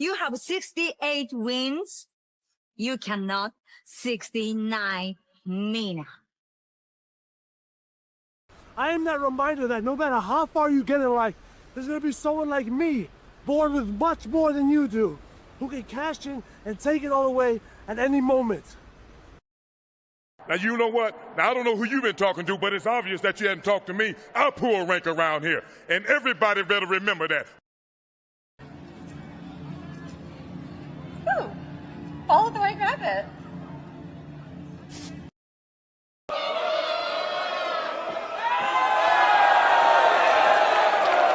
You have 68 wins. You cannot 69 Mina. I am that reminder that no matter how far you get in life, there's going to be someone like me, born with much more than you do, who can cash in and take it all away at any moment. Now, you know what? Now, I don't know who you've been talking to, but it's obvious that you hadn't talked to me. I pull rank around here, and everybody better remember that. Ooh, follow the white rabbit.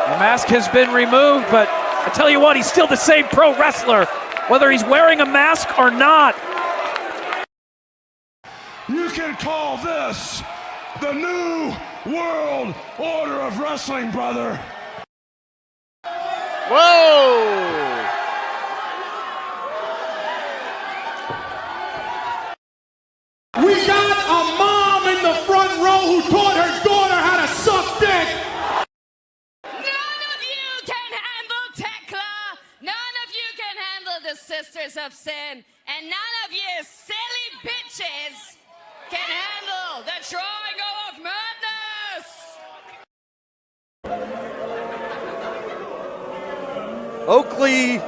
The mask has been removed, but I tell you what, he's still the same pro wrestler, whether he's wearing a mask or not. You can call this the New World Order of Wrestling, brother. Whoa! We got a mom in the front row who taught her daughter how to suck dick. None of you can handle Tekla. None of you can handle the Sisters of Sin. And none of you silly bitches can handle the Triangle of Madness. Oakley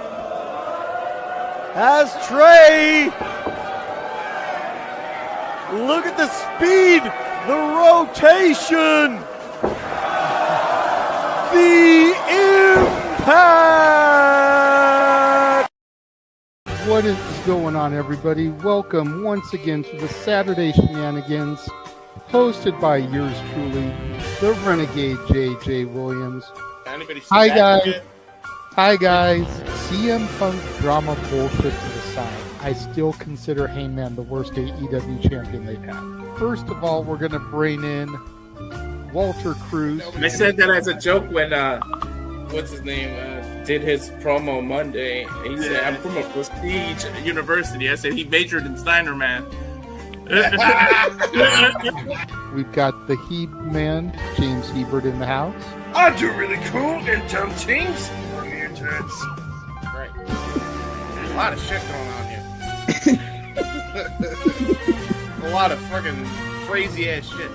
has Trey. Look at the speed, the rotation, the impact. What is going on, everybody? Welcome once again to the Saturday Shenanigans, hosted by yours truly, the Renegade J.J. Williams. Hi, guys. Hi, guys. CM Punk drama bullshit to the side. I still consider Heyman the worst AEW champion they've had. First of all, we're going to bring in Walter Cruz. I said that as a joke when, what's his name, did his promo Monday. He said, I'm from a prestige university. I said he majored in Steiner, man. We've got the Heb man, James Hebert, in the house. I do really cool in dumb teams on the internet. Right. There's a lot of shit going on here. A lot of fucking crazy ass shit.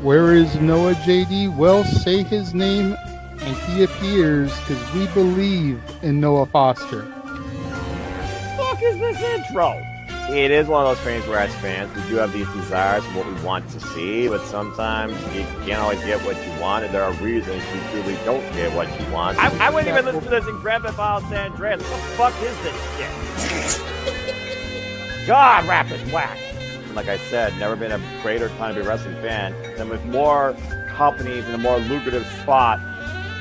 Where is Noah JD? Well, say his name and he appears, because we believe in Noah Foster. Fuck is this intro? It is one of those things where as fans, we do have these desires for what we want to see, but sometimes you can't always get what you want, and there are reasons you truly don't get what you want. I wouldn't even listen to this in Grand Theft Auto San Andreas. What the fuck is this shit? God, rap is whack. Like I said, never been a greater time to be a wrestling fan than with more companies in a more lucrative spot,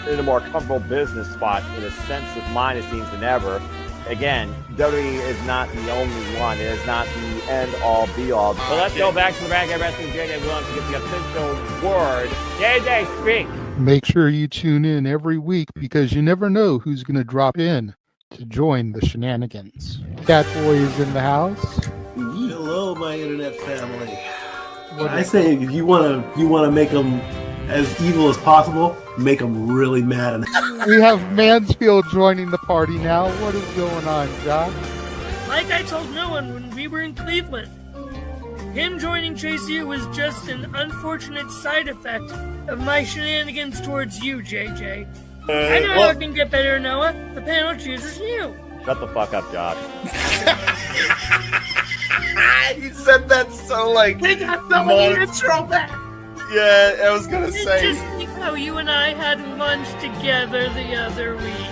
in a more comfortable business spot, in a sense of mind, it seems, than ever. Again, WWE is not the only one. It is not the end-all, be-all. So let's go back to the Backlash Wrestling JJ Williams to get the official word. JJ, speak! Make sure you tune in every week, because you never know who's going to drop in to join the shenanigans. Catboy is in the house. Hello, my internet family. I say if you want to make them as evil as possible, make them really mad. We have Mansfield joining the party now. What is going on, Josh? Like I told no one when we were in Cleveland, him joining Chase U was just an unfortunate side effect of my shenanigans towards you, JJ. I know how it can get better, Noah. The panel chooses you. Shut the fuck up, Josh. You said that so like. We got some of the intro back. Yeah, I was gonna say. Just like how you and I had lunch together the other week.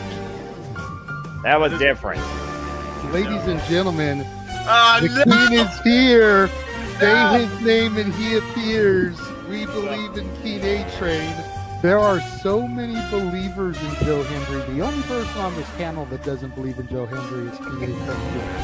That was different. Ladies and gentlemen, the King is here. Say his name and he appears. We believe in King A-Train. There are so many believers in Joe Hendry. The only person on this panel that doesn't believe in Joe Hendry is King A-Train.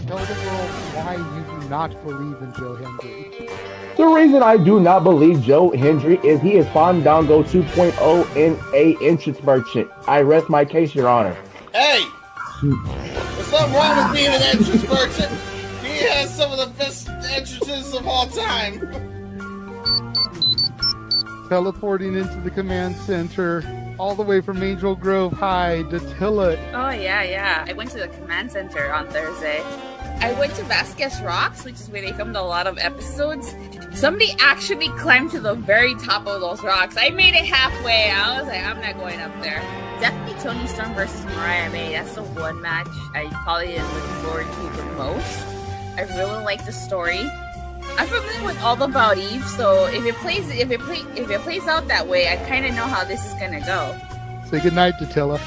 Tell the world why you do not believe in Joe Hendry. The reason I do not believe Joe Hendry is he is Fandango 2.0 in a entrance merchant. I rest my case, Your Honor. Hey! There's something wrong with being an entrance merchant. He He has some of the best entrances of all time. Teleporting into the command center, all the way from Angel Grove High, Datilla. Oh, yeah. I went to the command center on Thursday. I went to Vasquez Rocks, which is where they filmed a lot of episodes. Somebody actually climbed to the very top of those rocks. I made it halfway. I was like, I'm not going up there. Definitely Toni Storm versus Mariah May. That's the one match I probably am looking forward to the most. I really like the story. I'm familiar with all about Eve, so if it plays out that way, I kind of know how this is gonna go. Say goodnight, Datilla.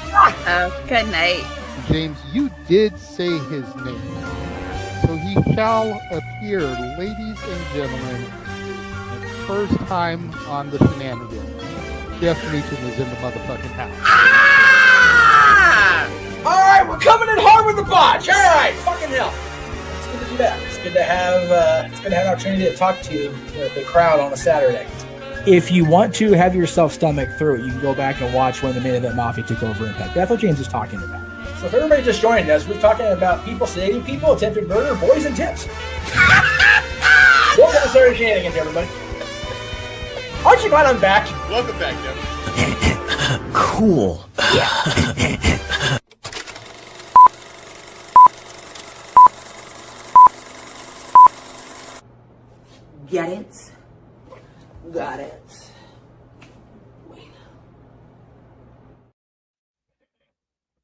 Good night. James, you did say his name. So he shall appear, ladies and gentlemen, the first time on the Shenanigans. Jeff Meacham is in the motherfucking house. Ah! All right, we're coming in hard with the botch. All right, fucking hell. It's good to be back. It's good to have an opportunity to talk to the crowd on a Saturday. If you want to have yourself stomach through it, you can go back and watch when the Main Event Mafia took over Impact. That's what James is talking about. So if everybody just joined us, we're talking about people sedating people, attempted murder, boys, and tips. Welcome to Saturday Shenanigans, everybody. Aren't you glad I'm back? Welcome back, Devin. Cool. Get it? Got it.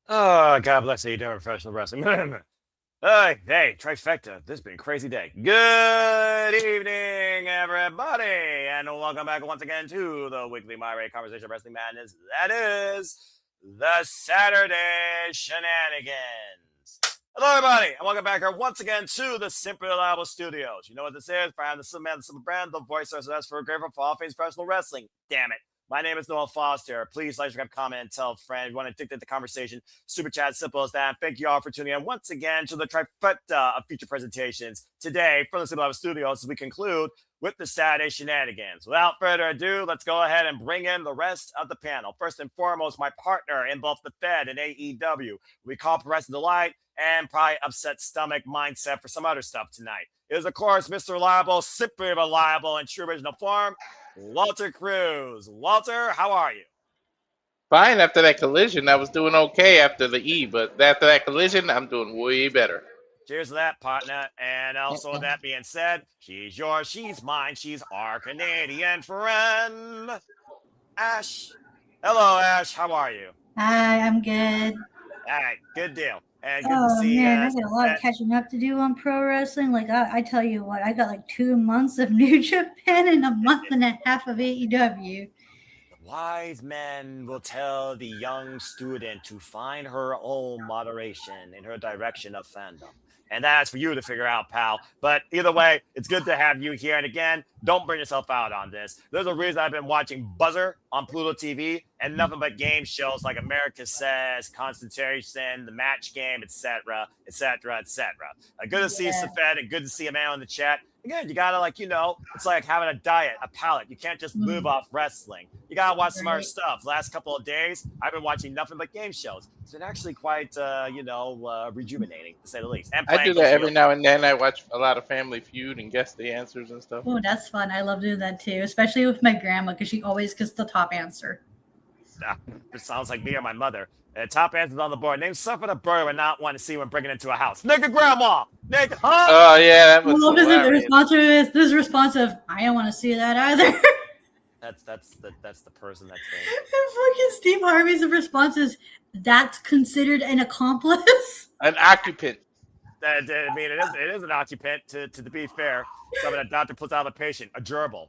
Oh, God bless you, professional wrestling. Hey, trifecta. This has been a crazy day. Good evening, everybody, and welcome back once again to the weekly My Ray Conversation Wrestling Madness. That is the Saturday Shenanigans. Hello, everybody, and welcome back here once again to the Simply Reliable Studios. You know what this is? Brian, the Simple Man, the Simple Brand, the voice of us for a great for all things professional wrestling. Damn it. My name is Noel Foster. Please like, subscribe, comment, and tell a friend. If you want to dictate the conversation, super chat, simple as that. Thank you all for tuning in once again to the trifecta of feature presentations today from the Simple Live Studios as we conclude with the Saturday Shenanigans. Without further ado, let's go ahead and bring in the rest of the panel. First and foremost, my partner in both the Fed and AEW. We call Progressive Delight and probably upset stomach mindset for some other stuff tonight. It is, of course, Mr. Reliable, simply reliable in true original form, Walter Cruz. Walter, how are you? Fine. After that collision, I was doing okay after the E, but after that collision, I'm doing way better. Cheers to that, partner. And also, that being said, she's yours, she's mine, she's our Canadian friend, Ash. Hello, Ash. How are you? Hi, I'm good. All right, good deal. And good to see man, you. I got a lot of catching up to do on pro wrestling. Like I tell you what, I got like 2 months of New Japan and a month and a half of AEW. Wise men will tell the young student to find her own moderation in her direction of fandom. And that's for you to figure out, pal. But either way, it's good to have you here. And again, don't burn yourself out on this. There's a reason I've been watching Buzzer on Pluto TV and nothing but game shows like America Says, Concentration, The Match Game, etc., etc., etc. Good to see you, Safed, and good to see a man in the chat. Again, you gotta, it's like having a diet, a palate. You can't just live off wrestling. You gotta watch some other stuff. Last couple of days, I've been watching nothing but game shows. It's been actually quite, rejuvenating, to say the least. And I do that every now and then. I watch a lot of Family Feud and guess the answers and stuff. Oh, that's fun. I love doing that too, especially with my grandma because she always gets the top answer. It sounds like me or my mother. Top answers on the board. Name something a bird would not want to see when bringing into a house. Nigga grandma! Nigga, huh? Oh, yeah, that was the response to this response of, I don't want to see that either. That's the person that's fucking Steve Harvey's response is, that's considered an accomplice? An occupant. I mean, it is an occupant, to be fair. Something a doctor puts out of a patient. A gerbil.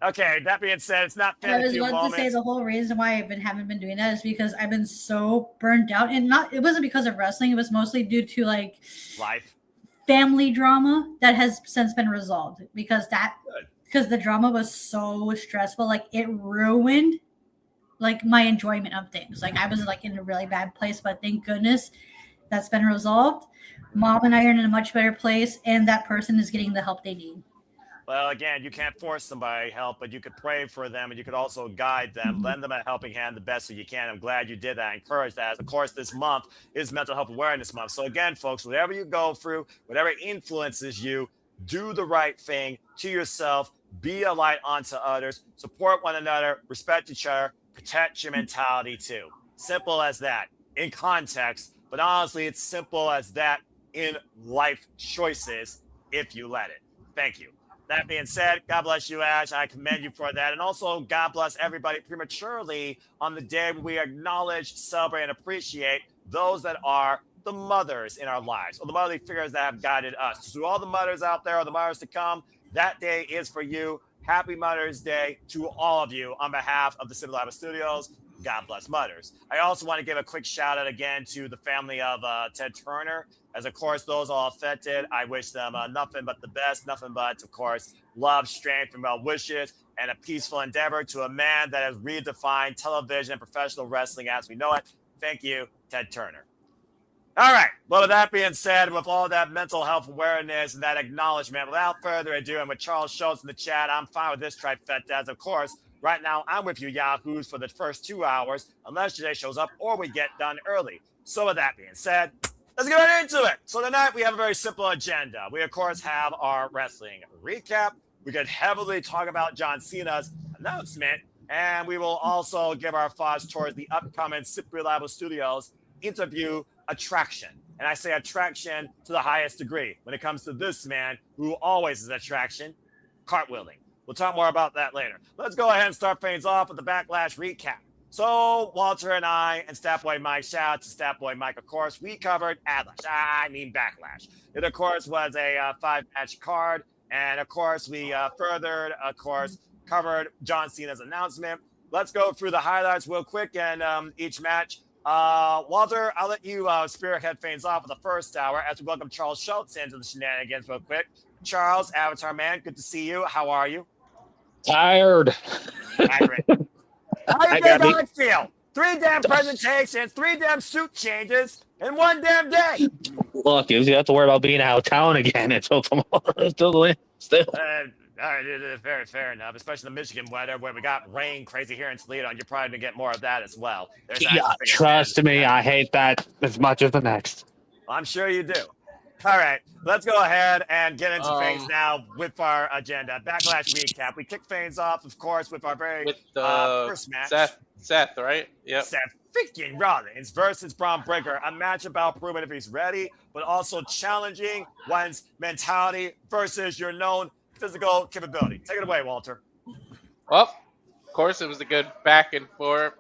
Okay, that being said, it's not fair. I was about to say the whole reason why I haven't been doing that is because I've been so burnt out, and it wasn't because of wrestling. It was mostly due to life, family drama that has since been resolved because the drama was so stressful. Like it ruined my enjoyment of things. Like I was in a really bad place, but thank goodness that's been resolved. Mom and I are in a much better place, and that person is getting the help they need. Well, again, you can't force somebody to help, but you could pray for them and you could also guide them, lend them a helping hand the best that you can. I'm glad you did that. Encourage that. As of course, this month is Mental Health Awareness Month. So again, folks, whatever you go through, whatever influences you, do the right thing to yourself, be a light onto others, support one another, respect each other, protect your mentality too. Simple as that in context, but honestly, it's simple as that in life choices if you let it. Thank you. That being said, God bless you, Ash. I commend you for that. And also, God bless everybody prematurely on the day when we acknowledge, celebrate, and appreciate those that are the mothers in our lives, or the motherly figures that have guided us. To all the mothers out there, or the mothers to come, that day is for you. Happy Mother's Day to all of you on behalf of the Civil Lab Studios. God bless mothers. I also want to give a quick shout out again to the family of Ted Turner. As of course, those all affected, I wish them nothing but the best, nothing but, of course, love, strength, and well wishes, and a peaceful endeavor to a man that has redefined television and professional wrestling as we know it. Thank you, Ted Turner. All right. Well, with that being said, with all that mental health awareness and that acknowledgement, without further ado, and with Charles Schultz in the chat, I'm fine with this trifecta. As of course, right now I'm with you Yahoos for the first 2 hours, unless today shows up or we get done early. So with that being said, let's get right into it. So tonight we have a very simple agenda. We, of course, have our wrestling recap. We could heavily talk about John Cena's announcement, and we will also give our thoughts towards the upcoming Super Studios interview attraction. And I say attraction to the highest degree when it comes to this man who always is attraction, cartwheeling. We'll talk more about that later. Let's go ahead and start things off with the Backlash recap. So Walter and I and Statboy Mike, shout out to Statboy Mike, of course, we covered Backlash. It, of course, was a 5-match card. And, of course, we furthered, of course, covered John Cena's announcement. Let's go through the highlights real quick and each match. Walter, I'll let you spearhead things off for the first hour as we welcome Charles Schultz into the Shenanigans real quick. Charles, Avatar Man, good to see you. How are you? Tired. How you think I feel? 3 damn presentations, 3 damn suit changes in 1 damn day. Look, you have to worry about being out of town again until tomorrow. Still. All right, very fair enough, especially the Michigan weather where we got rain crazy here in Toledo, and you're probably going to get more of that as well. Yeah, trust me, I hate that as much as the next. I'm sure you do. All right, let's go ahead and get into things now with our agenda. Backlash recap. We kick things off, of course, with our very first match. Seth, right? Yep. Seth freaking Rollins versus Braun Breaker. A match about proving if he's ready, but also challenging one's mentality versus your known physical capability. Take it away, Walter. Well, of course, it was a good back and forth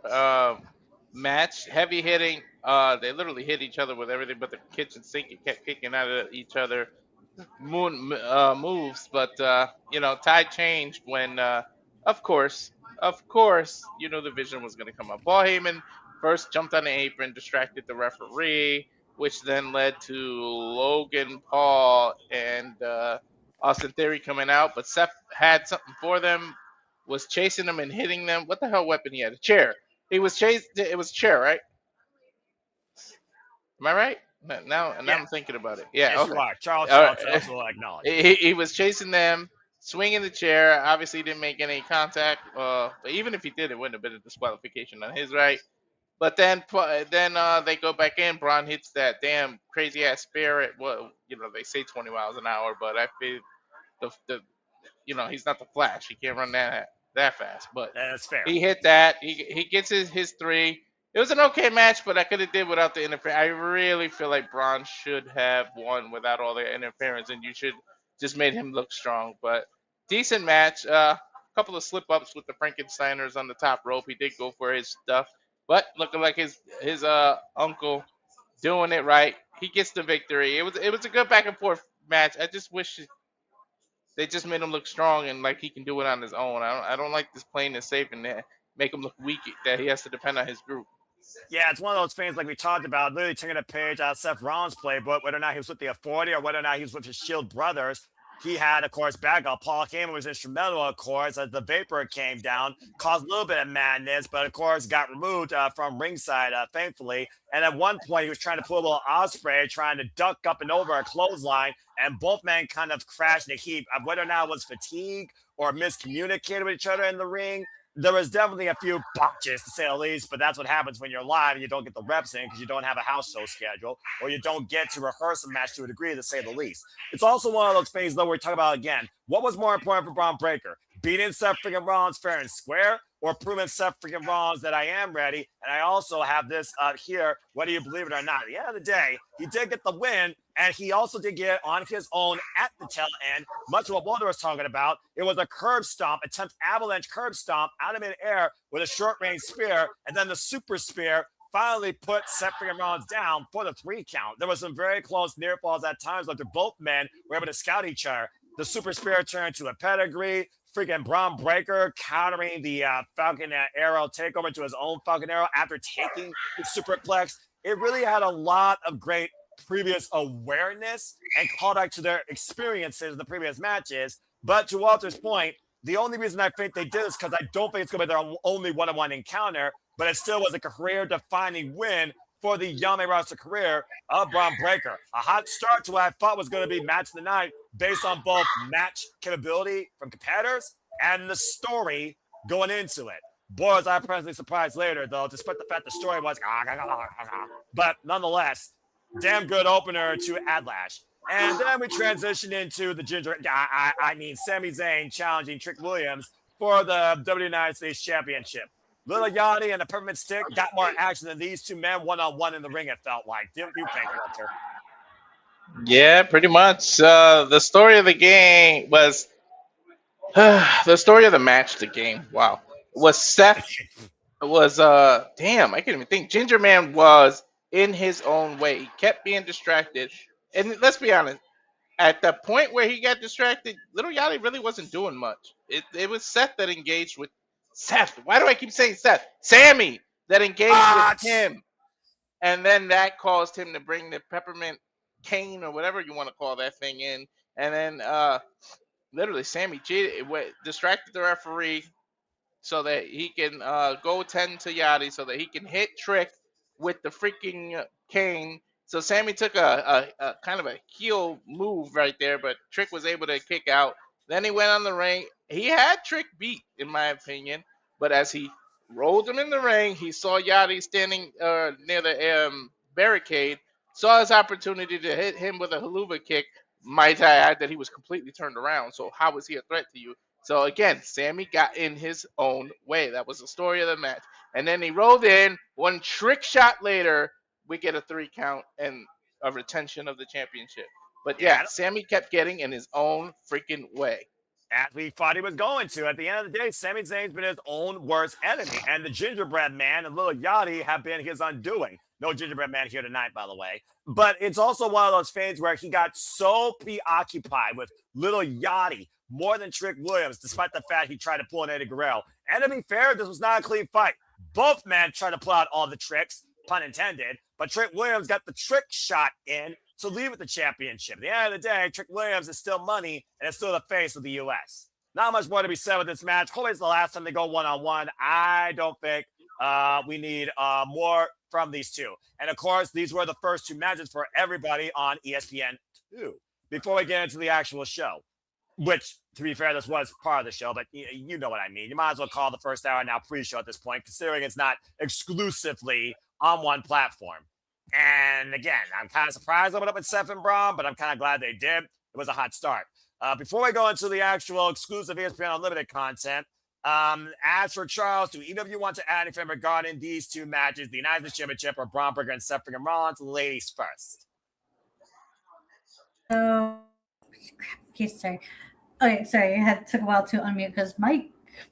match. Heavy hitting. They literally hit each other with everything but the kitchen sink. It kept kicking out of each other moves. But, tide changed when, of course, the vision was going to come up. Paul Heyman first jumped on the apron, distracted the referee, which then led to Logan Paul and Austin Theory coming out. But Seth had something for them, was chasing them and hitting them. What the hell weapon he had? A chair. He was chased. It was a chair, right? Am I right? Now I'm thinking about it. Yeah, yes, okay. You are. Charles also acknowledged. He was chasing them, swinging the chair. Obviously, he didn't make any contact. But even if he did, it wouldn't have been a disqualification on his right. But then they go back in. Braun hits that damn crazy ass spear. Well, they say 20 miles an hour, but I feel he's not the Flash. He can't run that fast. But that's fair. He hit that. He gets his 3. It was an okay match, but I could have did without the interference. I really feel like Braun should have won without all the interference, and you should just made him look strong. But decent match. A couple of slip-ups with the Frankensteiners on the top rope. He did go for his stuff, but looking like his uncle doing it right. He gets the victory. It was a good back-and-forth match. I just wish they just made him look strong and like he can do it on his own. I don't like this playing it safe and make him look weak that he has to depend on his group. Yeah, it's one of those things like we talked about, literally taking a page out of Seth Rollins' playbook, whether or not he was with the Authority or whether or not he was with his Shield brothers. he had, of course, backup. Paul Heyman was instrumental, of course, as the Vapor came down, caused a little bit of madness, but of course got removed from ringside, thankfully. And at one point, he was trying to pull a little Osprey, trying to duck up and over a clothesline, and both men kind of crashed in a heap. Whether or not it was fatigue or miscommunicated with each other in the ring, there was definitely a few botches, to say the least, but that's what happens when you're live and you don't get the reps in because you don't have a house show schedule, or you don't get to rehearse a match to a degree, to say the least. It's also one of those things, though, where we talk about, again, what was more important for Braun Breaker? Beating Seth freaking Rollins fair and square, or proving Seth freaking Rollins that I am ready? And I also have this here, whether you believe it or not. At the end of the day, he did get the win, and he also did get it on his own at the tail end, much of what Walter was talking about. It was a curb stomp, attempt avalanche curb stomp out of midair with a short-range spear, and then the super spear finally put Seth freaking Rollins down for the 3 count. There was some very close near falls at times, like both men were able to scout each other. The super spear turned to a pedigree. Freaking Braun Breaker countering the Falcon Arrow takeover to his own Falcon Arrow after taking the superplex. It really had a lot of great previous awareness and callback to their experiences in the previous matches. But to Walter's point, the only reason I think they did this because I don't think it's going to be their only one-on-one encounter, but it still was a career-defining win for the Young roster career of Braun Breaker. A hot start to what I thought was going to be match of the night based on both match capability from competitors and the story going into it. Boy, was I pleasantly surprised later, though, despite the fact the story was but nonetheless, damn good opener to Adlash. And then we transitioned into the Sami Zayn challenging Trick Williams for the WWE United States Championship. Little Yachty and the Peppermint Stick got more action than these two men one-on-one in the ring, it felt like. Didn't you think, Walter? Yeah, pretty much. The story of the game was the story of the match. The game, wow, was Seth. Was damn, I can't even think. Ginger Man was in his own way. He kept being distracted, and let's be honest. At the point where he got distracted, Little Yachty really wasn't doing much. It was Seth that engaged with Seth. Why do I keep saying Seth? Sammy that engaged with him, and then that caused him to bring the peppermint cane or whatever you want to call that thing in, and then literally Sammy cheated, distracted the referee so that he can go tend to Yachty so that he can hit Trick with the freaking cane. So Sammy took a kind of a heel move right there, but Trick was able to kick out. Then he went on the ring. He had Trick beat, in my opinion, but as he rolled him in the ring, he saw Yachty standing near the barricade, saw his opportunity to hit him with a haluva kick. Might I add that he was completely turned around, so how was he a threat to you? So again, Sammy got in his own way. That was the story of the match. And then he rolled in. One trick shot later, we get a 3 count and a retention of the championship. But yeah, Sammy kept getting in his own freaking way. As we thought he was going to. At the end of the day, Sami Zayn's been his own worst enemy. And the Gingerbread Man and Little Yachty have been his undoing. No Gingerbread Man here tonight, by the way. But it's also one of those things where he got so preoccupied with Little Yachty more than Trick Williams, despite the fact he tried to pull an Eddie Guerrero. And to be fair, this was not a clean fight. Both men tried to pull out all the tricks, pun intended, but Trick Williams got the trick shot in to leave with the championship. At the end of the day, Trick Williams is still money and it's still the face of the U.S. Not much more to be said with this match. Hopefully it's the last time they go one-on-one. I don't think we need more from these two. And of course, these were the first 2 matches for everybody on ESPN2. Before we get into the actual show, which, to be fair, this was part of the show, but you know what I mean. You might as well call the first hour now pre-show at this point, considering it's not exclusively on one platform. And again, I'm kind of surprised I went up with Seth and Braun, but I'm kind of glad they did. It was a hot start. Before we go into the actual exclusive ESPN Unlimited content, as for Charles, do either of you want to add anything regarding these 2 matches, the United States Championship or Braun Breaker and Seth freaking Rollins? Ladies first. Okay, sorry. Okay, sorry. It took a while to unmute because my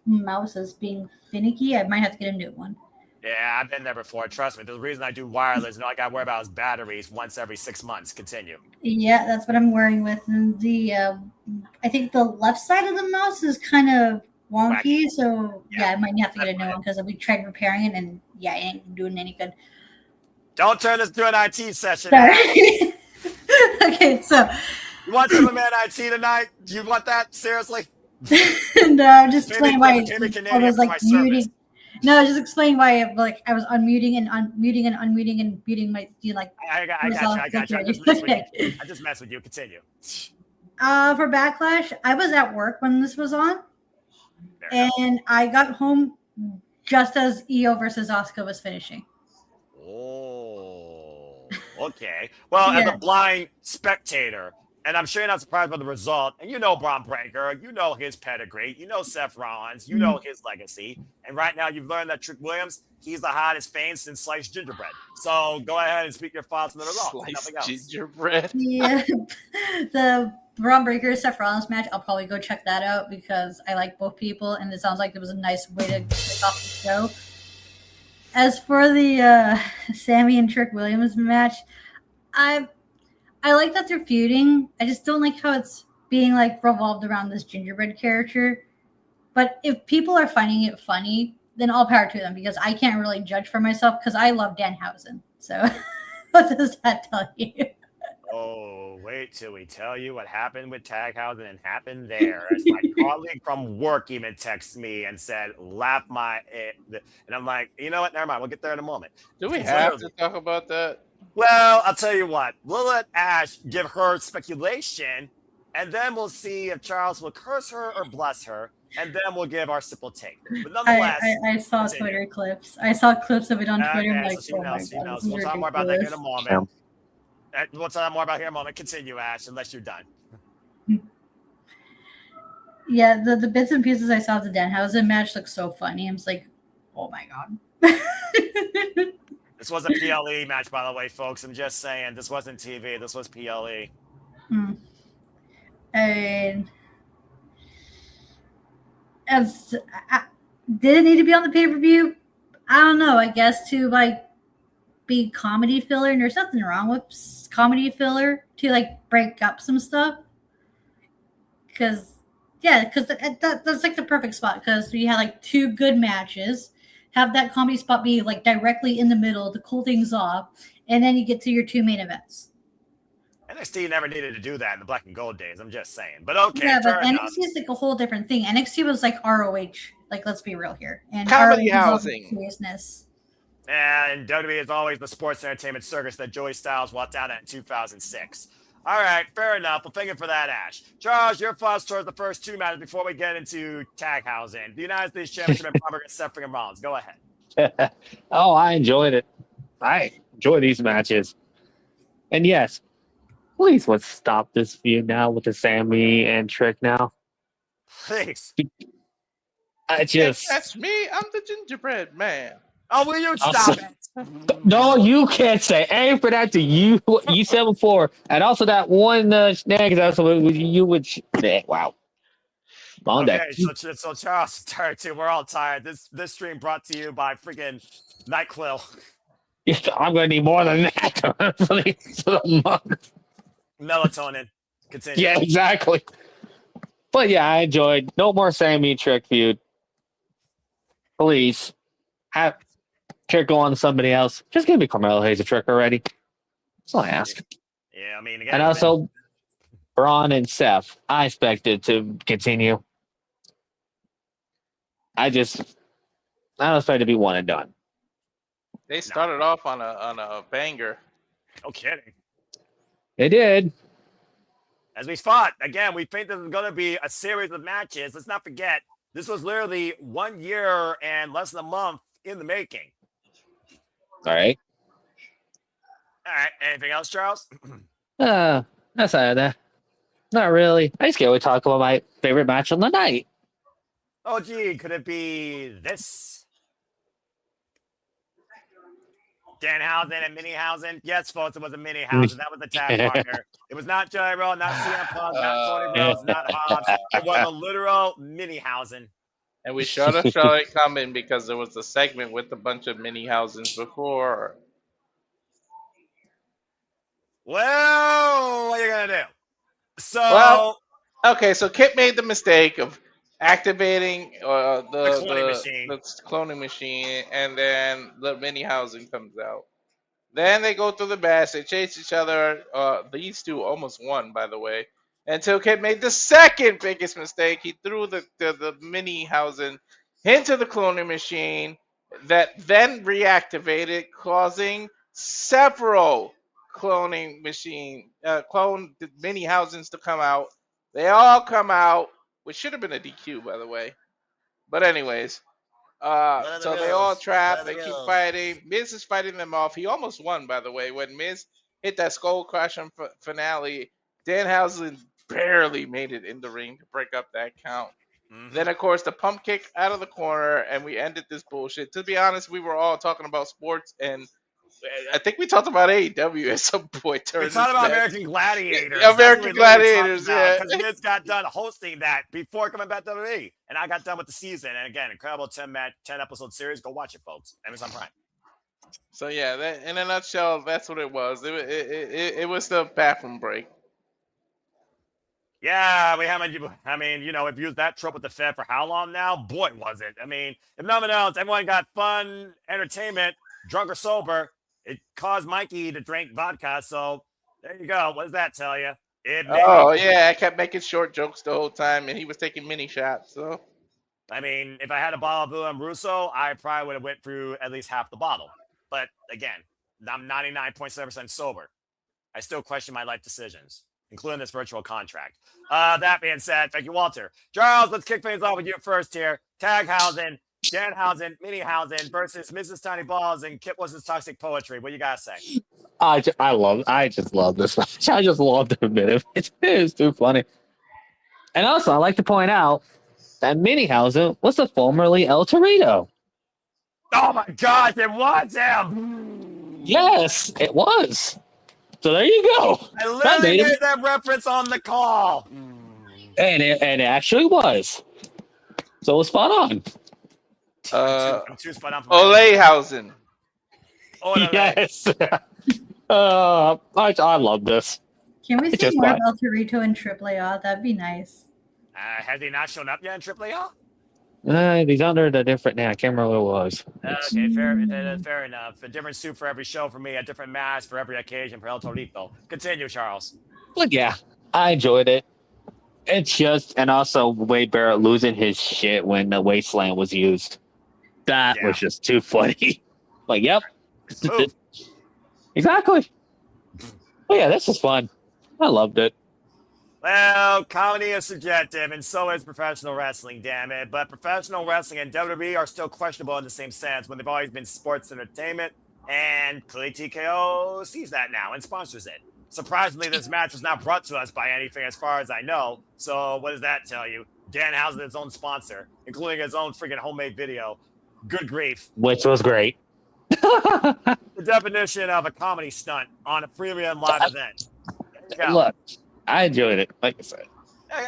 mouse is being finicky. I might have to get a new one. Yeah, I've been there before. Trust me. The reason I do wireless, I got to worry about is batteries once every 6 months. Continue. Yeah, that's what I'm worrying with. And I think the left side of the mouse is kind of wonky. So yeah, I might have to get a new one because we tried repairing it and it ain't doing any good. Don't turn this into an IT session. Sorry. Okay, so You want some Man IT tonight? Do you want that? Seriously? No, just explain why Jamie I was like for my muting. No, just explain why I was unmuting and unmuting and unmuting and muting my I got you. I just messed with you. Continue. For Backlash, I was at work when this was on, and I got home just as EO versus Asuka was finishing. Oh, okay. Well, as a blind spectator, and I'm sure you're not surprised by the result, and you know Braun Breaker, you know his pedigree, you know Seth Rollins, you know his legacy, and right now you've learned that Trick Williams, he's the hottest fan since sliced gingerbread. So go ahead and speak your thoughts on the result. Sliced gingerbread. Yeah, the Braun Breaker Seth Rollins match, I'll probably go check that out because I like both people, and it sounds like it was a nice way to kick off the show. As for the Sammy and Trick Williams match, I like that they're feuding. I just don't like how it's being revolved around this gingerbread character. But if people are finding it funny, then all power to them because I can't really judge for myself because I love Danhausen. So what does that tell you? Oh, wait till we tell you what happened with Taghausen and happened there. As my colleague from work even texted me and said, laugh my... And I'm like, you know what? Never mind. We'll get there in a moment. Do we have to talk about that? Well, I'll tell you what. We'll let Ash give her speculation, and then we'll see if Charles will curse her or bless her, and then we'll give our simple take. But nonetheless, I saw Twitter clips. I saw clips of it on Twitter. Okay, so she knows. We'll talk more about that here in a moment. We'll talk more about here in a moment. Continue, Ash, unless you're done. Yeah, the bits and pieces I saw of the Danhausen match look so funny. I'm just like, oh my god. This was a PLE match, by the way, folks. I'm just saying. This wasn't TV. This was PLE. And did it need to be on the pay-per-view? I don't know. I guess to be comedy filler, and there's nothing wrong with comedy filler to break up some stuff. Because that's the perfect spot. Because we had two good matches. Have that comedy spot be directly in the middle to cool things off, and then you get to your two main events. NXT never needed to do that in the black and gold days. I'm just saying. But okay. Yeah, but NXT is a whole different thing. NXT was ROH. Let's be real here. And comedy housing. Seriousness. And WWE is always the sports entertainment circus that Joey Styles walked out at in 2006. All right, fair enough. Well, thank you for that, Ash. Charles, your thoughts towards the first two matches before we get into Taghausen. The United States Championship and Robert and Seth freaking Rollins. Go ahead. Oh, I enjoyed it. I enjoy these matches. And yes, please let's stop this feud now with the Sammy and Trick now. Please. That's me. I'm the gingerbread man. Oh, will you stop it? No, you can't say anything for that to you. You said before, and also that one Shenanigans episode with you would. Wow. Long day. Okay, so Charles is tired too. We're all tired. This stream brought to you by freaking NyQuil. I'm gonna need more than that for the month. Melatonin. Continue. Yeah, exactly. But yeah, I enjoyed. No more Sammy Trick feud. Please have Trick go on to somebody else. Just give me Carmelo Hayes a Trick already. That's all I ask. Yeah, I mean, again, and also Braun and Seth. I expect it to continue. I don't expect it to be one and done. They started off on a banger. No kidding. They did. As we fought, again, we think this is going to be a series of matches. Let's not forget, this was literally 1 year and less than a month in the making. All right. All right. Anything else, Charles? That's that. Not really. I just can't wait to talk about my favorite match on the night. Oh, gee, could it be this? Danhausen and Minihausen? Yes, folks, it was a Minihausen. That was the tag partner. It was not Gyro, not CM Punk, not Tony Rhodes, not Hobbs. It was a literal Minihausen. And we saw it coming because there was a segment with a bunch of Minihausens before. Well, what are you going to do? So, okay, so Kip made the mistake of activating the cloning machine, and then the Minihausen comes out. Then they go through the match. They chase each other. These two almost won, by the way. until Kid made the second biggest mistake. He threw the Minihausen into the cloning machine that then reactivated, causing several cloning Minihausens to come out. They all come out, which should have been a DQ, by the way. But anyways, so they all trap. They keep fighting. Miz is fighting them off. He almost won, by the way. When Miz hit that skull crash on finale, Danhausen barely made it in the ring to break up that count. Then, of course, the pump kick out of the corner, and we ended this bullshit. To be honest, we were all talking about sports, and I think we talked about AEW at some point. We talked about American Gladiators. American Gladiators, yeah. Because Miz got done hosting that before coming back to WWE, and I got done with the season. And again, incredible 10 episode series. Go watch it, folks. Amazon Prime. So yeah, that, in a nutshell, that's what it was. It was the bathroom break. Yeah, we haven't. I mean, you know, we've used that trope with the Fed for how long now? Boy, was it. I mean, if nothing else, everyone got fun, entertainment, drunk or sober. It caused Mikey to drink vodka, so there you go. What does that tell you? Yeah, I kept making short jokes the whole time, and he was taking mini shots. So, I mean, if I had a bottle of Blue and Russo, I probably would have went through at least half the bottle. But again, I'm 99.7% sober. I still question my life decisions, including this virtual contract. That being said, thank you, Walter. Charles, let's kick things off with you first here. Taghausen, Danhausen, Minihausen versus Mrs. Tiny Balls and Kit Wilson's Toxic Poetry. What you gotta say? I just love this match. I just love the minute. It is too funny. And also, I like to point out that Minihausen was the formerly El Torito. Oh my gosh, it was him! Yes, it was. So there you go. I literally made that reference on the call. And it actually was. So it was spot on. I'm too spot on. Olehausen. Yes. I love this. Can we see more of El Torito in AAA? That'd be nice. Has he not shown up yet in AAA? He's under the different name. I can't remember what it was. Okay, fair enough. A different suit for every show for me, a different mask for every occasion for El Torito. Continue, Charles. But yeah, I enjoyed it. It's just, and also Wade Barrett losing his shit when the Wasteland was used. That was just too funny. Like, yep. Exactly. But yeah, this is fun. I loved it. Well, comedy is subjective, and so is professional wrestling, damn it. But professional wrestling and WWE are still questionable in the same sense when they've always been sports entertainment, and clearly TKO sees that now and sponsors it. Surprisingly, this match was not brought to us by anything as far as I know. So what does that tell you? Danhausen is his own sponsor, including his own freaking homemade video. Good grief. Which was great. The definition of a comedy stunt on a premium live event. There you go. Look, I enjoyed it, like I said.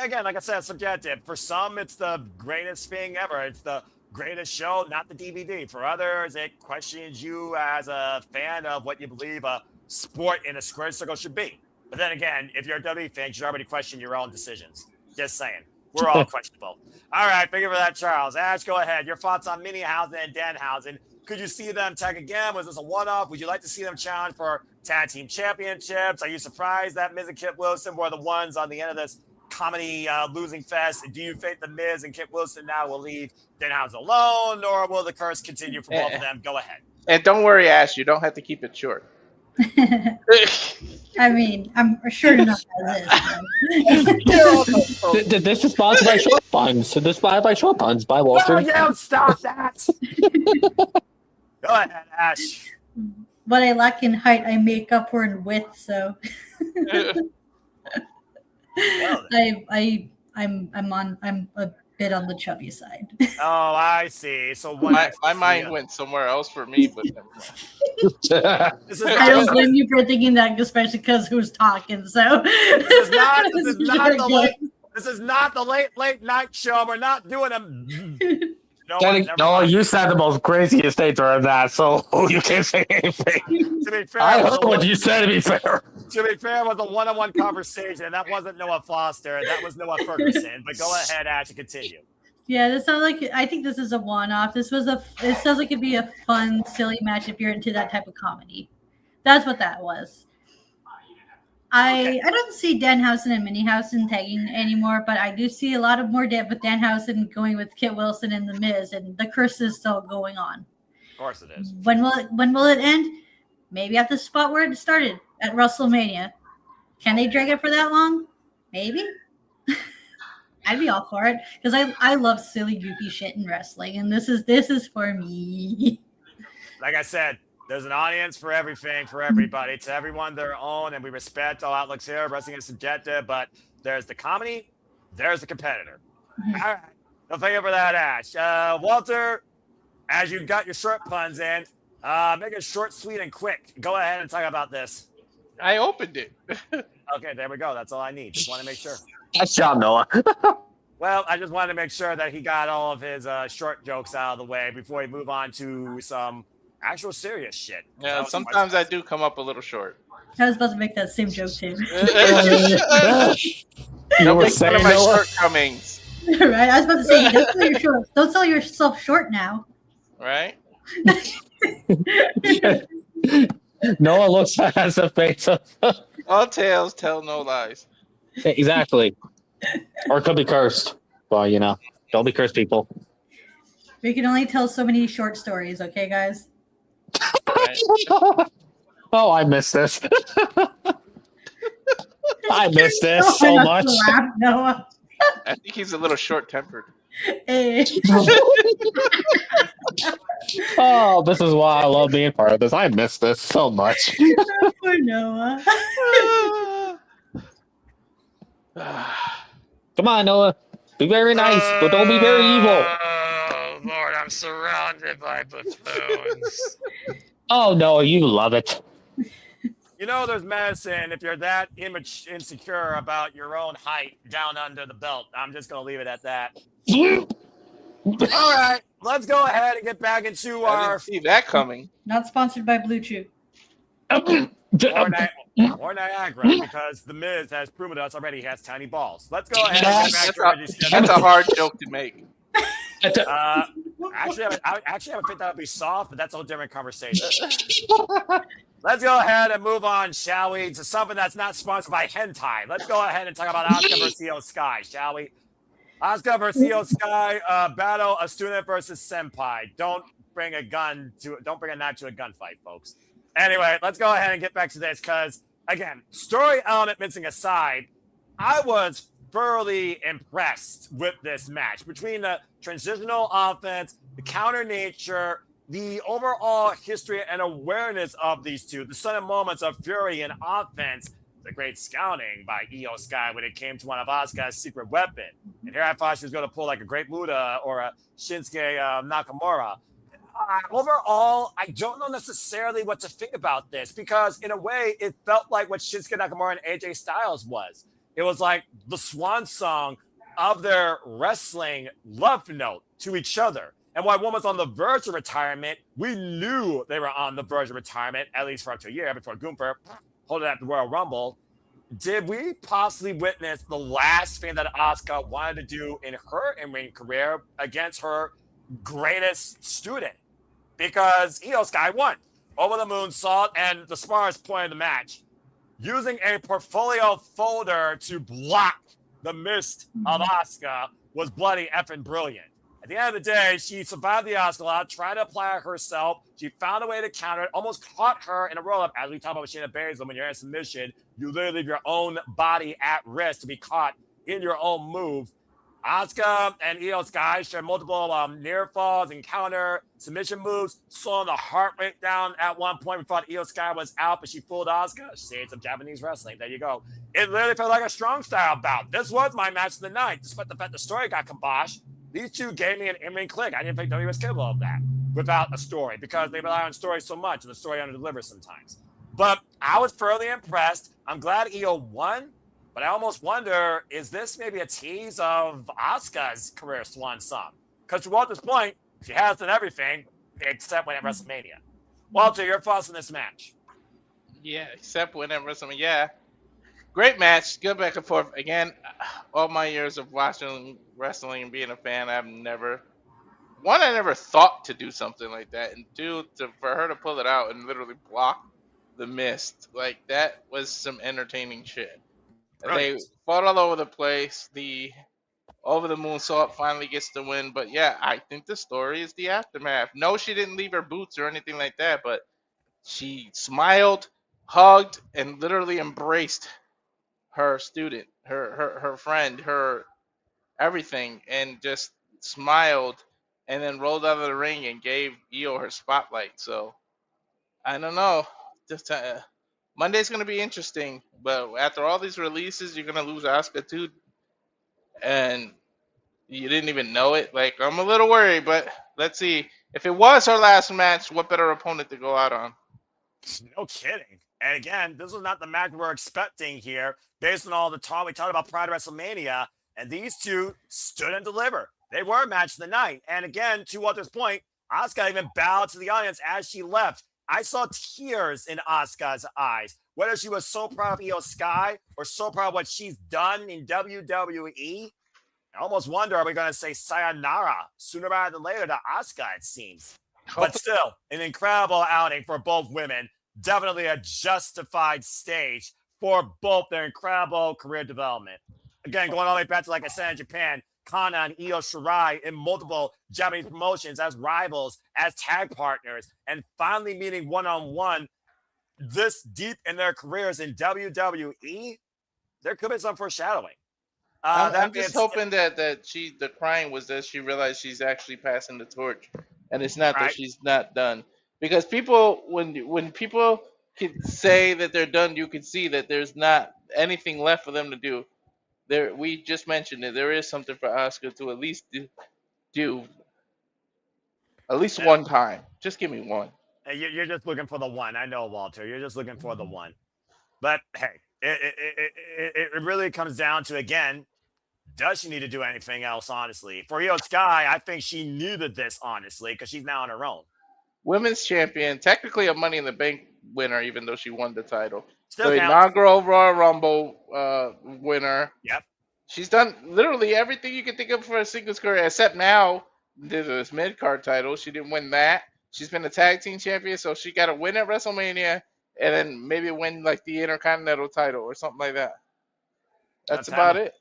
Again, like I said, subjective. For some, it's the greatest thing ever. It's the greatest show, not the DVD. For others, it questions you as a fan of what you believe a sport in a squared circle should be. But then again, if you're a WWE fan, you should already question your own decisions. Just saying. We're all questionable. All right, thank you for that, Charles. Ash, go ahead. Your thoughts on Minihausen and Danhausen. Could you see them tag again? Was this a one-off? Would you like to see them challenge for tag team championships? Are you surprised that Miz and Kit Wilson were the ones on the end of this comedy losing fest? Do you think the Miz and Kit Wilson now will leave Danhausen alone, or will the curse continue for both of them? Go ahead. And don't worry, Ash, you don't have to keep it short. I mean, I'm sure enough as is. This is sponsored by Short Puns. This is sponsored by Short Puns by Walter. You stop that. Go ahead, Ash. What I lack in height, I make up for in width. So I'm a bit on the chubby side. Oh, I see. So my mind went somewhere else for me, but I don't blame you for thinking that, especially because who's talking. So this is not the late night show. We're not doing them. No, you said the most craziest statement of that, so you can't say anything. To be fair, I heard what you said, to be fair. To be fair, it was a one-on-one conversation. That wasn't Noah Foster. That was Noah Ferguson. But go ahead, Ash, and continue. Yeah, this sounds like, I think this is a one-off. It sounds like it'd be a fun, silly match if you're into that type of comedy. That's what that was. I don't see Danhausen and Minihausen tagging anymore, but I do see a lot of more with Danhausen going with Kit Wilson and The Miz, and the curse is still going on. Of course it is. When will it end? Maybe at the spot where it started at WrestleMania. Can they drag it for that long? Maybe. I'd be all for it because I love silly, goofy shit in wrestling, and this is for me. Like I said, there's an audience for everything, for everybody. To everyone their own, and we respect all outlooks here. Wrestling is subjective, but there's the comedy, there's the competitor. All right, no thank you for that, Ash. Walter, as you got your short puns in, make it short, sweet, and quick. Go ahead and talk about this. I opened it. Okay, there we go. That's all I need. Just want to make sure. Nice job, Noah. Well, I just wanted to make sure that he got all of his short jokes out of the way before we move on to some actual serious shit. Yeah, sometimes I do come up a little short. I was about to make that same joke too. Don't make fun of my shortcomings. Right? I was about to say, don't sell yourself short now. Right? Noah looks at the face of all tales tell no lies. Exactly. Or it could be cursed. Well, don't be cursed, people. We can only tell so many short stories, okay, guys? Oh, I missed this. I missed this so much. Laugh, Noah. I think he's a little short-tempered. Hey. Oh, this is why I love being part of this. I miss this so much. Poor Noah. Come on, Noah. Be very nice, but don't be very evil. Oh, Lord, I'm surrounded by buffoons. Oh, Noah, you love it. You know, there's medicine if you're that insecure about your own height down under the belt. I'm just going to leave it at that. All right, let's go ahead and get back into our. See that coming. Not sponsored by Blue Chew. Or Niagara, because The Miz has proven to us already he has tiny balls. Let's go ahead and get back to That's a hard joke to make. Actually, I think that would be soft, but that's a whole different conversation. Let's go ahead and move on, shall we, to something that's not sponsored by hentai. Let's go ahead and talk about Asuka versus Io Sky, shall we? Asuka versus Io Sky, battle a student versus senpai. Don't bring a knife to a gunfight, folks. Anyway, let's go ahead and get back to this because, again, story element missing aside, I was thoroughly impressed with this match. Between the transitional offense, the counter nature, the overall history and awareness of these two, the sudden moments of fury and offense, the great scouting by Io Sky when it came to one of Asuka's secret weapon. And here I thought she was going to pull like a Great Muta or a Shinsuke Nakamura. Overall, I don't know necessarily what to think about this because in a way, it felt like what Shinsuke Nakamura and AJ Styles was. It was like the swan song of their wrestling love note to each other. And while one was on the verge of retirement, we knew they were on the verge of retirement, at least for up to a year before Gunther holding at the Royal Rumble. Did we possibly witness the last thing that Asuka wanted to do in her in-ring career against her greatest student? Because Io Sky won over the moonsault and the smartest point of the match, using a portfolio folder to block the mist of Asuka was bloody effing brilliant. At the end of the day, she survived the Oscar, tried to apply it herself. She found a way to counter it, almost caught her in a roll-up. As we talk about Shayna Baszler, when you're in submission, you literally leave your own body at risk to be caught in your own move. Asuka and Io Sky shared multiple near falls and counter submission moves, slowing the heart rate down at one point. We thought Io Sky was out, but she fooled Asuka. Shades of Japanese wrestling. There you go. It literally felt like a strong style bout. This was my match of the night, despite the fact the story got kiboshed. These two gave me an in-ring click. I didn't think WWE was capable of that without a story because they rely on story so much and the story under-delivers sometimes. But I was thoroughly impressed. I'm glad Io won. But I almost wonder, is this maybe a tease of Asuka's career swan song? Because to Walter's point, she has done everything except when at WrestleMania. Walter, your thoughts on this match? Yeah, except when at WrestleMania. Yeah. Great match. Good back and forth. Again, all my years of watching wrestling and being a fan, I never thought to do something like that. And two, for her to pull it out and literally block the Mist. Like, that was some entertaining shit. Brilliant. They fought all over the place. The Over the Moonsault finally gets the win. But yeah, I think the story is the aftermath. No, she didn't leave her boots or anything like that, but she smiled, hugged, and literally embraced her student, her friend, her everything, and just smiled, and then rolled out of the ring and gave Io her spotlight. So I don't know. Just Monday's gonna be interesting, but after all these releases, you're gonna lose Asuka too, and you didn't even know it. Like, I'm a little worried, but let's see. If it was her last match, what better opponent to go out on? No kidding. And again, this was not the match we're expecting here, based on all the talk we talked about prior to WrestleMania. And these two stood and delivered. They were a match of the night. And again, to Walter's point, Asuka even bowed to the audience as she left. I saw tears in Asuka's eyes. Whether she was so proud of Io Sky or so proud of what she's done in WWE, I almost wonder, are we going to say sayonara sooner rather than later to Asuka, it seems. But still, an incredible outing for both women. Definitely a justified stage for both their incredible career development. Again, going all the way back to, like I said, in Japan, Kana and Io Shirai in multiple Japanese promotions as rivals, as tag partners, and finally meeting one-on-one this deep in their careers in WWE. There could be some foreshadowing. I'm just hoping that the crying was that she realized she's actually passing the torch, and it's not that she's not done. Because people, when people can say that they're done, you can see that there's not anything left for them to do. There, we just mentioned it. There is something for Asuka to at least do at least one time. Just give me one. You're just looking for the one. I know, Walter. You're just looking for the one. But hey, it really comes down to, again, does she need to do anything else, honestly? For Io Sky, I think she needed this, honestly, because she's now on her own. Women's champion, technically a Money in the Bank winner, even though she won the title. Still the counts. inaugural Royal Rumble winner. Yep. She's done literally everything you can think of for a singles career, except now this mid-card title. She didn't win that. She's been a tag team champion, so she got to win at WrestleMania and then maybe win like the Intercontinental title or something like that. That's about it.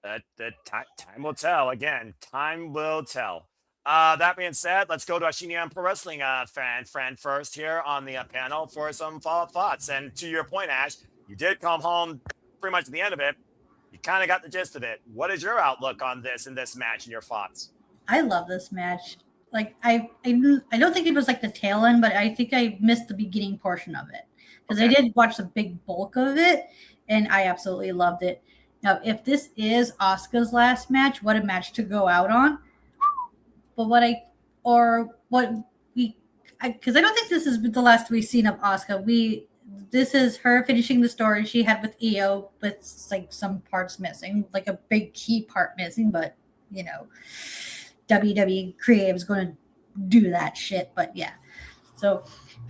Time will tell. Again, time will tell. That being said, let's go to Ashinian Pro Wrestling friend first here on the panel for some follow-up thoughts. And to your point, Ash, you did come home pretty much at the end of it. You kind of got the gist of it. What is your outlook on this and this match and your thoughts? I love this match. Like, I don't think it was like the tail end, but I think I missed the beginning portion of it because I did watch the big bulk of it, and I absolutely loved it. Now, if this is Asuka's last match, what a match to go out on. But because I don't think this is the last we've seen of Asuka. This is her finishing the story she had with Io, with like some parts missing, like a big key part missing. But you know, WWE Creative is going to do that shit. But yeah, so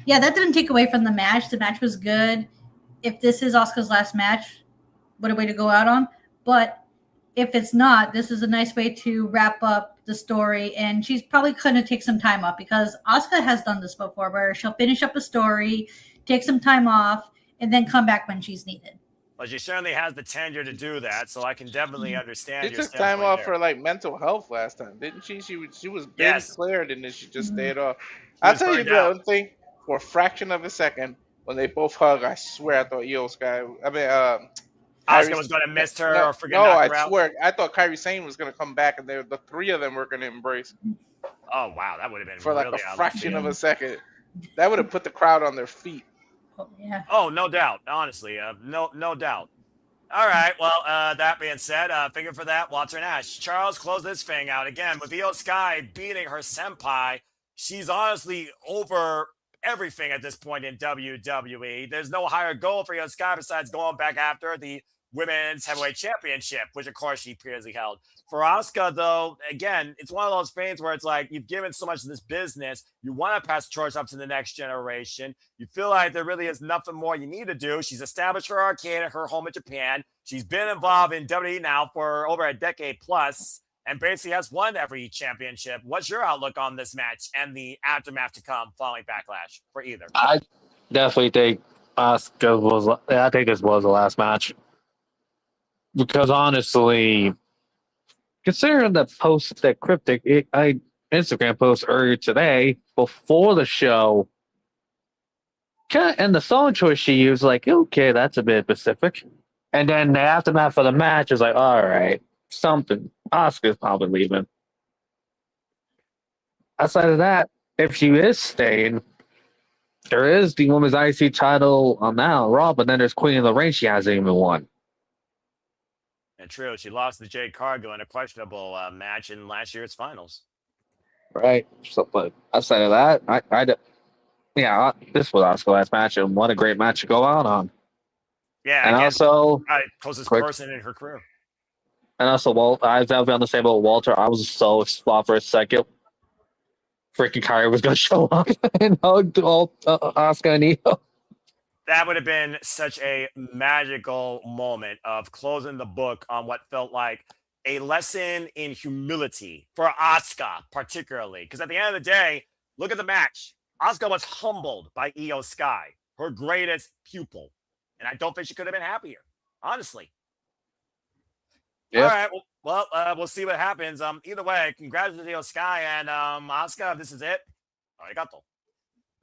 yeah, that didn't take away from the match. The match was good. If this is Asuka's last match, what a way to go out on. But if it's not, this is a nice way to wrap up the story. And she's probably going to take some time off because Asuka has done this before where she'll finish up a story, take some time off, and then come back when she's needed. Well, she certainly has the tenure to do that, so I can definitely understand. She took time off for like mental health last time, didn't she? She was being cleared, and then she just stayed off. I'll tell you the one thing, for a fraction of a second, when they both hug, I swear I thought Asuka was going to miss her or forget No, knock her I out? swear. I thought Kairi Sane was going to come back, and the three of them were going to embrace. Oh, wow. That would have been for like really a fraction of a second. That would have put the crowd on their feet. Oh, yeah. Oh, no doubt. Honestly, no doubt. All right. Well, that being said, figure for that, Walter Nash. Charles, close this thing out again with Io Sky beating her senpai. She's honestly over everything at this point in WWE. There's no higher goal for Io Sky besides going back after the Women's Heavyweight Championship, which of course she previously held. For Asuka, though, again, it's one of those things where it's like you've given so much of this business, you want to pass the torch up to the next generation. You feel like there really is nothing more you need to do. She's established her arcade at her home in Japan. She's been involved in WWE now for over a decade plus, and basically has won every championship. What's your outlook on this match and the aftermath to come following Backlash for either? definitely think Asuka was. I think this was the last match because honestly, considering the post that cryptic Instagram post earlier today before the show, and the song choice she used, like, okay, that's a bit specific. And then the aftermath of the match is like, all right, something. Asuka's probably leaving. Outside of that, if she is staying, there is the women's IC title on now Raw, but then there's Queen of the Ring she hasn't even won. And true, she lost to Jade Cargill in a questionable match in last year's finals. Right. So, but outside of that, this was Asuka's last match, and what a great match to go out on. Yeah, and also closest person in her career. And also, I was on the same boat with Walter. I was so thought for a second, freaking Kyrie was going to show up and hug Asuka and Io. That would have been such a magical moment of closing the book on what felt like a lesson in humility for Asuka, particularly. Because at the end of the day, look at the match. Asuka was humbled by Io Sky, her greatest pupil. And I don't think she could have been happier, honestly. Yep. All right. Well, we'll see what happens. Either way, congratulations to Io Sky and Asuka. This is it. Arigato.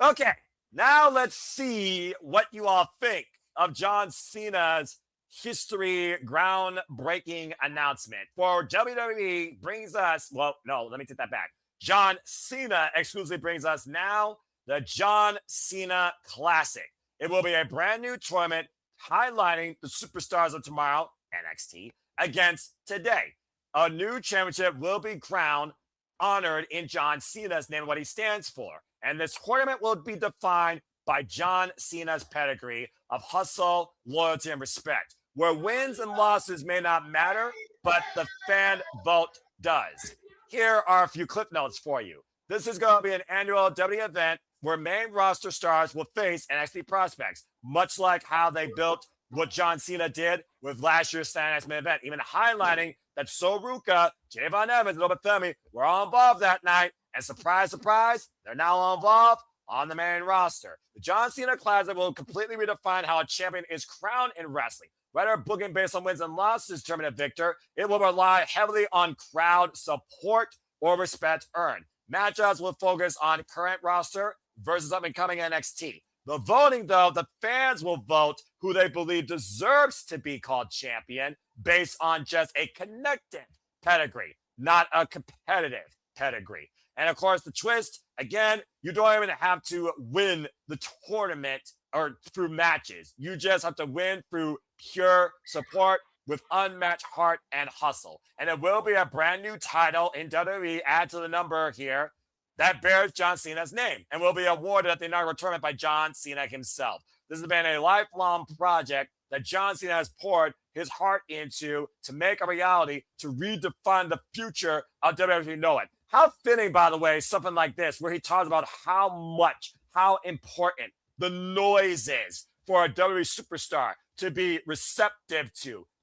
Okay. Now let's see what you all think of John Cena's history groundbreaking announcement. For WWE brings us, well, no, let me take that back. John Cena exclusively brings us now the John Cena Classic. It will be a brand new tournament highlighting the superstars of tomorrow, NXT, against today. A new championship will be crowned, honored in John Cena's name, what he stands for. And this tournament will be defined by John Cena's pedigree of hustle, loyalty, and respect, where wins and losses may not matter, but the fan vote does. Here are a few clip notes for you. This is going to be an annual WWE event where main roster stars will face NXT prospects, much like how they built what John Cena did with last year's Shenanigans event, even highlighting that Soruka, Javon Evans, and Robert Thurman were all involved that night. And surprise, surprise, they're now all involved on the main roster. The John Cena Classic will completely redefine how a champion is crowned in wrestling. Rather than booking based on wins and losses to determine a victor, it will rely heavily on crowd support or respect earned. Matchups will focus on current roster versus up-and-coming NXT. The voting, though, the fans will vote who they believe deserves to be called champion based on just a connected pedigree, not a competitive pedigree. And, of course, the twist, again, you don't even have to win the tournament or through matches. You just have to win through pure support with unmatched heart and hustle. And it will be a brand new title in WWE, add to the number here, that bears John Cena's name and will be awarded at the inaugural tournament by John Cena himself. This has been a lifelong project that John Cena has poured his heart into to make a reality, to redefine the future of WWE as we know it. How fitting, by the way, something like this, where he talks about how important the noise is for a WWE superstar to be receptive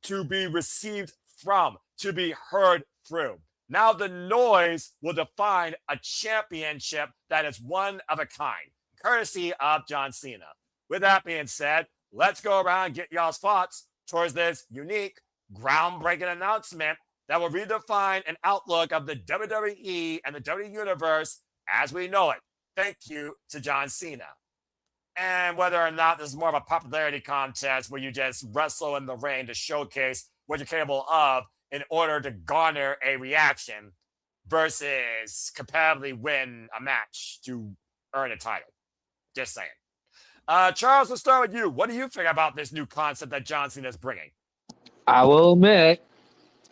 to be received from, to be heard through. Now the noise will define a championship that is one of a kind, courtesy of John Cena. With that being said, let's go around and get y'all's thoughts towards this unique, groundbreaking announcement that will redefine an outlook of the WWE and the WWE Universe as we know it. Thank you to John Cena. And whether or not this is more of a popularity contest where you just wrestle in the ring to showcase what you're capable of in order to garner a reaction versus competitively win a match to earn a title. Just saying. Charles, let's start with you. What do you think about this new concept that John Cena is bringing? I will admit,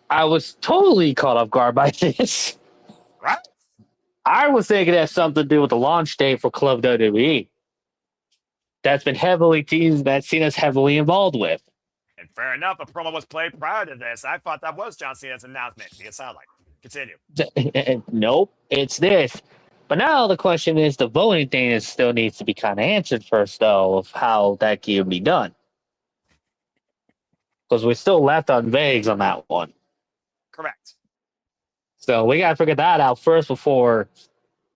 I was totally caught off guard by this. Right? I was thinking it has something to do with the launch date for Club WWE. That's been heavily teased, that Cena's heavily involved with. And fair enough, a promo was played prior to this. I thought that was John Cena's announcement. It sounded like. Continue. Nope, it's this. But now the question is, the voting thing still needs to be kind of answered first, though, of how that can be done. Because we're still left on vagues on that one. Correct. So we got to figure that out first before,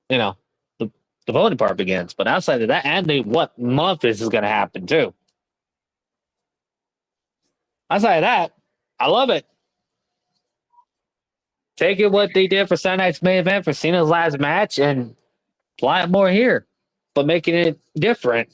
the the voting part begins. But outside of that, and what month this is going to happen too. Outside of that, I love it. Take it what they did for Saturday night's main event for Cena's last match and apply it more here, but making it different.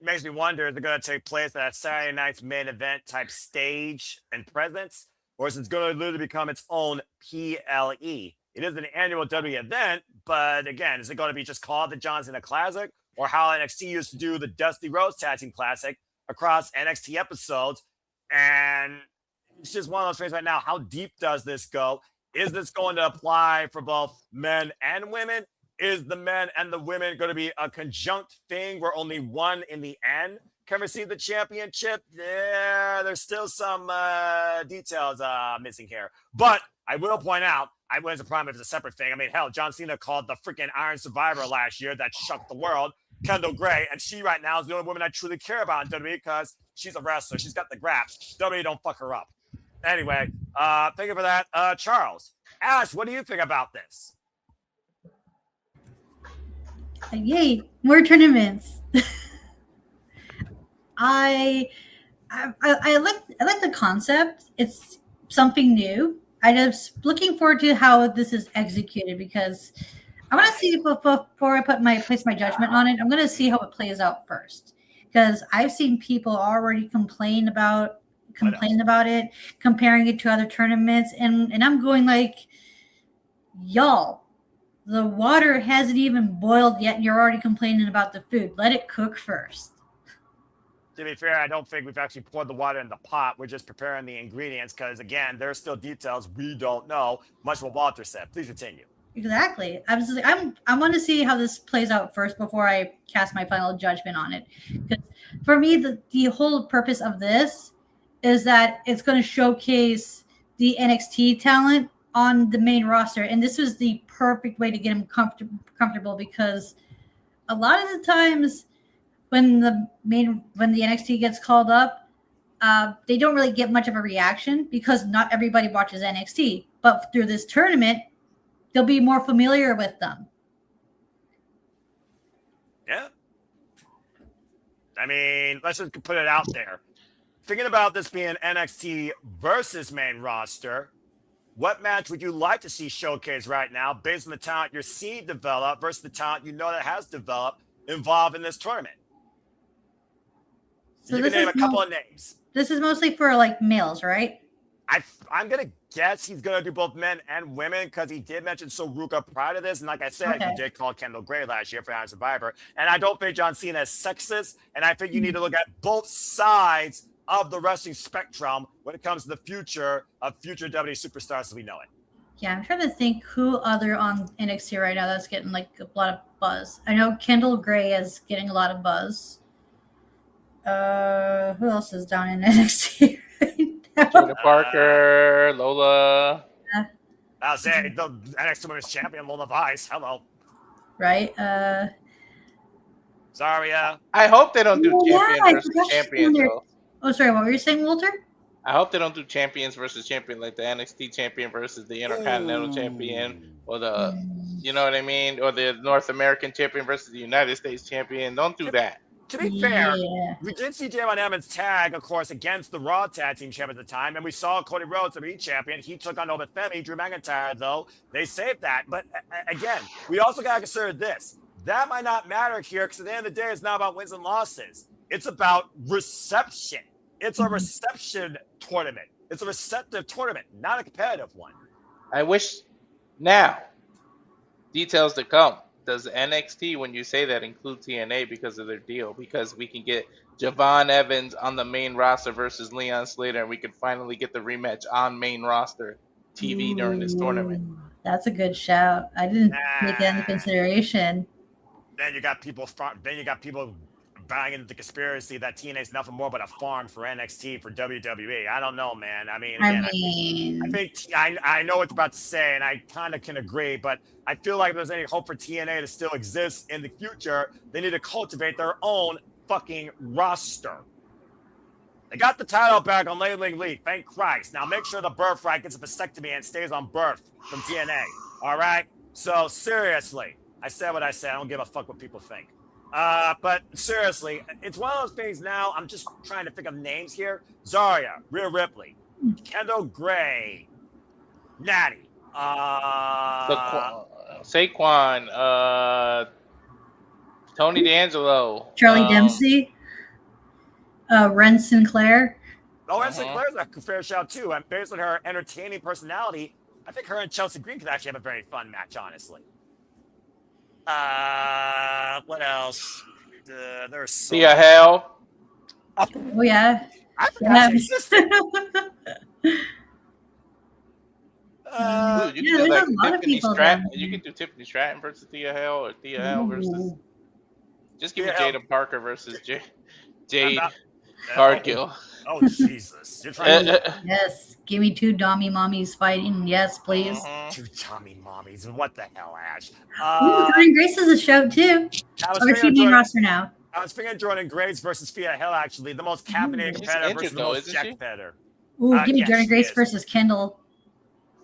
Makes me wonder, is it going to take place at Saturday night's main event type stage and presence, or is it going to literally become its own PLE? It is an annual WWE event, but again, is it going to be just called the John Cena Classic, or how NXT used to do the Dusty Rhodes Tag Team Classic across NXT episodes? And it's just one of those things right now. How deep does this go? Is this going to apply for both men and women? Is the men and the women going to be a conjunct thing where only one in the end can receive the championship? Yeah, there's still some details missing here. But I will point out, I was a problem if it's a separate thing. I mean, hell, John Cena called the freaking Iron Survivor last year that shocked the world, Kendall Gray, and she right now is the only woman I truly care about in WWE because she's a wrestler. She's got the graps. WWE don't fuck her up. Anyway, thank you for that. Charles, Ash, what do you think about this? Yay, more tournaments. I like the concept. It's something new. I'm just looking forward to how this is executed because I want to see before I place my judgment on it. I'm going to see how it plays out first because I've seen people already complain about it, comparing it to other tournaments, and I'm going like, y'all, the water hasn't even boiled yet, and you're already complaining about the food. Let it cook first. To be fair, I don't think we've actually poured the water in the pot. We're just preparing the ingredients because, again, there's still details we don't know, much what Walter said. Please continue. Exactly. I want to see how this plays out first before I cast my final judgment on it. Because for me, the whole purpose of this is that it's going to showcase the NXT talent on the main roster. And this was the perfect way to get them comfortable because a lot of the times when the NXT gets called up, they don't really get much of a reaction because not everybody watches NXT. But through this tournament, they'll be more familiar with them. Yeah. I mean, let's just put it out there. Thinking about this being NXT versus main roster, what match would you like to see showcased right now based on the talent you're seeing develop versus the talent you know that has developed involved in this tournament? So you can name a couple of names. This is mostly for like males, right? I'm going to guess he's going to do both men and women because he did mention Soruka prior to this. And like I said, he did call Kendall Gray last year for Iron Survivor. And I don't think John Cena is sexist. And I think you need to look at both sides of the wrestling spectrum when it comes to the future of future WWE superstars as we know it. Yeah, I'm trying to think who other on NXT right now that's getting like a lot of buzz. I know Kendall Gray is getting a lot of buzz. Who else is down in NXT right now? Jada Parker, Lola. I'll say the NXT Women's Champion, Lola Vice. Hello. Right. Sorry. I hope they don't do champion versus champion, though. Oh, sorry. What were you saying, Walter? I hope they don't do champions versus champion, like the NXT champion versus the Intercontinental champion, or the, you know what I mean, or the North American champion versus the United States champion. Don't do that. To be fair, we did see Damon Emmons tag, of course, against the Raw Tag Team Champion at the time, and we saw Cody Rhodes, WWE champion. He took on Obafemi, Drew McIntyre, though. They saved that. But again, we also got to consider this. That might not matter here because at the end of the day, it's not about wins and losses. It's about reception. It's a reception tournament. It's a receptive tournament, not a competitive one. I wish now, details to come. Does NXT, when you say that, include TNA because of their deal? Because we can get Javon Evans on the main roster versus Leon Slater, and we can finally get the rematch on main roster TV during this tournament. That's a good shout. I didn't take that into consideration. Then you got people buying into the conspiracy that TNA is nothing more but a farm for NXT for WWE. I don't know, man. I mean, again, I think I know what you're about to say, and I kind of can agree, but I feel like if there's any hope for TNA to still exist in the future, they need to cultivate their own fucking roster. They got the title back on Late League, thank Christ. Now make sure the Birthright gets a vasectomy and stays on birth from TNA, all right? So seriously, I said what I said. I don't give a fuck what people think. But seriously, it's one of those things now. I'm just trying to think of names here. Zarya, Rhea Ripley, Kendall Gray, Natty, Saquon, Tony D'Angelo, Charlie Dempsey, Ren Sinclair. Oh, Ren Sinclair's a fair shout too. And based on her entertaining personality, I think her and Chelsea Green could actually have a very fun match, honestly. What else? There's so Thea Hale. Oh yeah. I forgot she existed. You can do like Tiffany Stratton. You can do Tiffany Stratton versus Thea Hale, or Thea Hale versus. Just give me Jada Parker versus Jade Cargill. Oh Jesus! You're trying to... Yes, give me 2 Dommy mommies fighting. Yes, please. 2 Tommy mommies. What the hell, Ash? Jordan Grace is a show too. Over TV roster now. I was thinking Jordan Grace versus Thea Hill, actually, the most caffeinated competitor versus the most Jack competitor. Ooh, give me Jordan Grace versus Kendall.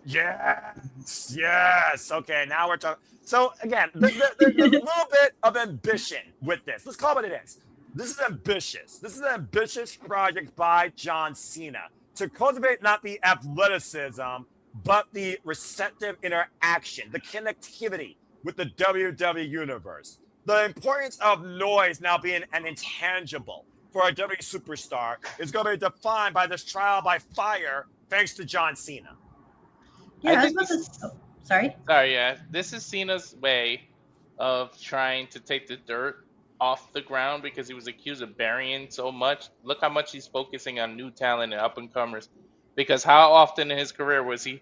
Yes. Okay, now we're talking. So again, there's a little bit of ambition with this. Let's call it what it is. This is ambitious. This is an ambitious project by John Cena to cultivate not the athleticism, but the receptive interaction, the connectivity with the WWE Universe. The importance of noise now being an intangible for a WWE superstar is going to be defined by this trial by fire, thanks to John Cena. Yeah, sorry. Sorry, yeah. This is Cena's way of trying to take the dirt off the ground because he was accused of burying so much. Look how much he's focusing on new talent and up-and-comers. Because how often in his career was he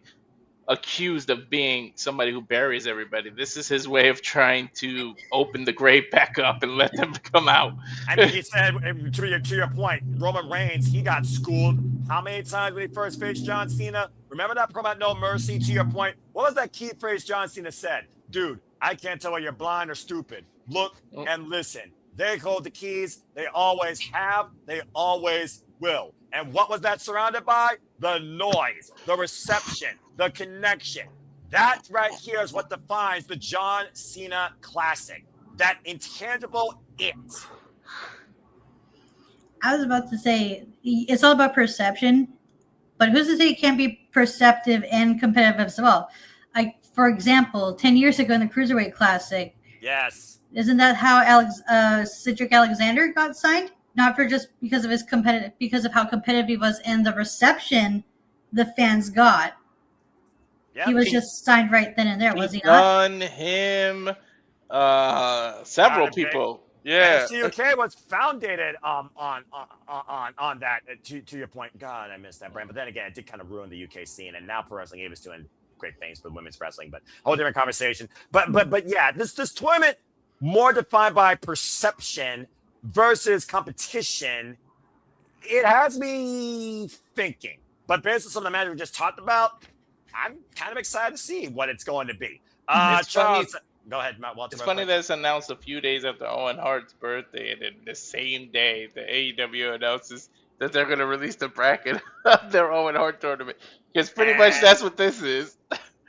accused of being somebody who buries everybody? This is his way of trying to open the grave back up and let them come out. I mean, he said, to your point, Roman Reigns, he got schooled how many times when he first faced John Cena? Remember that promo about No Mercy? To your point, what was that key phrase John Cena said? Dude, I can't tell whether you're blind or stupid. Look and listen. They hold the keys. They always have. They always will. And what was that surrounded by? The noise, the reception, the connection. That right here is what defines the John Cena Classic. That intangible it. I was about to say, it's all about perception, but who's to say it can't be perceptive and competitive as well? Like, for example, 10 years ago in the Cruiserweight Classic. Yes. Isn't that how Cedric Alexander got signed? Not for just because of because of how competitive he was and the reception the fans got. Yep, he was just signed right then and there, was he not? Him, several people. Yeah. CUK was founded on that. To your point, God, I missed that brand. But then again, it did kind of ruin the UK scene. And now pro wrestling is doing great things for women's wrestling, but a whole different conversation. But yeah, this tournament more defined by perception versus competition. It has me thinking. But based on some of the matches we just talked about, I'm kind of excited to see what it's going to be. Charles, go ahead, Matt Walter. It's funny that it's announced a few days after Owen Hart's birthday, and then the same day, the AEW announces that they're going to release the bracket of their Owen Hart tournament. Because pretty much that's what this is.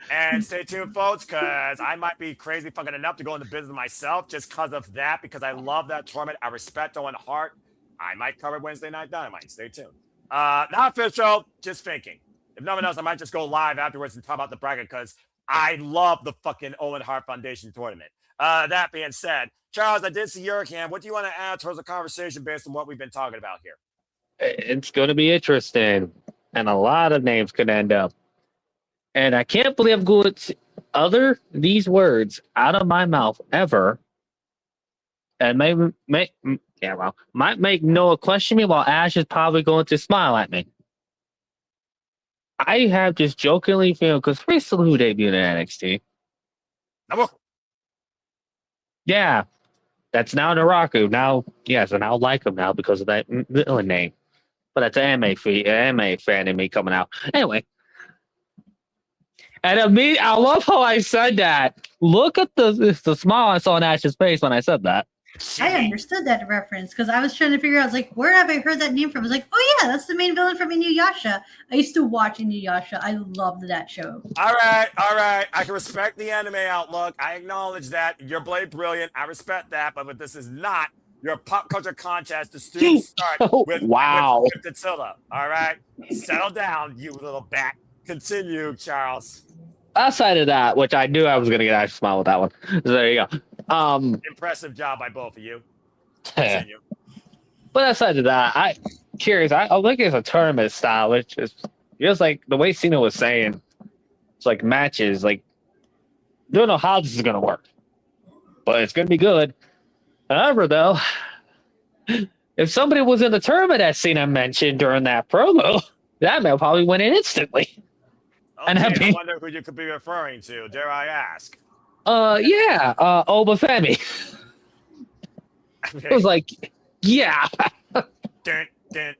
And stay tuned, folks, because I might be crazy fucking enough to go into business myself just because of that, because I love that tournament. I respect Owen Hart. I might cover Wednesday Night Dynamite. Stay tuned. Not official, just thinking. If nothing else, I might just go live afterwards and talk about the bracket because I love the fucking Owen Hart Foundation tournament. That being said, Charles, I did see your hand. What do you want to add towards the conversation based on what we've been talking about here? It's going to be interesting, and a lot of names could end up. And I can't believe I'm going to utter these words out of my mouth ever. And might make Noah question me while Ash is probably going to smile at me. I have just jokingly feeling because Chris Salu debuted in NXT. Yeah, that's now Naraku. Now, yes, and I like him now because of that villain name. But that's an anime fan in me coming out. Anyway. And I love how I said that. Look at the smile I saw on Ash's face when I said that. I understood that reference because I was trying to figure out, I was like, where have I heard that name from? I was like, oh yeah, that's the main villain from Inuyasha. I used to watch Inuyasha. I loved that show. All right. I can respect the anime outlook. I acknowledge that. You're Blade Brilliant. I respect that, but this is not your pop culture contest. The students start with Tilda. All right? Settle down, you little bat. Continue, Charles. Outside of that, which I knew I was going to get a smile with that one. So there you go. Impressive job by both of you. Continue. But aside of that, I'm looking at a tournament style, which is just like the way Cena was saying. It's like matches, like don't know how this is gonna work, but it's gonna be good. However, though, if somebody was in the tournament that Cena mentioned during that promo, that man probably win it instantly. Okay, I wonder who you could be referring to. Dare I ask? Obafemi. It was like, yeah. Dun, dun.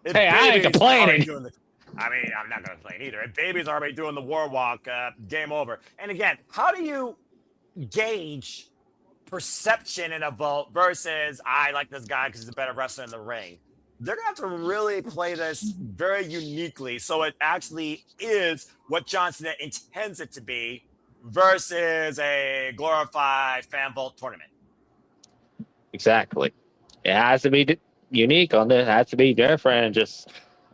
Hey, I ain't complaining. I'm not going to complain either. If Baby's already doing the war walk, game over. And again, how do you gauge perception in a vote versus I like this guy because he's a better wrestler in the ring? They're going to have to really play this very uniquely so it actually is what John Cena intends it to be versus a glorified fan vote tournament. Exactly. It has to be unique on this. It has to be different. And just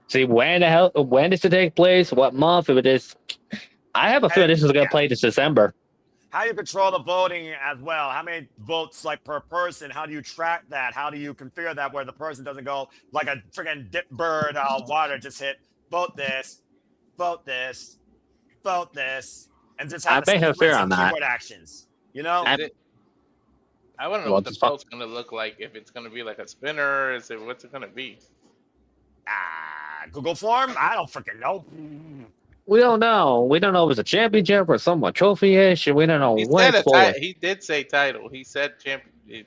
see when does it take place, what month, if it is. I have a feeling this is going to play this December. How do you control the voting as well? How many votes per person? How do you track that? How do you configure that where the person doesn't go like a freaking dip bird out of water, just hit vote this, vote this, vote this, and just have keyboard actions. You know? I want to know what the vote's going to look like. If it's going to be like a spinner, what's it going to be? Google form? I don't freaking know. We don't know. We don't know if it's a championship or somewhat trophy-ish. We don't know what it's for. He did say title. He said champion.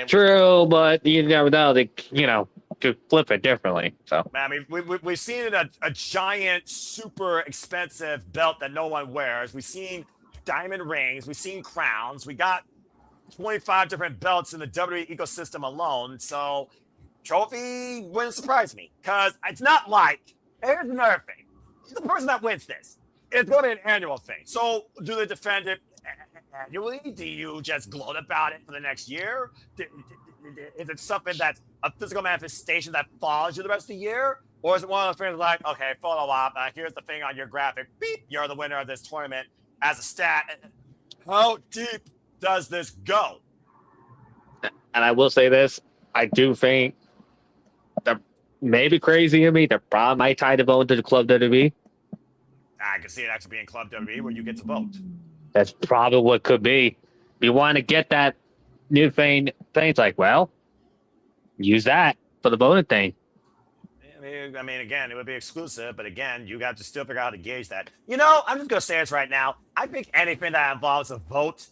True, but you never know. They, could flip it differently. So I mean, we've seen a giant, super expensive belt that no one wears. We've seen diamond rings. We've seen crowns. We got 25 different belts in the WWE ecosystem alone. So trophy wouldn't surprise me because it's not like, here's another thing. The person that wins this, it's going to be an annual thing. So do they defend it annually? Do you just gloat about it for the next year? Is it something that's a physical manifestation that follows you the rest of the year? Or is it one of those things like, okay, photo op, here's the thing on your graphic, beep, you're the winner of this tournament as a stat. How deep does this go? And I will say this, I do think that maybe crazy of me, that probably might tie the vote to the Club WWE. I can see it actually being Club WWE where you get to vote. That's probably what could be. You want to get that new thing. It's like, well, use that for the voting thing. I mean, again, it would be exclusive, but again, you got to still figure out how to gauge that. I'm just going to say this right now. I think anything that involves a vote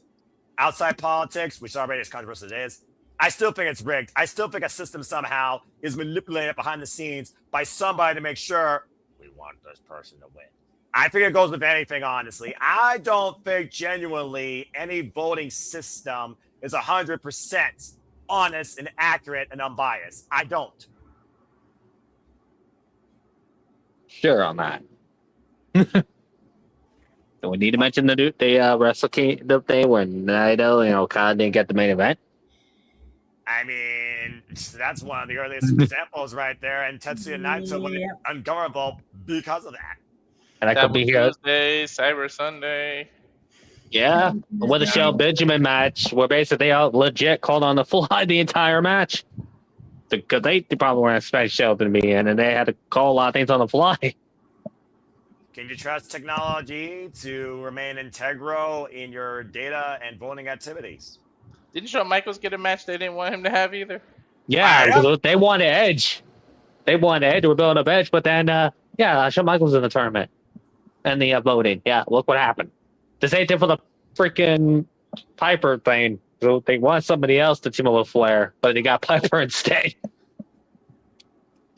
outside politics, which already as controversial as it is, I still think it's rigged. I still think a system somehow is manipulated behind the scenes by somebody to make sure we want this person to win. I think it goes with anything, honestly. I don't think genuinely any voting system is 100% honest and accurate and unbiased. I don't. Sure on that. Do we need to mention the Wrestle Kingdom thing where Naito, kind of didn't get the main event? I mean, that's one of the earliest examples right there, and Tetsuya Naito went ungovernable because of that. And I could be here. Tuesday, Cyber Sunday. Yeah, with a Shell Benjamin match, where basically they all legit called on the fly the entire match. Because they probably weren't expecting Shelton to be in, and they had to call a lot of things on the fly. Can you trust technology to remain integral in your data and voting activities? Didn't Shawn Michaels get a match they didn't want him to have either? Yeah, because they wanted Edge. They wanted Edge. They were building up Edge, but then, Shawn Michaels in the tournament. And the voting. Yeah, look what happened. The same thing for the freaking Piper thing. So they want somebody else to team up with Flair, but they got Piper instead.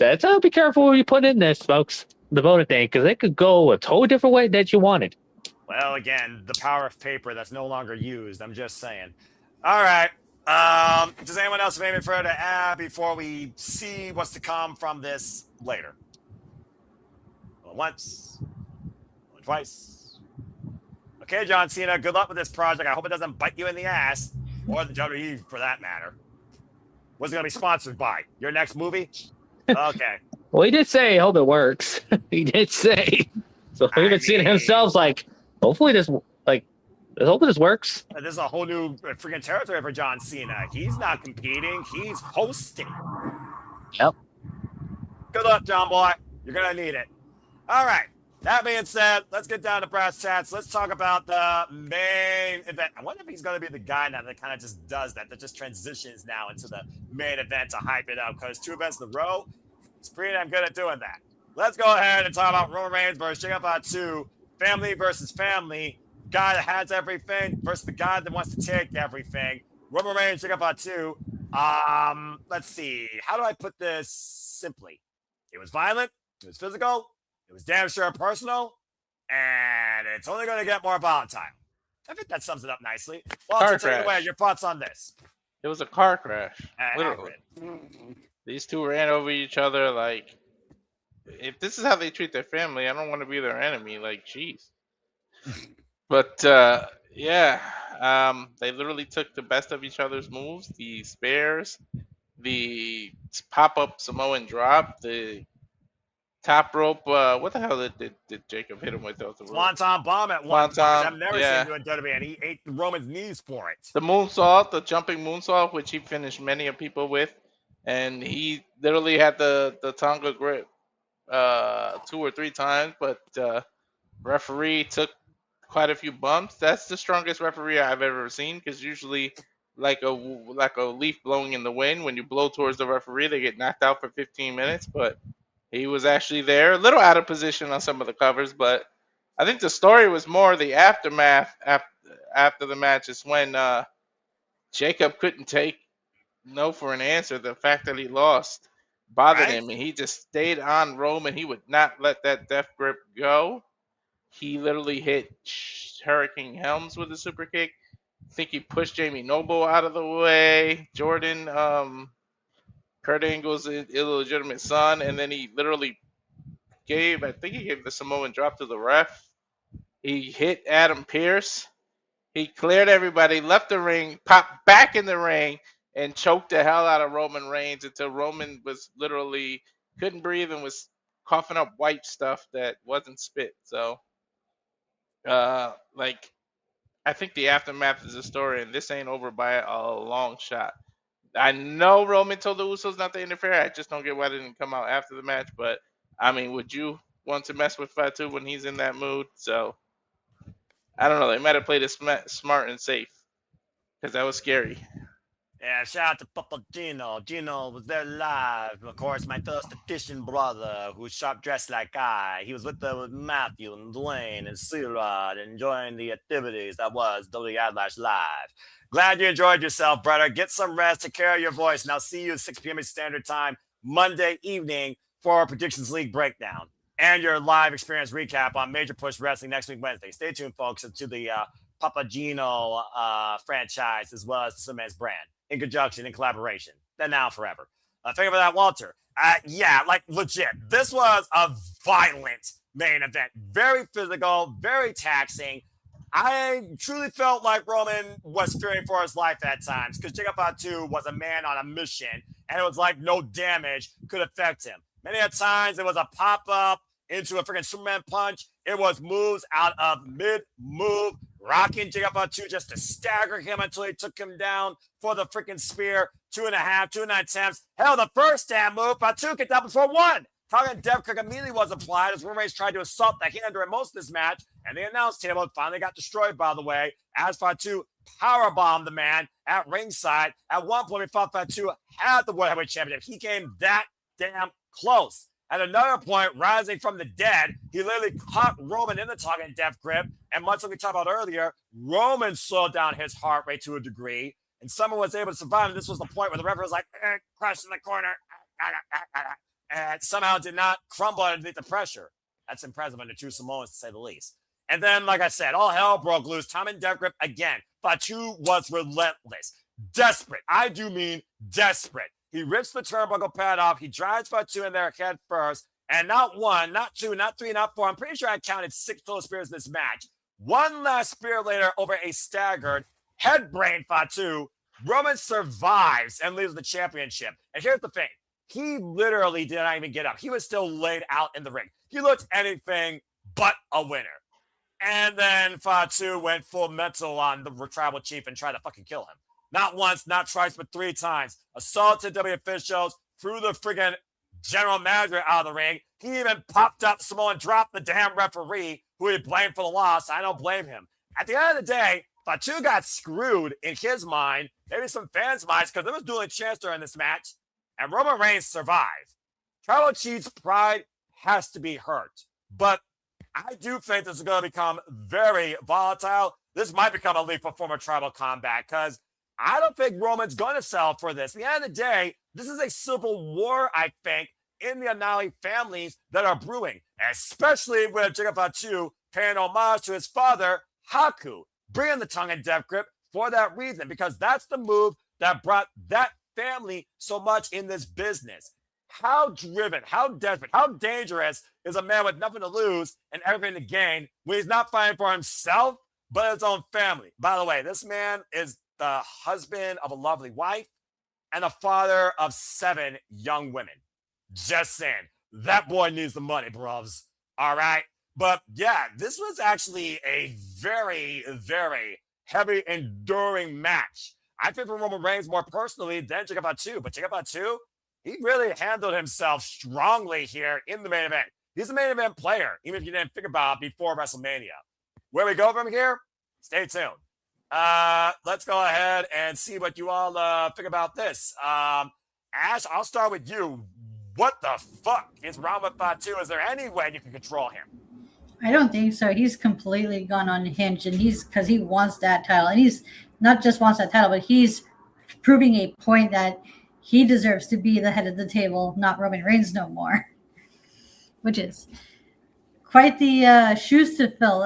So be careful what you put in this, folks. The voting thing, because it could go a totally different way that you wanted. Well, again, the power of paper that's no longer used. I'm just saying. All right. Does anyone else have anything further to add before we see what's to come from this later? Going once, going twice. Okay, John Cena, good luck with this project. I hope it doesn't bite you in the ass, or the WWE for that matter. What's it going to be sponsored by? Your next movie? Okay. Well, he did say, I hope it works. He did say. So even Cena himself's like, hopefully this, like, I hope this works. This is a whole new freaking territory for John Cena. He's not competing. He's hosting. Yep. Good luck, John Boy. You're going to need it. All right. That being said, let's get down to brass tacks. Let's talk about the main event. I wonder if he's going to be the guy now that kind of just does that just transitions now into the main event to hype it up, because 2 events in a row, he's pretty damn good at doing that. Let's go ahead and talk about Roman Reigns versus Jacob Fatu, family versus family, guy that has everything versus the guy that wants to take everything. Roman Reigns, Jacob Fatu. Let's see. How do I put this simply? It was violent. It was physical. It was damn sure personal, and it's only going to get more volatile. I think that sums it up nicely. Well, take it away. Your thoughts on this? It was a car crash, literally. These two ran over each other. Like, if this is how they treat their family, I don't want to be their enemy. Like, jeez. But they literally took the best of each other's moves, the spares, the pop-up Samoan drop, the top rope. What the hell did Jacob hit him with? Swanton bomb at one time. I've never yeah. seen him do a WWE, and he ate Roman's knees for it. The moonsault, the jumping moonsault, which he finished many of people with, and he literally had the Tonga grip 2 or 3 times, but referee took quite a few bumps. That's the strongest referee I've ever seen, because usually like a leaf blowing in the wind, when you blow towards the referee, they get knocked out for 15 minutes, but he was actually there, a little out of position on some of the covers, but I think the story was more the aftermath after the match is when Jacob couldn't take no for an answer. The fact that he lost bothered him, and he just stayed on Roman. He would not let that death grip go. He literally hit Hurricane Helms with a super kick. I think he pushed Jamie Noble out of the way. Jordan, Kurt Angle's illegitimate son, and then he literally gave the Samoan drop to the ref. He hit Adam Pearce. He cleared everybody, left the ring, popped back in the ring, and choked the hell out of Roman Reigns until Roman was literally couldn't breathe and was coughing up white stuff that wasn't spit. So, I think the aftermath is a story, and this ain't over by a long shot. I know Roman told the Usos not to interfere. I just don't get why they didn't come out after the match. But, I mean, would you want to mess with Fatu when he's in that mood? So, I don't know. They might have played it smart and safe, because that was scary. Yeah, shout out to Papa Gino. Gino was there live. Of course, my first edition brother, who's sharp dressed like I. He was with Matthew and Dwayne and C-Rod, enjoying the activities that was WWE Backlash Live. Glad you enjoyed yourself, brother. Get some rest, take care of your voice, and I'll see you at 6 p.m. Standard Time Monday evening for our Predictions League breakdown and your live experience recap on Major Push Wrestling next week, Wednesday. Stay tuned, folks, to the Papa Gino franchise, as well as the Superman's brand, in conjunction, in collaboration, then now forever. Thank you for that, Walter. Legit. This was a violent main event. Very physical, very taxing. I truly felt like Roman was fearing for his life at times, because Jacob Fatu was a man on a mission, and it was like no damage could affect him. Many a times it was a pop-up into a freaking Superman punch. It was moves out of mid-move, rocking Jacob Fatu just to stagger him until he took him down for the freaking spear. 2.5 attempts. Hell, the first damn move, Fatu kicked out before 1. Target death kick immediately was applied as Roman Reigns tried to assault the hand during most of this match, and the announce table finally got destroyed, by the way, as Fatu powerbombed the man at ringside. At one point, we thought Fatu had the World Heavyweight Championship. He came that damn close. At another point, rising from the dead, he literally caught Roman in the target death grip, and much like we talked about earlier, Roman slowed down his heart rate to a degree, and someone was able to survive, and this was the point where the referee was like, crush in the corner, and somehow did not crumble underneath the pressure. That's impressive under two Samoans, to say the least. And then, like I said, all hell broke loose. Time and death grip again. Fatu was relentless. desperate. I do mean desperate. He rips the turnbuckle pad off. He drives Fatu in there head first. And not one, not two, not three, not four. I'm pretty sure I counted 6 total spears in this match. One last spear later over a staggered head brain Fatu. Roman survives and leaves the championship. And here's the thing. He literally did not even get up. He was still laid out in the ring. He looked anything but a winner. And then Fatu went full mental on the tribal chief and tried to fucking kill him. Not once, not twice, but 3 times. Assaulted W officials, threw the friggin' general manager out of the ring. He even popped up Samoa and dropped the damn referee who he blamed for the loss. I don't blame him. At the end of the day, Fatu got screwed in his mind, maybe some fans' minds, because there was dueling chance during this match, and Roman Reigns survived. Tribal Chief's pride has to be hurt, but I do think this is going to become very volatile. This might become a leap for former tribal combat, because I don't think Roman's going to sell for this. At the end of the day, this is a civil war, I think, in the Anali families that are brewing, especially with Jacob Fatu paying homage to his father, Haku, bringing the tongue and death grip for that reason, because that's the move that brought that family so much in this business. How driven, how desperate, how dangerous is a man with nothing to lose and everything to gain when he's not fighting for himself, but his own family? By the way, this man is the husband of a lovely wife and the father of 7 young women. Just saying. That boy needs the money, bruvs. All right? But yeah, this was actually a very, very heavy, enduring match. I think for Roman Reigns more personally than Jacob Fatu. But Jacob Fatu, he really handled himself strongly here in the main event. He's a main event player, even if you didn't think about it before WrestleMania. Where we go from here? Stay tuned. Let's go ahead and see what you all think about this. Ash, I'll start with you. What the fuck is wrong with Fatu? Is there any way you can control him? I don't think so. He's completely gone unhinged, and he's because he wants that title, and he's not just wants that title, but he's proving a point that he deserves to be the head of the table, not Roman Reigns no more, which is quite the shoes to fill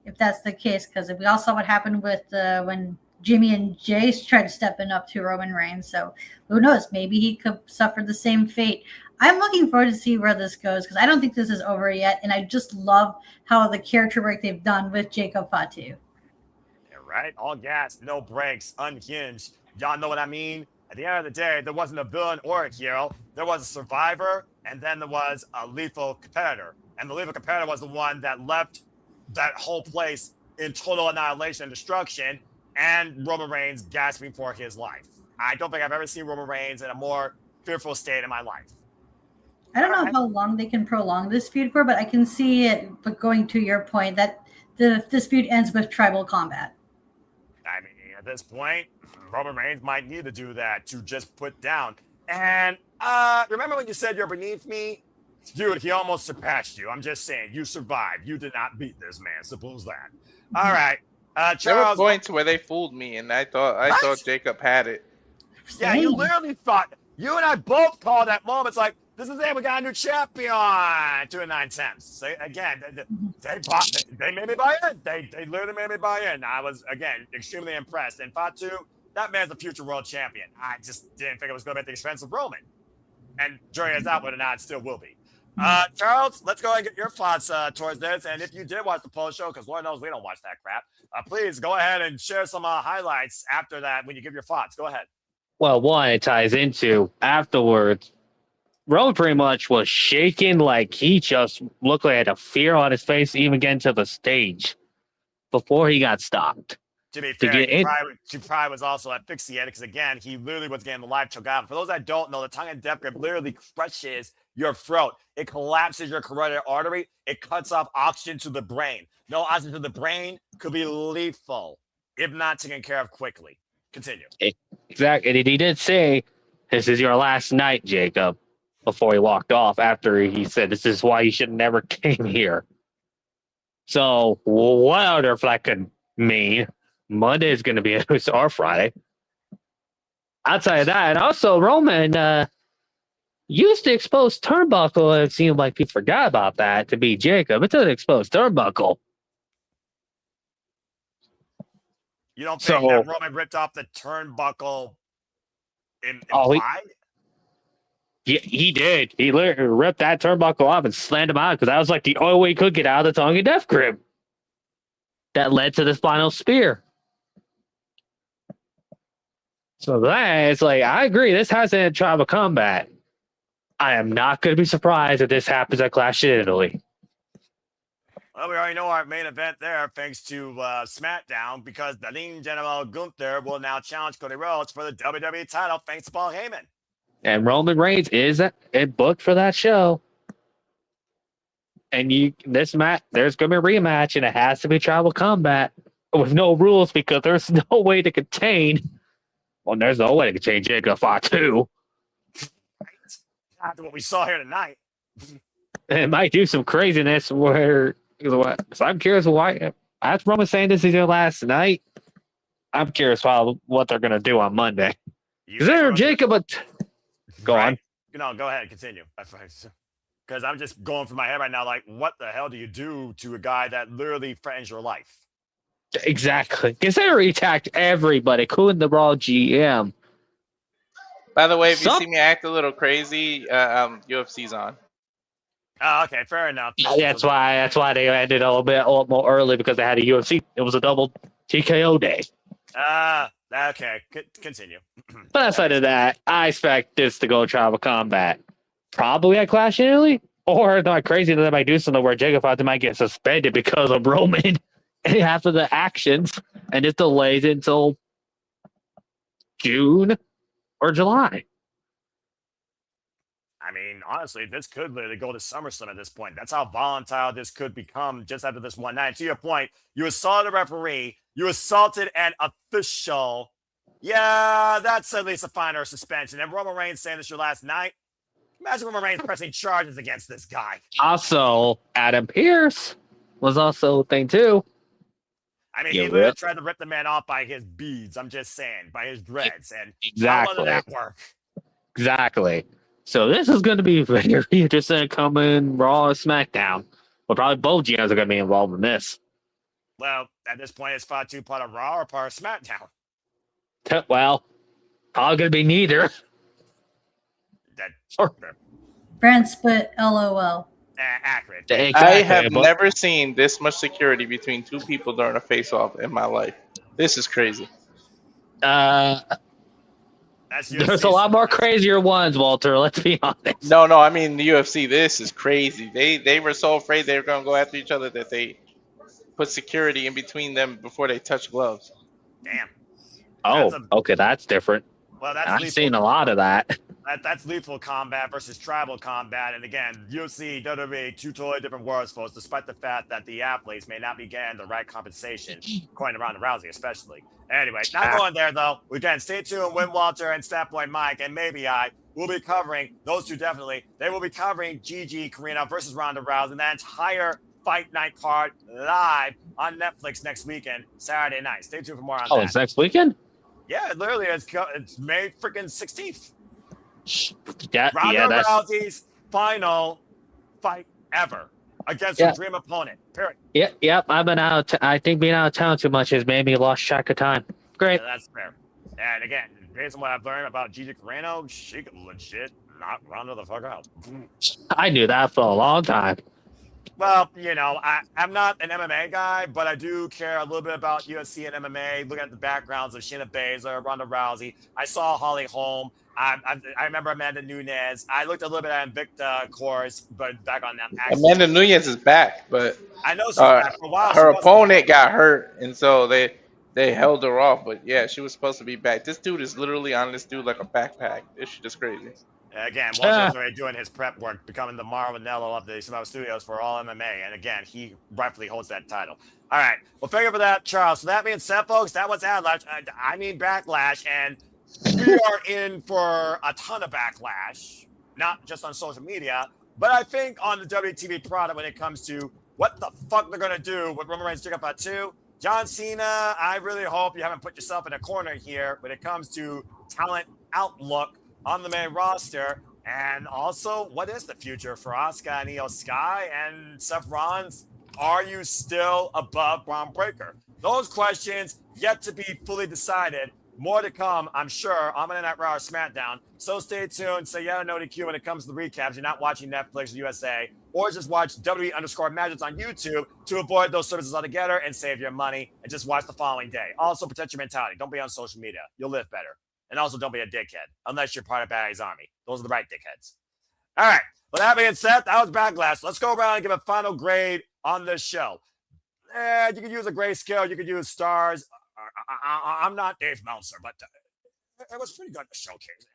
if that's the case. Because we all saw what happened with when Jimmy and Jace tried stepping up to Roman Reigns, so who knows? Maybe he could suffer the same fate. I'm looking forward to see where this goes because I don't think this is over yet, and I just love how the character work they've done with Jacob Fatu. Yeah, right? All gas, no brakes, unhinged. Y'all know what I mean? At the end of the day, there wasn't a villain or a hero. There was a survivor, and then there was a lethal competitor. And the lethal competitor was the one that left that whole place in total annihilation and destruction, and Roman Reigns gasping for his life. I don't think I've ever seen Roman Reigns in a more fearful state in my life. I don't know how long they can prolong this feud for, but I can see it, but going to your point, that this feud ends with tribal combat. I mean, at this point, Roman Reigns might need to do that to just put down. And remember when you said you're beneath me? Dude, he almost surpassed you. I'm just saying, you survived. You did not beat this man. Suppose that. All right. Charles. There were points where they fooled me, and I thought Jacob had it. Yeah, you literally thought. You and I both called that moment. It's like, this is it. We got a new champion. 2 and 9 tenths. So again, they made me buy in. They literally made me buy in. I was, again, extremely impressed. And Fatu, that man's a future world champion. I just didn't think it was going to be at the expense of Roman. And jury is out whether or not it still will be. Charles, let's go ahead and get your thoughts towards this. And if you did watch the post show, because Lord knows we don't watch that crap, please go ahead and share some highlights after that when you give your thoughts. Go ahead. Well, one, it ties into afterwards. Roman pretty much was shaking like he just looked like he had a fear on his face to even get into the stage before he got stopped. To be fair, he probably was also asphyxiated because, again, he literally was getting the live choke out. For those that don't know, the tongue and death grip literally crushes your throat. It collapses your carotid artery. It cuts off oxygen to the brain. No oxygen to the brain could be lethal if not taken care of quickly. Continue. Exactly. And he did say, "This is your last night, Jacob," before he walked off, after he said, "This is why you should never came here." So what other that could mean? Monday is going to be our Friday. Outside of that, and also Roman used to expose turnbuckle. It seemed like people forgot about that to be Jacob. It's an exposed turnbuckle. You don't think that Roman ripped off the turnbuckle implied? He did. He literally ripped that turnbuckle off and slammed him out because that was like the only way he could get out of the Tonga Death Grip. That led to the final spear. So that it's like, I agree. This hasn't Tribal Combat. I am not going to be surprised if this happens at Clash in Italy. Well, we already know our main event there, thanks to SmackDown, because Berlin General Gunther will now challenge Cody Rhodes for the WWE title, thanks to Paul Heyman. And Roman Reigns is booked for that show. And there's going to be a rematch, and it has to be Tribal Combat with no rules because there's no way to contain. Well, there's no way to contain Jacob Fatu. After what we saw here tonight. It might do some craziness where. So I'm curious why. After Roman saying this season last night, I'm curious what they're going to do on Monday. Is there Jacob? Go on. No, go ahead. Continue. Because I'm just going through my head right now, like, what the hell do you do to a guy that literally threatens your life? Exactly. Consider he attacked everybody, including the Raw GM. By the way, if you see me act a little crazy, UFC's on. Oh, okay, fair enough. That's why they ended a little more early because they had a UFC. It was a double TKO day. Okay. Continue. But outside of that, I expect this to go Tribal Combat. Probably at Clash in Italy. Or not crazy that they might do something where Jacob Fatu might get suspended because of Roman after the actions and it delays until June or July. I mean, honestly, this could literally go to SummerSlam at this point. That's how volatile this could become just after this one night. To your point, you assaulted a referee. You assaulted an official. Yeah, that's at least a fine or a suspension. And Roman Reigns saying this your last night. Imagine Roman Reigns pressing charges against this guy. Also, Adam Pearce was also a thing, too. I mean, he literally tried to rip the man off by his beads. I'm just saying, by his dreads. And exactly. How did that work? Exactly. So this is going to be very interesting coming Raw or SmackDown. Well, probably both GMs are going to be involved in this. Well, at this point, is Fatu part of Raw or part of SmackDown? Well, probably going to be neither. Brent split LOL. Accurate. Exactly. I have never seen this much security between two people during a face-off in my life. This is crazy. There's a lot more crazier ones, Walter. Let's be honest. No, I mean the UFC. This is crazy. They were so afraid they were going to go after each other that they put security in between them before they touch gloves. Damn. Oh, okay, that's different. Well, I've seen a lot of that. That's lethal combat versus tribal combat. And again, UFC, WWE, two totally different worlds, folks, despite the fact that the athletes may not be getting the right compensation, according to Ronda Rousey especially. Anyway, not going there, though. Again, stay tuned. Win Walter and Statboy Mike and maybe I will be covering, those two definitely, they will be covering Gigi Carino versus Ronda Rousey and that entire Fight Night card live on Netflix next weekend, Saturday night. Stay tuned for more on that. Oh, it's next weekend? Yeah, literally, it's May freaking 16th. Ronda Rousey's final fight ever against her dream opponent. Period. Yep. I've been out. I think being out of town too much has made me lost track of time. Great. Yeah, that's fair. And again, based on what I've learned about Gigi Carino, she could legit knock Ronda the fuck out. I knew that for a long time. Well, you know, I'm not an MMA guy, but I do care a little bit about UFC and MMA, looking at the backgrounds of Shayna Baszler, Ronda Rousey. I saw Holly Holm. I remember Amanda Nunes. I looked a little bit at Invicta, of course, but back on that. Amanda Nunes is back, but I know she's back for a while. Her opponent got hurt, and so they held her off. But yeah, she was supposed to be back. This dude is literally on this dude like a backpack. This shit is crazy. Again, Walter's already doing his prep work, becoming the Marvinello of the Survivor Studios for all MMA. And again, he rightfully holds that title. All right. Well, thank you for that, Charles. So that being said, folks, that was Backlash. And we are in for a ton of backlash, not just on social media, but I think on the WTV product when it comes to what the fuck they're going to do with Roman Reigns Jacob Fatu. John Cena, I really hope you haven't put yourself in a corner here when it comes to talent outlook on the main roster. And also, what is the future for Asuka and Io Sky and Seth Rollins? Are you still above Braun Breaker? Those questions yet to be fully decided. More to come, I'm sure, on Monday Night Raw or SmackDown. So stay tuned. Say yeah or no to Q when it comes to the recaps. You're not watching Netflix or USA, or just watch WWE_Magics on YouTube to avoid those services altogether and save your money and just watch the following day. Also, protect your mentality. Don't be on social media. You'll live better. And also, don't be a dickhead unless you're part of Bad Guy's Army. Those are the right dickheads. All right. With that being said, that was Backlash. Let's go around and give a final grade on this show. You could use a grayscale. You could use stars. I'm not Dave Meltzer, but it was pretty good to showcase.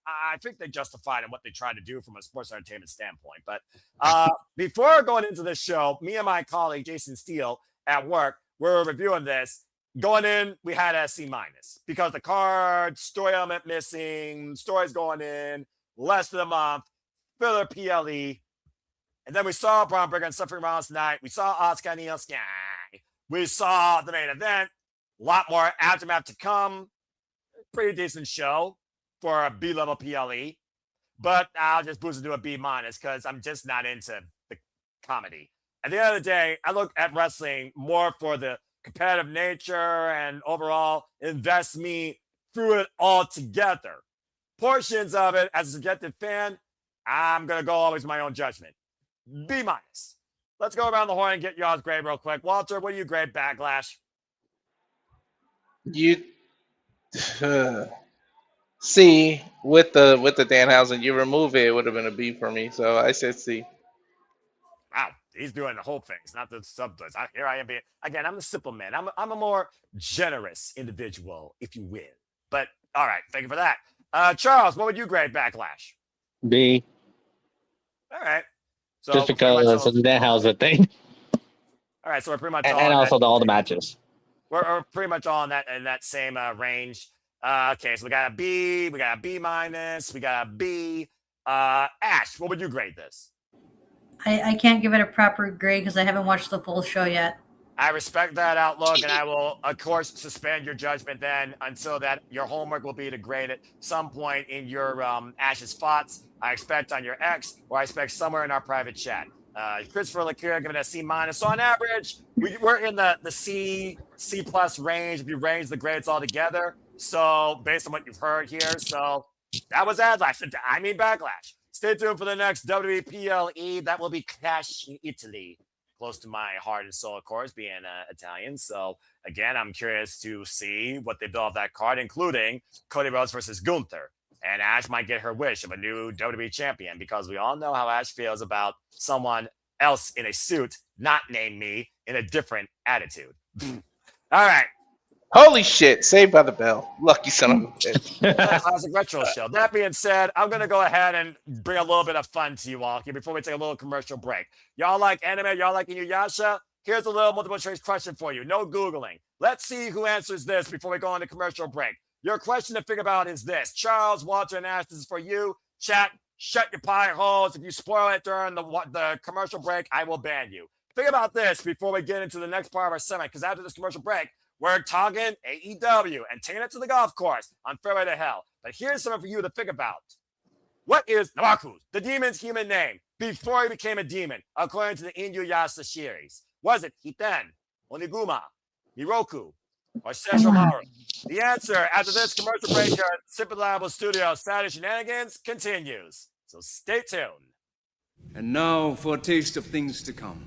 I think they justified in what they tried to do from a sports entertainment standpoint. But before going into this show, me and my colleague Jason Steele at work were reviewing this. Going in, we had a C- because the card, story element missing, stories going in, less than a month, filler PLE. And then we saw Braun Breaker and Suffering Rollins tonight. We saw Asuka and Io Sky. We saw the main event. A lot more aftermath to come. Pretty decent show for a B-level PLE. But I'll just boost it to a B- because I'm just not into the comedy. At the end of the day, I look at wrestling more for the competitive nature and overall invest me through it all together. Portions of it, as a subjective fan, I'm going to go always with my own judgment. B-. Let's go around the horn and get y'all's grade real quick. Walter, what do you grade Backlash? You C with the Danhausen. You remove it, it would have been a B for me. So I said C. Wow, he's doing the whole things, not the subtitles. Here I am being again. I'm a simple man. I'm a more generous individual, if you will. But all right, thank you for that. Charles, what would you grade Backlash? B. All right. So Just because of the Danhausen thing. All right, so we're pretty much And also all the matches. We're pretty much all in that same range. Okay, so we got a B, we got a B-, we got a B. Ash, what would you grade this? I can't give it a proper grade because I haven't watched the full show yet. I respect that outlook, and I will, of course, suspend your judgment then until that your homework will be to grade at some point in your Ash's thoughts. I expect on your X, or I expect somewhere in our private chat. Christopher Leclerc giving it a C-. So on average, we're in the C+ range if you range the grades all together. So based on what you've heard here, so that was Backlash. Stay tuned for the next WWE PLE. That will be Clash in Italy. Close to my heart and soul, of course, being Italian. So again, I'm curious to see what they build off that card, including Cody Rhodes versus Gunther. And Ash might get her wish of a new WWE champion because we all know how Ash feels about someone else in a suit, not named me, in a different attitude. All right. Holy shit. Saved by the Bell. Lucky son of a bitch. Classic Retro Show. That being said, I'm going to go ahead and bring a little bit of fun to you all here before we take a little commercial break. Y'all like anime? Y'all like Inuyasha? Here's a little multiple choice question for you. No Googling. Let's see who answers this before we go on to commercial break. Your question to think about is this. Charles, Walter, and Ash, this is for you. Chat, shut your pie holes. If you spoil it during the commercial break, I will ban you. Think about this before we get into the next part of our segment, because after this commercial break, we're talking AEW and taking it to the golf course on Fairway to Hell. But here's something for you to think about. What is Naraku, the demon's human name, before he became a demon, according to the Inuyasha series? Was it Hiten, Oniguma, Miroku, or Sesshomaru? The answer after this commercial break here at Simple Reliable Studios, Saturday Shenanigans continues. So stay tuned. And now for a taste of things to come.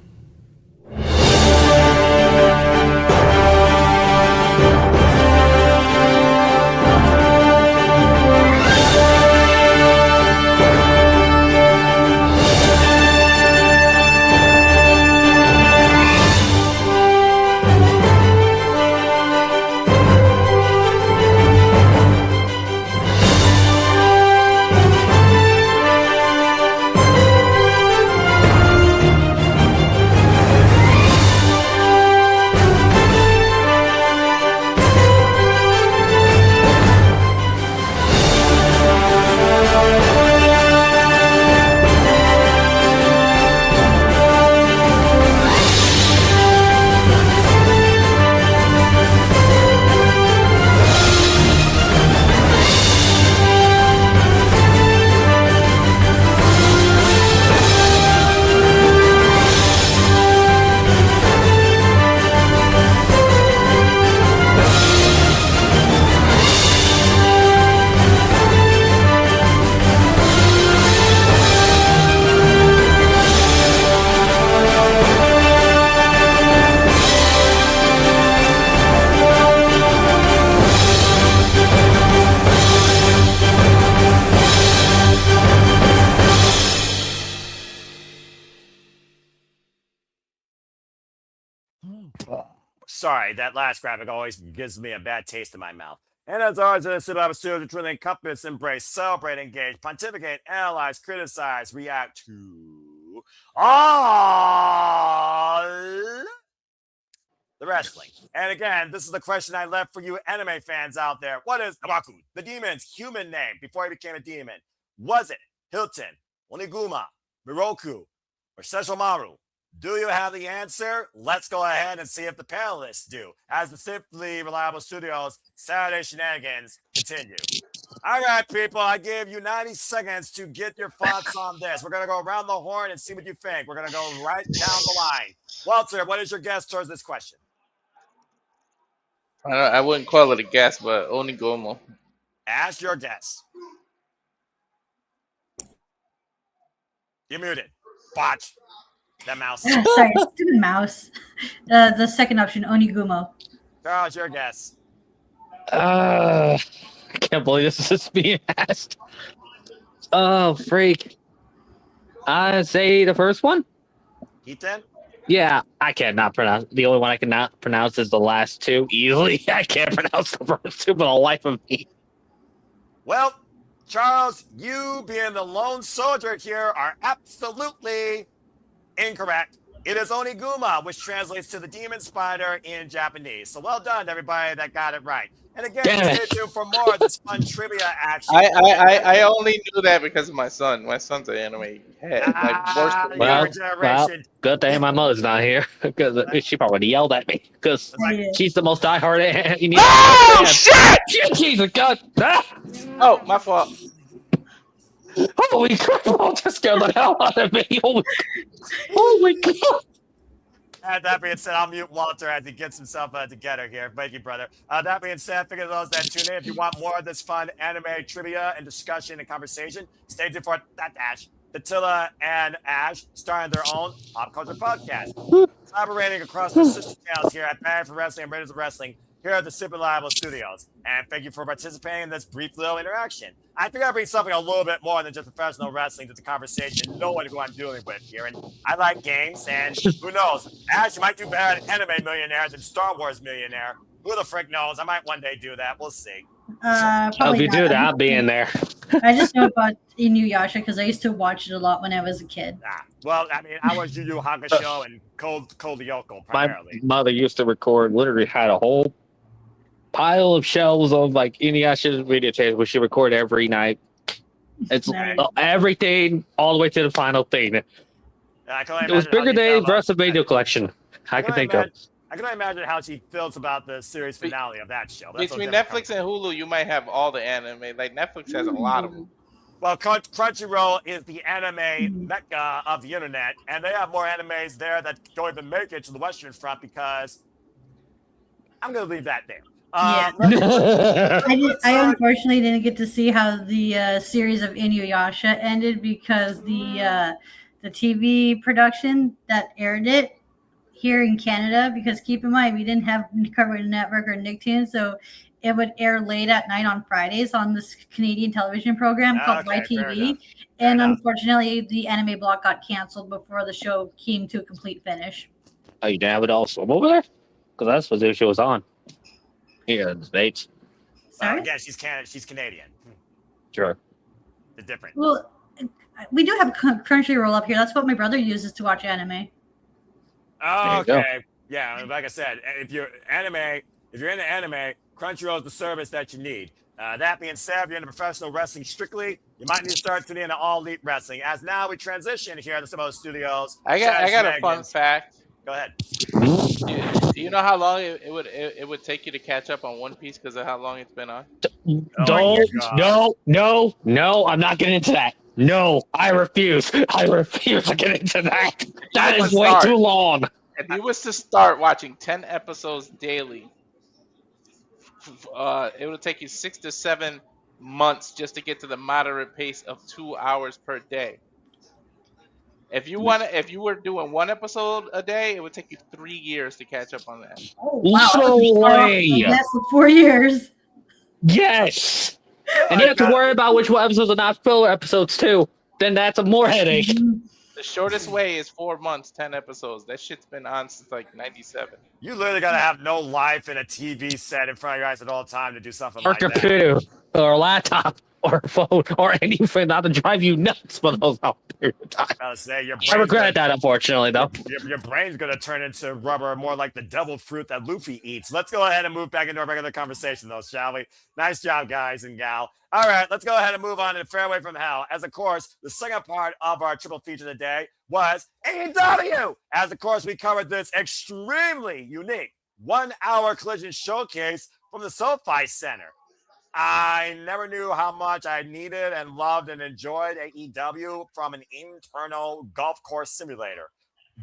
Sorry, that last graphic always gives me a bad taste in my mouth. And as always, in a sit-up studio to truly encompass, embrace, celebrate, engage, pontificate, analyze, criticize, react to all the wrestling. And again, this is the question I left for you anime fans out there. What is Abaku, the demon's human name before he became a demon? Was it Hilton, Oniguma, Miroku, or Sesshomaru? Do you have the answer? Let's go ahead and see if the panelists do, as the Simply Reliable Studios Saturday Shenanigans continue. All right, people, I gave you 90 seconds to get your thoughts on this. We're going to go around the horn and see what you think. We're going to go right down the line. Walter, what is your guess towards this question? I wouldn't call it a guess, but Oniguma. Ask your guess. You're muted. Botch. That mouse. Sorry, stupid mouse. The second option, Onigumo. Charles, your guess. I can't believe this is being asked. Oh, freak. I say the first one? Ethan? Yeah, I cannot pronounce. The only one I cannot pronounce is the last two easily. I can't pronounce the first two for the life of me. Well, Charles, you being the lone soldier here are absolutely incorrect. It is Oniguma, which translates to the demon spider in Japanese. So well done, everybody that got it right. And again, stay tuned for more of this fun trivia action. I only knew that because of my son. My son's an anime head. Well, good thing my mother's not here because she probably yelled at me because she's the most diehard. Oh shit! Jesus God! Oh, my fault. Holy crap! I'll just scared the hell out of me. Holy God! And that being said, I'll mute Walter as he gets himself together here. Thank you, brother. That being said, figure those that tune in. If you want more of this fun anime trivia and discussion and conversation, stay tuned for that Ash, Datilla, and Ash starting their own pop culture podcast, collaborating across the sister channels here at Bad for Wrestling and Raiders of Wrestling here at the Super Reliable Studios. And thank you for participating in this brief little interaction. I think I bring something a little bit more than just professional wrestling to the conversation, knowing who I'm dealing with here. And I like games, and who knows? Ash, you might do better at Anime Millionaire than Star Wars Millionaire. Who the frick knows? I might one day do that. We'll see. If you do that, I'll be in there. I just know about Inuyasha because I used to watch it a lot when I was a kid. Well, I mean, I was Yu Yu Hakusho and Code Lyoko primarily. My mother used to record, literally had a whole pile of shelves of like Inuyasha's videotapes, which she recorded every night. It's everything all the way to the final thing. It was bigger than the rest of the video collection I could think of. I can only imagine how she feels about the series finale of that show. Between Netflix and Hulu, you might have all the anime. Like Netflix has a lot of them. Well, Crunchyroll is the anime mecca of the internet, and they have more animes there that don't even make it to the Western front because I'm going to leave that there. I unfortunately didn't get to see how the series of Inuyasha ended because the TV production that aired it here in Canada, because keep in mind we didn't have Cartoon Network or Nicktoons, so it would air late at night on Fridays on this Canadian television program called YTV. And unfortunately, the anime block got canceled before the show came to a complete finish. Oh, you didn't have it all swim over there? Because that's what the show was on. Here in the States. Sorry? Again, she's Canadian. Sure. It's different. Well, we do have Crunchyroll up here. That's what my brother uses to watch anime. Oh, okay. Yeah, like I said, if you're into anime, Crunchyroll is the service that you need. That being said, if you're into professional wrestling strictly, you might need to start tuning into All Elite Wrestling. As now we transition here to some of the studios. I got a fun fact. Go ahead. Do you know how long it would take you to catch up on One Piece because of how long it's been on? No, I'm not getting into that. No, I refuse. I refuse to get into that. That is way too long. If you was to start watching 10 episodes daily, it would take you 6 to 7 months just to get to the moderate pace of 2 hours per day. If you were doing 1 episode a day, it would take you 3 years to catch up on that. Oh, wow. No way. That's 4 years. Yes. And you have to worry about which episodes are not filler episodes too. Then that's a more headache. The shortest way is 4 months, 10 episodes. That shit's been on since like 97. You literally gotta have no life in a TV set in front of your eyes at all time to do something Or like that. computer, or laptop, or phone, or anything not to drive you nuts for those long period of time. I was say, I regret that, unfortunately, though. Your brain's gonna turn into rubber, more like the devil fruit that Luffy eats. Let's go ahead and move back into our regular conversation, though, shall we? Nice job, guys and gal. All right, let's go ahead and move on to Fairway from Hell. As of course, the second part of our triple feature today was AEW. As of course, we covered this extremely unique 1 hour collision showcase from the SoFi Center. I never knew how much I needed and loved and enjoyed AEW from an internal golf course simulator.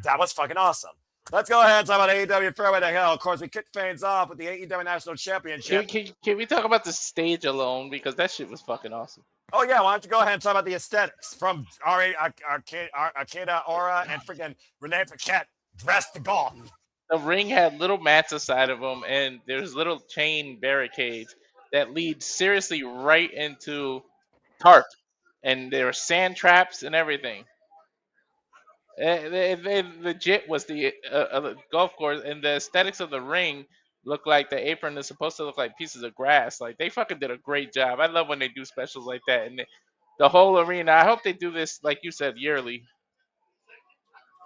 That was fucking awesome. Let's go ahead and talk about AEW Fairway to Hell. Of course, we kicked things off with the AEW National Championship. Can we talk about the stage alone? Because that shit was fucking awesome. Oh, yeah. Why don't you go ahead and talk about the aesthetics from Arcada Aura and freaking Renee Paquette dressed to golf. The ring had little mats aside of them, and there's little chain barricades that lead seriously right into tarp. And there were sand traps and everything. It legit was the golf course, and the aesthetics of the ring look like the apron is supposed to look like pieces of grass. Like, they fucking did a great job. I love when they do specials like that. And the whole arena, I hope they do this, like you said, yearly.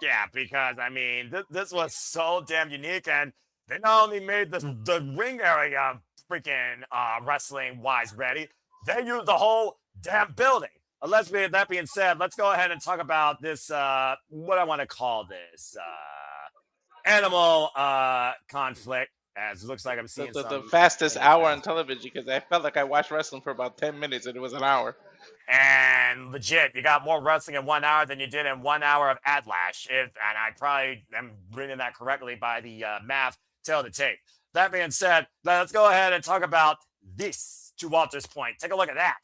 Yeah, because, I mean, this was so damn unique, and they not only made the ring area freaking wrestling-wise ready, they used the whole damn building. That being said, let's go ahead and talk about this, what I want to call this, animal conflict, as it looks like I'm seeing the fastest hour on television, because I felt like I watched wrestling for about 10 minutes, and it was an hour. And legit, you got more wrestling in 1 hour than you did in 1 hour of Adlash. And I probably am reading that correctly by the math, tail to tape. That being said, let's go ahead and talk about this to Walter's point. Take a look at that.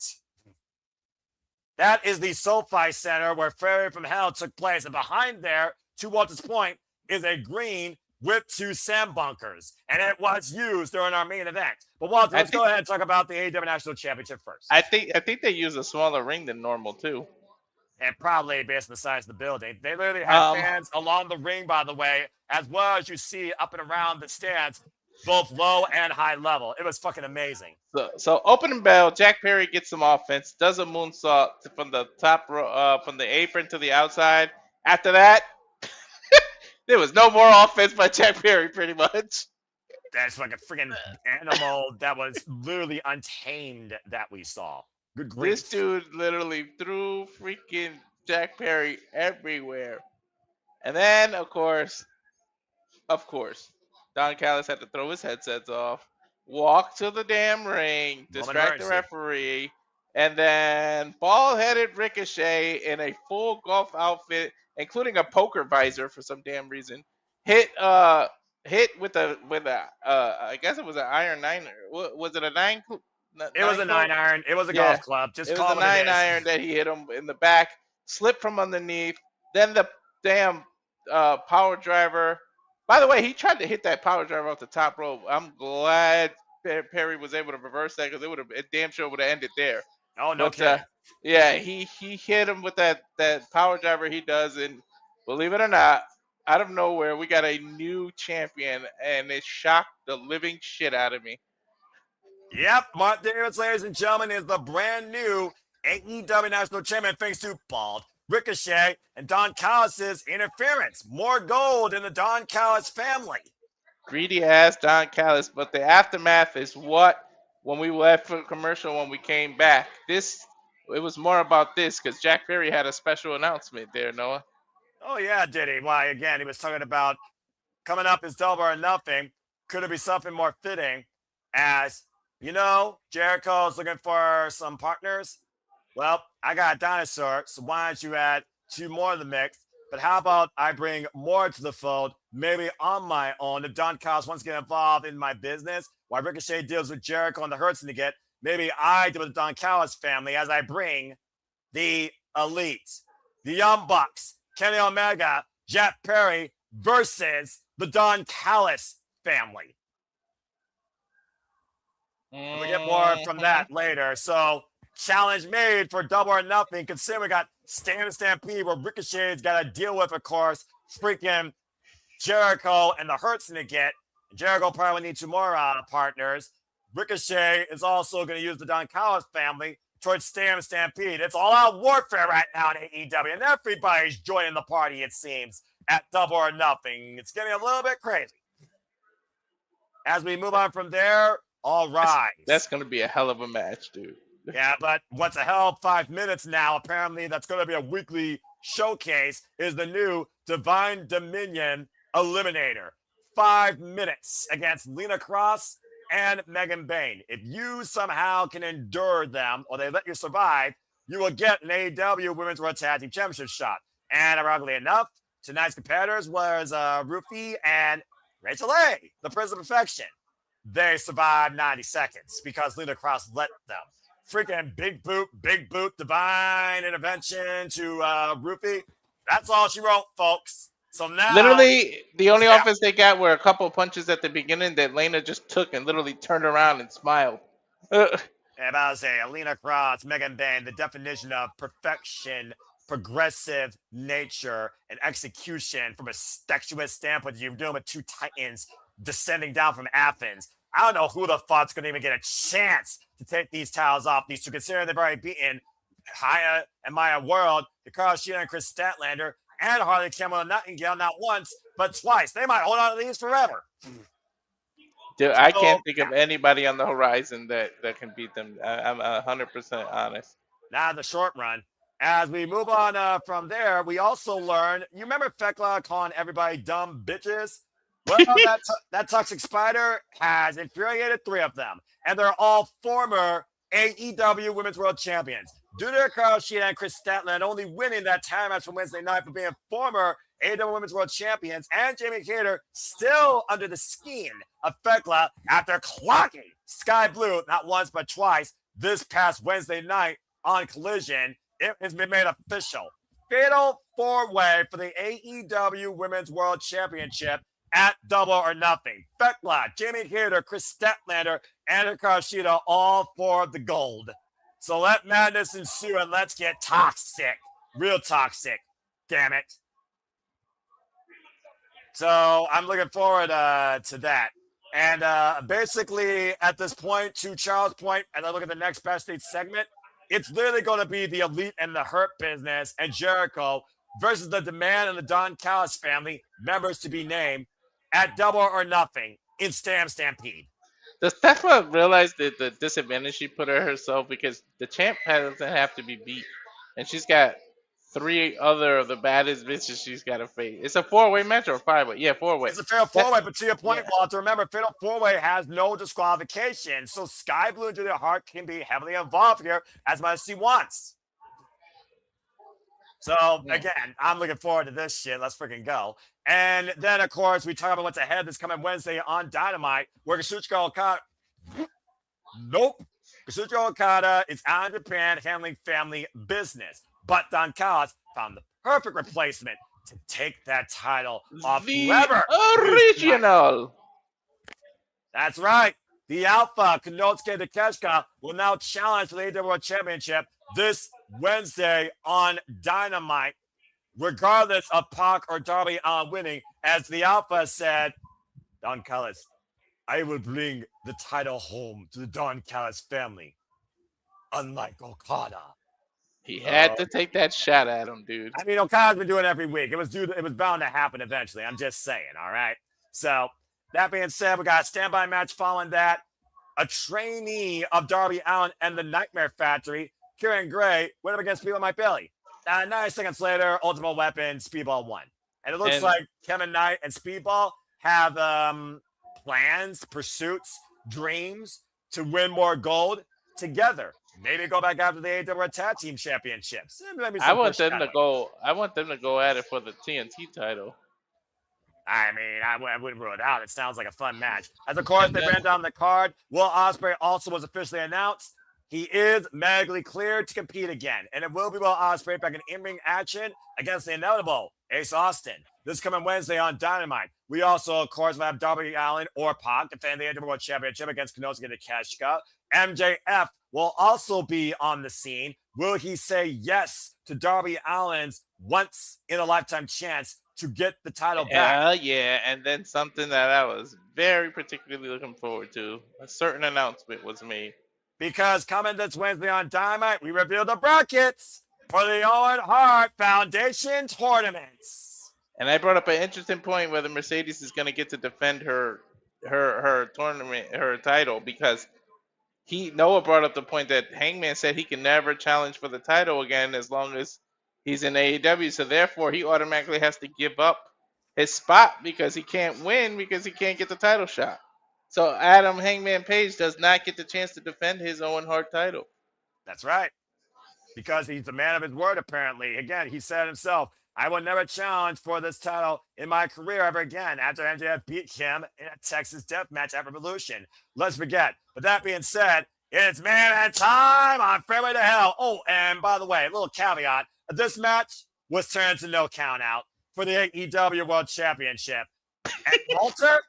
That is the SoFi Center where Fairway from Hell took place. And behind there, to Walter's point, is a green with 2 sand bunkers. And it was used during our main event. But Walter, let's go ahead and talk about the AEW National Championship first. I think they use a smaller ring than normal, too. And probably based on the size of the building. They literally had fans along the ring, by the way, as well as you see up and around the stands, both low and high level. It was fucking amazing. So opening bell, Jack Perry gets some offense, does a moonsault from the top from the apron to the outside. After that, there was no more offense by Jack Perry, pretty much. That's like a freaking animal that was literally untamed that we saw. Good grief. This dude literally threw freaking Jack Perry everywhere. And then, of course, Don Callis had to throw his headsets off, walk to the damn ring, distract the referee, and then bald-headed Ricochet in a full golf outfit, including a poker visor for some damn reason, hit with a I guess it was an iron 9. Was it a 9? It was a 9-iron. It was a golf club. It was a 9-iron that he hit him in the back, slipped from underneath. Then the damn power driver. By the way, he tried to hit that power driver off the top rope. I'm glad Perry was able to reverse that, because it damn sure would have ended there. Oh, no kidding. Yeah, he hit him with that power driver he does, and believe it or not, out of nowhere, we got a new champion, and it shocked the living shit out of me. Yep, Mark Davis, ladies and gentlemen, is the brand new AEW National Champion thanks to Bald, Ricochet, and Don Callis' interference. More gold in the Don Callis family. Greedy ass Don Callis, but the aftermath is what, when we left for commercial, when we came back, it was more about this, because Jack Perry had a special announcement there, Noah. Oh, yeah, did he? Why, again, he was talking about coming up is Double or Nothing. Could it be something more fitting as, you know, Jericho's looking for some partners? Well, I got a dinosaur, so why don't you add 2 more to the mix? But how about I bring more to the fold, maybe on my own? If Don Callis wants to get involved in my business, while Ricochet deals with Jericho and the Hurt Syndicate, maybe I deal with the Don Callis family as I bring the Elite, the Young Bucks, Kenny Omega, Jack Perry versus the Don Callis family. We'll get more from that later. So, challenge made for Double or Nothing, considering we got Stand Stampede, where Ricochet's got to deal with, of course, freaking Jericho and the Hurt Syndicate. Jericho probably need 2 more partners. Ricochet is also going to use the Don Callis family towards Stampede. It's all out warfare right now in AEW, and everybody's joining the party, it seems, at Double or Nothing. It's getting a little bit crazy. As we move on from there, all right. That's going to be a hell of a match, dude. Yeah, but what's a hell of 5 minutes now, apparently that's going to be a weekly showcase, is the new Divine Dominion Eliminator. 5 minutes against Lena Cross and Megan Bayne. If you somehow can endure them, or they let you survive, you will get an AEW Women's World Tag Team Championship shot. And ironically enough, tonight's competitors was Rufy and Rachel A., the Prison of Perfection. They survived 90 seconds because Lena Cross let them. Freaking big boot, divine intervention to Rufy. That's all she wrote, folks. So now, literally, the only offense they got were a couple of punches at the beginning that Lena just took and literally turned around and smiled. About to say, Lena Cross, Megan Bayne, the definition of perfection, progressive nature, and execution from a sexuous standpoint. You're doing with 2 titans descending down from Athens. I don't know who the fuck's going to even get a chance to take these titles off these 2, considering they've already beaten Haya and Maya World, Hikaru Shida and Chris Statlander, and Harley Campbell and Nightingale, not once, but twice. They might hold on to these forever. Dude, I can't think of anybody on the horizon that can beat them. I'm 100% honest. Now the short run. As we move on from there, we also learn, you remember Fekla calling everybody dumb bitches? Well, that Toxic Spider has infuriated 3 of them, and they're all former AEW Women's World Champions. Due to Hikaru Shida and Chris Statland only winning that time match from Wednesday night for being former AEW Women's World Champions, and Jamie Hayter still under the skin of Fekla after clocking Sky Blue not once but twice this past Wednesday night on Collision. It has been made official. Fatal 4-way for the AEW Women's World Championship at Double or Nothing. Fekla, Jamie Hayter, Chris Statlander, and Hikaru Shida all for the gold. So let madness ensue and let's get toxic. Real toxic. Damn it. So I'm looking forward to that. And basically at this point, to Charles' point, as I look at the next backstage segment, it's literally going to be the Elite and the Hurt Business and Jericho versus the Demand and the Don Callis family, members to be named, at Double or Nothing in Stampede. Does Tefla realize the disadvantage she put on herself, because the champ doesn't have to be beat, and she's got 3 other of the baddest bitches she's got to face. It's a 4-way match or a 5-way? Yeah, 4-way. It's a fatal 4-way, but to your point, Walter, remember, fatal 4-way has no disqualification, so Sky Blue and Julia Hart can be heavily involved here as much as she wants. So, again, I'm looking forward to this shit. Let's freaking go. And then, of course, we talk about what's ahead this coming Wednesday on Dynamite, where Kazuchika Okada... Nope. Kazuchika Okada is out in Japan handling family business. But Don Callis found the perfect replacement to take that title off whoever. Original. That's right. The Alpha, Konosuke Takeshita, will now challenge for the AEW World Championship this Wednesday on Dynamite, regardless of Pac or Darby Allin winning. As the Alpha said, Don Callis, I will bring the title home to the Don Callis family, unlike Okada. He had to take that shot at him, dude. I mean, Okada's been doing it every week. It was bound to happen eventually. I'm just saying, all right? So, that being said, we got a standby match following that. A trainee of Darby Allin and the Nightmare Factory, Kieran Gray, went up against Speedball Mike Bailey. 9 seconds later, Ultimate Weapon, Speedball won. And it looks like Kevin Knight and Speedball have plans, pursuits, dreams to win more gold together. Maybe go back after the AEW Tag Team Championships. I want them to go at it for the TNT title. I mean, I wouldn't rule it out. It sounds like a fun match. As of course, they ran down the card. Will Ospreay also was officially announced. He is medically cleared to compete again, and it will be Will Ospreay back in in-ring action against the inevitable Ace Austin this coming Wednesday on Dynamite. We also, of course, will have Darby Allin or Pac defend the AEW World Championship against Konosuke Takeshita. MJF will also be on the scene. Will he say yes to Darby Allin's once-in-a-lifetime chance to get the title back? Yeah, and then something that I was very particularly looking forward to. A certain announcement was made. Because coming this Wednesday on Dynamite, we reveal the brackets for the Owen Hart Foundation tournaments. And I brought up an interesting point whether Mercedes is going to get to defend her tournament, her title, because Noah brought up the point that Hangman said he can never challenge for the title again as long as he's in AEW. So therefore, he automatically has to give up his spot because he can't win because he can't get the title shot. So Adam Hangman Page does not get the chance to defend his Owen Hart title. That's right. Because he's a man of his word, apparently. Again, he said himself, I will never challenge for this title in my career ever again after MJF beat him in a Texas death match at Revolution. Let's forget. But that being said, it's man time on Fairway to Hell. Oh, and by the way, a little caveat. This match was turned to no count out for the AEW World Championship. And Walter,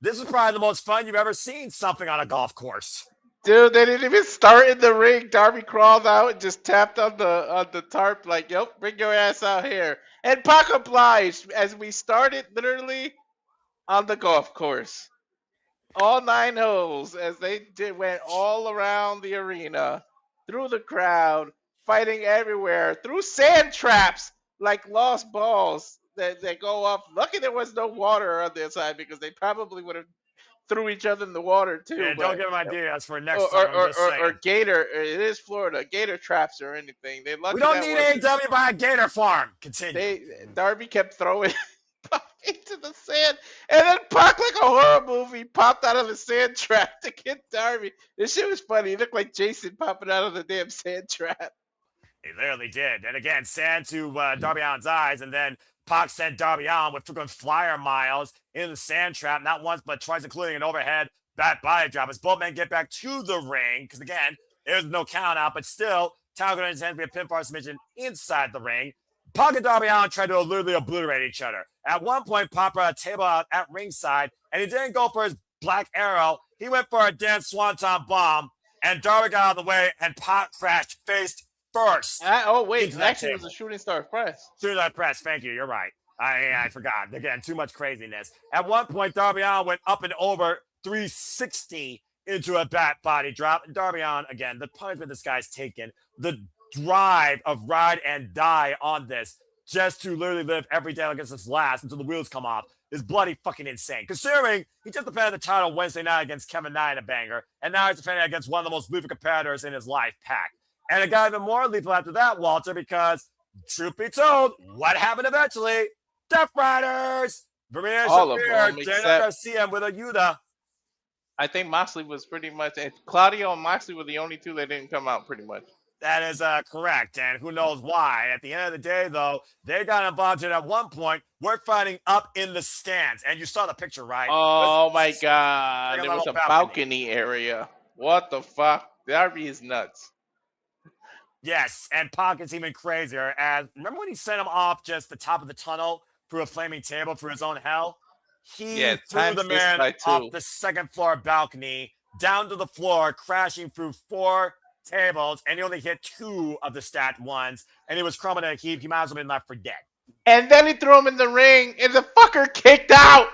this is probably the most fun you've ever seen something on a golf course. Dude, they didn't even start in the ring. Darby crawled out and just tapped on the tarp like, yep, bring your ass out here. And Pac obliged as we started literally on the golf course. All 9 holes as they went all around the arena, through the crowd, fighting everywhere, through sand traps like lost balls that go up. Lucky there was no water on their side because they probably would have threw each other in the water too. Yeah, but, don't give them ideas for next time. Or gator. It is Florida. Gator traps or anything. We don't need AEW by a gator farm. Continue. Darby kept throwing Pac into the sand, and then Pac, like a horror movie, popped out of the sand trap to get Darby. This shit was funny. He looked like Jason popping out of the damn sand trap. He literally did. And again, sand to Darby Allin's eyes, and then Pac sent Darby Allin with freaking flyer miles in the sand trap, not once but twice, including an overhead back body drop. As both men get back to the ring, because again, there's no count out, but still, Tyler going to be a pinfall submission inside the ring. Pac and Darby Allin tried to literally obliterate each other. At one point, Pac brought a table out at ringside, and he didn't go for his black arrow. He went for a Dan Swanton bomb, and Darby got out of the way, and Pac crashed face first. Actually, it was a shooting star press. Shooting star press. Thank you. You're right. I forgot. Again, too much craziness. At one point, Darby Allin went up and over 360 into a back body drop. And Darby Allin, again, the punishment this guy's taken, the drive of ride and die on this, just to literally live every day against his last until the wheels come off, is bloody fucking insane. Considering he just defended the title Wednesday night against Kevin Knight in a banger, and now he's defending against one of the most lethal competitors in his life, Pac. And it got even more lethal after that, Walter, because truth be told, what happened eventually? Death Riders! Vermeer Shafir, Daniel Garcia with a Yuta. I think Moxley was pretty much, Claudio and Moxley were the only two that didn't come out pretty much. That is correct, and who knows why. At the end of the day, though, they got involved in at one point. We're fighting up in the stands, and you saw the picture, right? Oh my God. There was a balcony area. What the fuck? Darby is nuts. Yes, and Pac is even crazier. As remember when he sent him off just the top of the tunnel through a flaming table for his own hell? He threw the man off the second floor balcony down to the floor, crashing through 4 tables, and he only hit 2 of the stacked ones, and he was crumbling in a heap. He might as well have been left for dead. And then he threw him in the ring, and the fucker kicked out.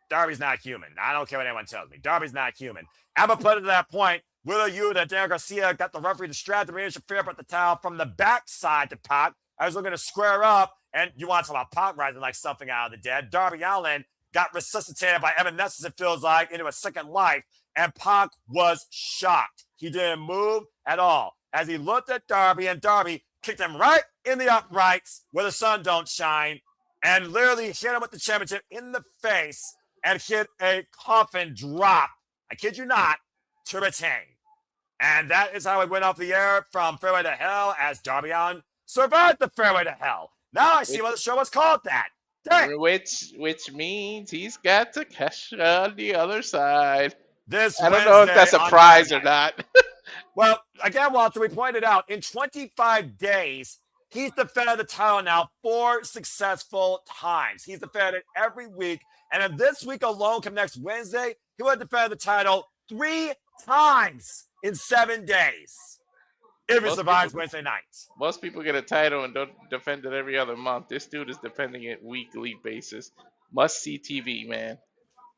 Darby's not human. I don't care what anyone tells me. Darby's not human. Emma put it to that point. Willa Yuta, Daniel Garcia got the referee distracted. Rhea Shafir brought the towel from the backside to Pac. I was looking to square up, and you want to talk about Pac rising like something out of the dead. Darby Allin got resuscitated by Evan Nessus, it feels like, into a second life, and Pac was shocked. He didn't move at all. As he looked at Darby, and Darby kicked him right in the uprights where the sun don't shine, and literally hit him with the championship in the face and hit a coffin drop. I kid you not, to retain. And that is how it went off the air from Fairway to Hell as Darby Allin survived the Fairway to Hell. Now I see why the show was called that. Dang. Which means he's got to cash on the other side. I don't know if that's a prize or not. Well, again, Walter, we pointed out, in 25 days, he's defended the title now 4 successful times. He's defended it every week. And if this week alone, come next Wednesday, he would have defended the title 3 times. in 7 days if he survives Wednesday night. Most people get a title and don't defend it every other month. This dude is defending it weekly basis. Must see TV, man.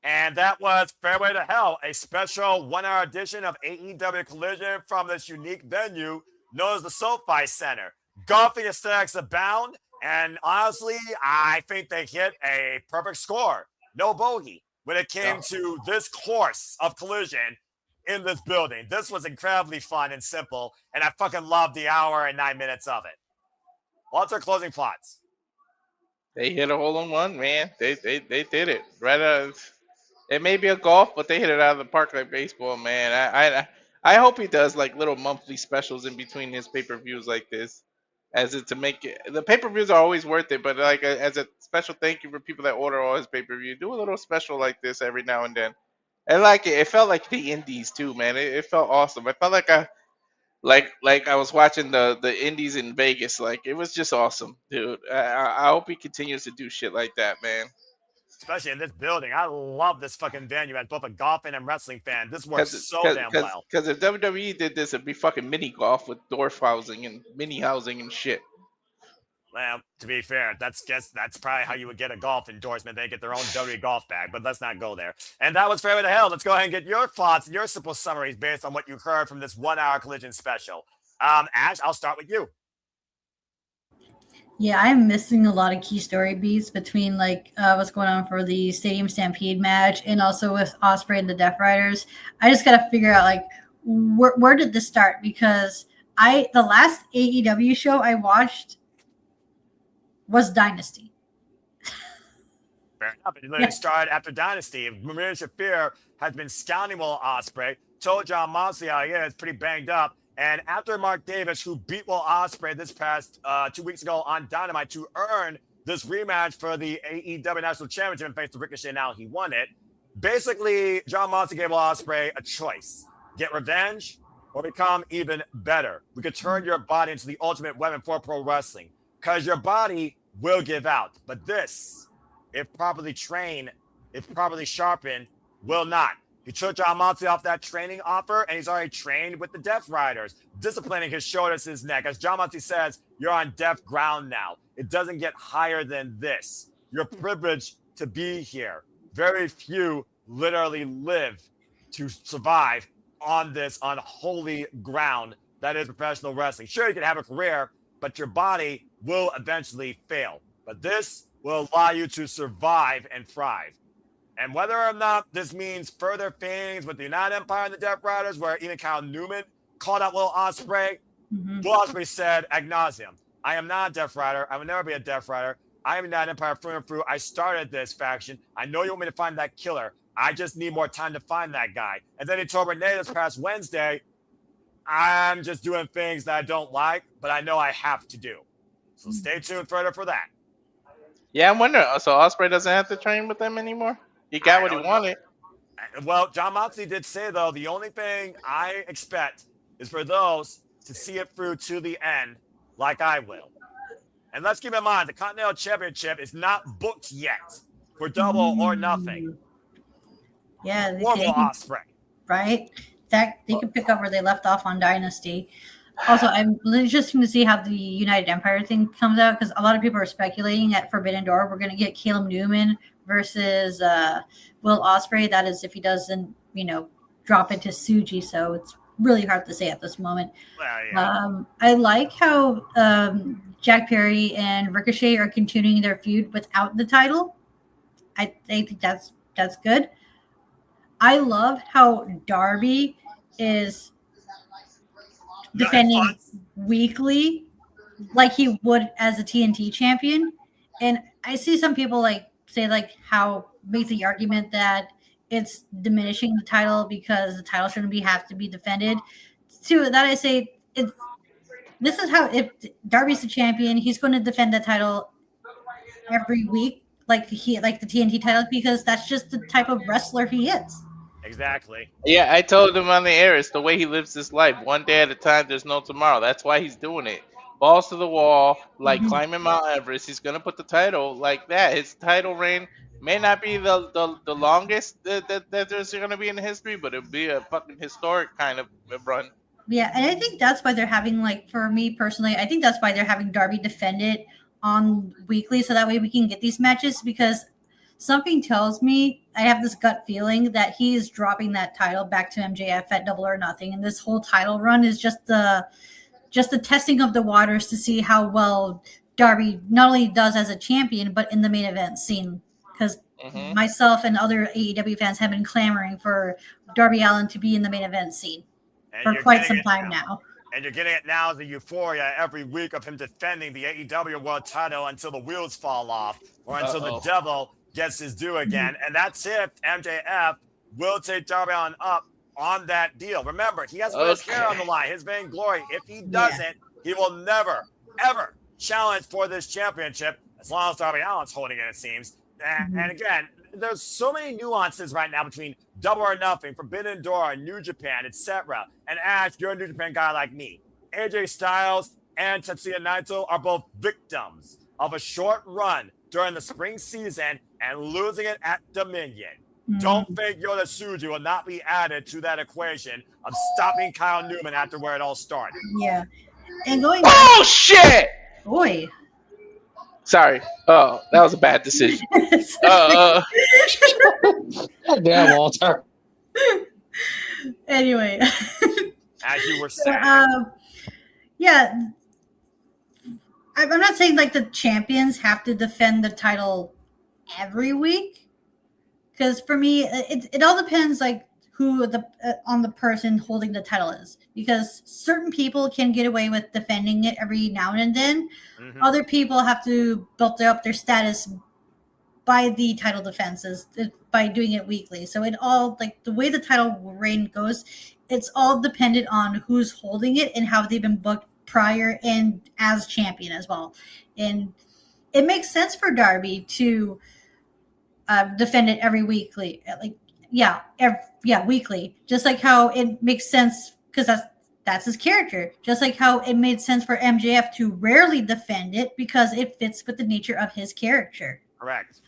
And that was Fairway to Hell, a special 1-hour edition of AEW Collision from this unique venue known as the SoFi Center. Golfing aesthetics abound, and honestly, I think they hit a perfect score. No bogey when it came to this course of Collision in this building. This was incredibly fun and simple, and I fucking loved the hour and 9 minutes of it. What's our closing thoughts? They hit a hole-in-one, man. They did it. Right. It may be a golf, but they hit it out of the park like baseball, man. I hope he does like little monthly specials in between his pay-per-views like this, as it to make it. The pay-per-views are always worth it, but like as a special thank you for people that order all his pay-per-view, do a little special like this every now and then. And like it felt like the indies too, man. It felt awesome. I felt like I was watching the indies in Vegas. Like it was just awesome, dude. I hope he continues to do shit like that, man. Especially in this building. I love this fucking venue as both a golfing and wrestling fan. This works so damn well. Because if WWE did this, it'd be fucking mini golf with dwarf housing and mini housing and shit. Well, to be fair, that's probably how you would get a golf endorsement. They get their own WWE golf bag, but let's not go there. And that was Fairway to Hell. Let's go ahead and get your thoughts and your simple summaries based on what you heard from this 1-hour Collision special. Ash, I'll start with you. Yeah, I'm missing a lot of key story beats between like what's going on for the Stadium Stampede match and also with Ospreay and the Death Riders. I just got to figure out like where did this start, because the last AEW show I watched was Dynasty. Fair enough. It literally started after Dynasty. Marina Shafir has been scouting Will Ospreay, told John Moxley how he is pretty banged up. And after Mark Davis, who beat Will Ospreay this past 2 weeks ago on Dynamite to earn this rematch for the AEW National Championship and faced Ricochet, now he won it. Basically, John Moxley gave Will Ospreay a choice: get revenge or become even better. We could turn your body into the ultimate weapon for pro wrestling, because your body will give out. But this, if properly trained, if properly sharpened, will not. He took John Moxley off that training offer, and he's already trained with the Death Riders, disciplining his shoulders, his neck. As John Moxley says, you're on death ground now. It doesn't get higher than this. You're privileged to be here. Very few literally live to survive on this unholy ground that is professional wrestling. Sure, you can have a career, but your body will eventually fail. But this will allow you to survive and thrive. And whether or not this means further things with the United Empire and the Death Riders, where even Kyle Newman called out Will Ospreay, Will Ospreay said ad nauseum, I am not a Death Rider. I will never be a Death Rider. I am United Empire through and through. I started this faction. I know you want me to find that killer. I just need more time to find that guy. And then he told Renee this past Wednesday, I'm just doing things that I don't like, but I know I have to do. So stay tuned further for that. Yeah, I'm wondering. So Ospreay doesn't have to train with them anymore? He got what he wanted. Well, John Moxley did say, though, the only thing I expect is for those to see it through to the end like I will. And let's keep in mind, the Continental Championship is not booked yet for Double or Nothing. Yeah. Or Will Ospreay. Right? That they can pick up where they left off on Dynasty. Also, I'm interested to see how the United Empire thing comes out, because a lot of people are speculating at Forbidden Door we're going to get Caleb Newman versus Will Ospreay. That is if he doesn't, drop into Suji. So it's really hard to say at this moment. Well, yeah. I like how Jack Perry and Ricochet are continuing their feud without the title. I think that's good. I love how Darby is defending weekly like he would as a TNT champion. And I see some people say how make the argument that it's diminishing the title because the title shouldn't have to be defended. To that I say this is how, if Darby's the champion, he's going to defend the title every week like the TNT title, because that's just the type of wrestler he is. Exactly. Yeah, I told him on the air, it's the way he lives his life. One day at a time, there's no tomorrow. That's why he's doing it. Balls to the wall, climbing Mount Everest. He's going to put the title like that. His title reign May not be the longest that there's going to be in history, but it'll be a fucking historic kind of run. Yeah, and I think that's why they're having, like, for me personally, I think that's why they're having Darby defend it on weekly, so that way we can get these matches, because something tells me, I have this gut feeling that he is dropping that title back to MJF at Double or Nothing, and this whole title run is just the testing of the waters to see how well Darby not only does as a champion, but in the main event scene. Because myself and other AEW fans have been clamoring for Darby Allin to be in the main event scene for quite some time now. And you're getting it now, the euphoria every week of him defending the AEW World title until the wheels fall off or until the devil gets his due again. And that's if MJF will take Darby Allin up on that deal. Remember, he has his hair on the line, his vainglory. If he doesn't, he will never, ever challenge for this championship as long as Darby Allin's holding it, it seems. And again, there's so many nuances right now between Double or Nothing, Forbidden Door, New Japan, etc. And Ash, you're a New Japan guy like me. AJ Styles and Tetsuya Naito are both victims of a short run during the spring season and losing it at Dominion. Don't think Yota Tsuji will not be added to that equation of stopping Kyle Newman after where it all started. Yeah. And going shit! Boy. Sorry. Oh, that was a bad decision. Damn, Walter. Anyway. As you were saying. Yeah. I'm not saying like the champions have to defend the title every week. Because for me, it all depends like who on the person holding the title is. Because certain people can get away with defending it every now and then. Other people have to build up their status by the title defenses, by doing it weekly. So it all, like the way the title reign goes, it's all dependent on who's holding it and how they've been booked prior and as champion as well. And it makes sense for Darby to defend it every weekly, weekly. Just like how it makes sense because that's his character. Just like how it made sense for MJF to rarely defend it because it fits with the nature of his character. Correct.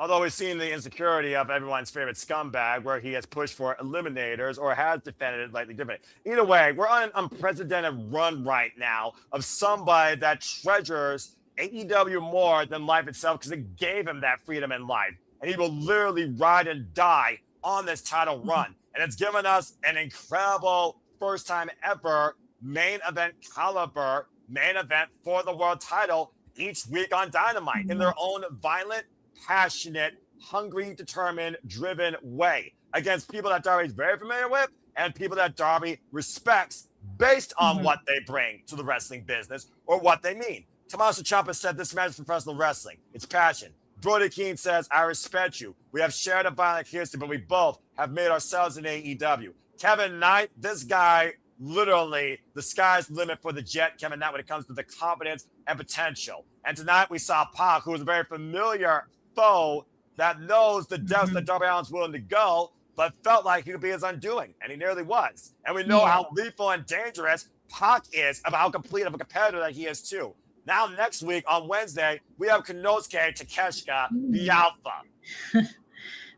Although we've seen the insecurity of everyone's favorite scumbag, where he has pushed for eliminators or has defended it slightly different. Either way, we're on an unprecedented run right now of somebody that treasures AEW more than life itself because it gave him that freedom in life. And he will literally ride and die on this title run. And it's given us an incredible first time ever main event caliber main event for the world title each week on Dynamite in their own violent, passionate, hungry, determined, driven way against people that Darby's very familiar with and people that Darby respects based on what they bring to the wrestling business or what they mean. Tommaso Ciampa said this match is professional wrestling. It's passion. Brody Keane says, I respect you. We have shared a violent history, but we both have made ourselves in AEW. Kevin Knight, this guy, literally, the sky's the limit for the Jet, Kevin Knight, when it comes to the confidence and potential. And tonight we saw Pac, who is a very familiar foe that knows the depths that Darby Allin's willing to go, but felt like he could be his undoing, and he nearly was. And we know how lethal and dangerous Pac is, about how complete of a competitor that he is too. Now, next week on Wednesday, we have Konosuke Takeshita, the Alpha.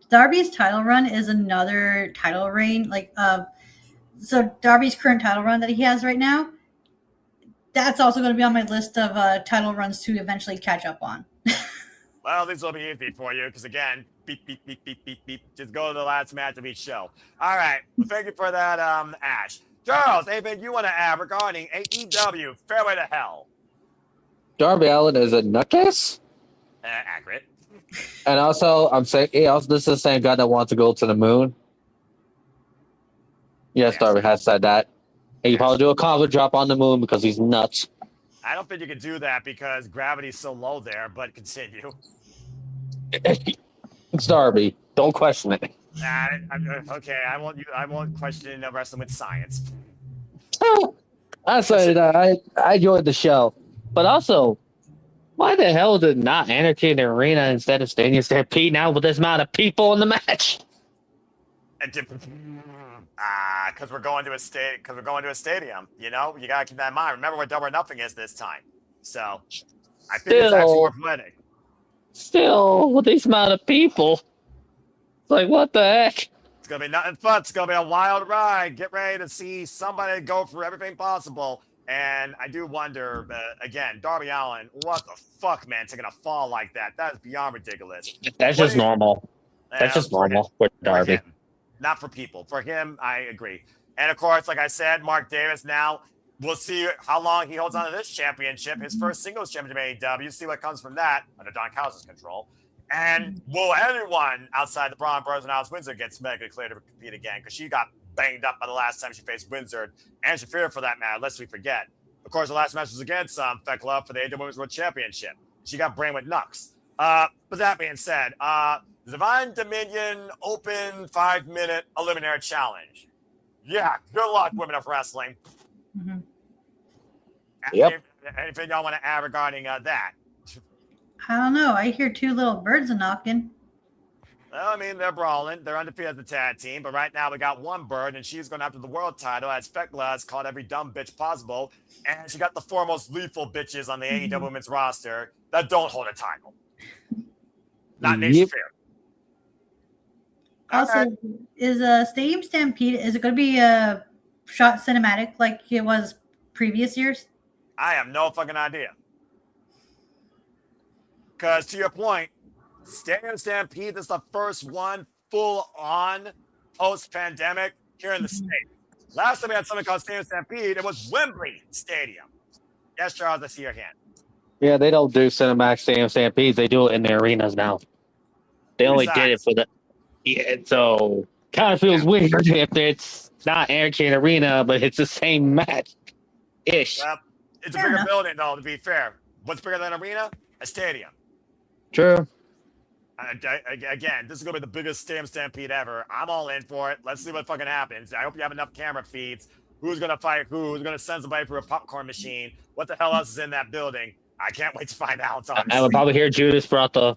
Darby's title run is another title reign. So Darby's current title run that he has right now, that's also going to be on my list of title runs to eventually catch up on. Well, this will be easy for you because, again, beep, beep, beep, beep, beep, beep. Just go to the last match of each show. All right. Well, thank you for that, Ash. Charles, anything you want to add regarding AEW Fairway to Hell? Darby Allin is a nutcase? Accurate. And also, this is the same guy that wants to go to the moon. Yes, Darby has said that. And you probably do a combo drop on the moon because he's nuts. I don't think you could do that because gravity's so low there, but continue. It's Darby. Don't question it. Okay, I won't question wrestling with science. I said I enjoyed the show. But also, why the hell did not Anarchy in the Arena instead of Stadium Stampede now with this amount of people in the match? Because we're going to a stadium. You know, you gotta keep that in mind. Remember where Double or Nothing is this time. So I think it's actually more poetic. Still, with these amount of people, it's like, what the heck? It's going to be nothing fun. It's going to be a wild ride. Get ready to see somebody go for everything possible. And I do wonder, again, Darby Allin, what the fuck, man, taking a fall like that? That is beyond ridiculous. That's just normal. That's just normal for Darby. Not for people. For him, I agree. And, of course, like I said, Mark Davis now, we'll see how long he holds on to this championship, his first singles championship in AEW. See what comes from that under Don Callis' control. And will anyone outside the Braun Brothers and Alice Windsor get medically cleared to compete again? Because she got banged up by the last time she faced Windsor and Shafir for that matter, lest we forget. Of course, the last match was against Fekla for the AEW Women's World Championship. She got brain with Nux. But that being said, Divine Dominion Open 5-minute Eliminator Challenge. Yeah, good luck, women of wrestling. Yep. Anything y'all want to add regarding that? I don't know. I hear two little birds a knocking. Well, I mean, they're brawling. They're undefeated as a tag team. But right now, we got one bird, and she's going after the world title as Fekla has called every dumb bitch possible. And she got the four most lethal bitches on the AEW women's roster that don't hold a title. Not Nation Fair. Also, is Stadium Stampede, is it going to be a shot cinematic like it was previous years? I have no fucking idea. Because to your point, Stadium Stampede is the first one full-on post-pandemic here in the state. Last time we had something called Stadium Stampede, it was Wembley Stadium. Yes, Charles, I see your hand. Yeah, they don't do cinematic Stadium Stampedes. They do it in the arenas now. They only did it for the... Yeah, so kind of feels weird if it's not Air Arena, but it's the same match-ish. Well, it's a bigger building, though, to be fair. What's bigger than an arena? A stadium. True. Again, this is going to be the biggest Stadium Stampede ever. I'm all in for it. Let's see what fucking happens. I hope you have enough camera feeds. Who's going to fight who? Who's going to send somebody through a popcorn machine? What the hell else is in that building? I can't wait to find out. Honestly. I would probably hear Judas throughout the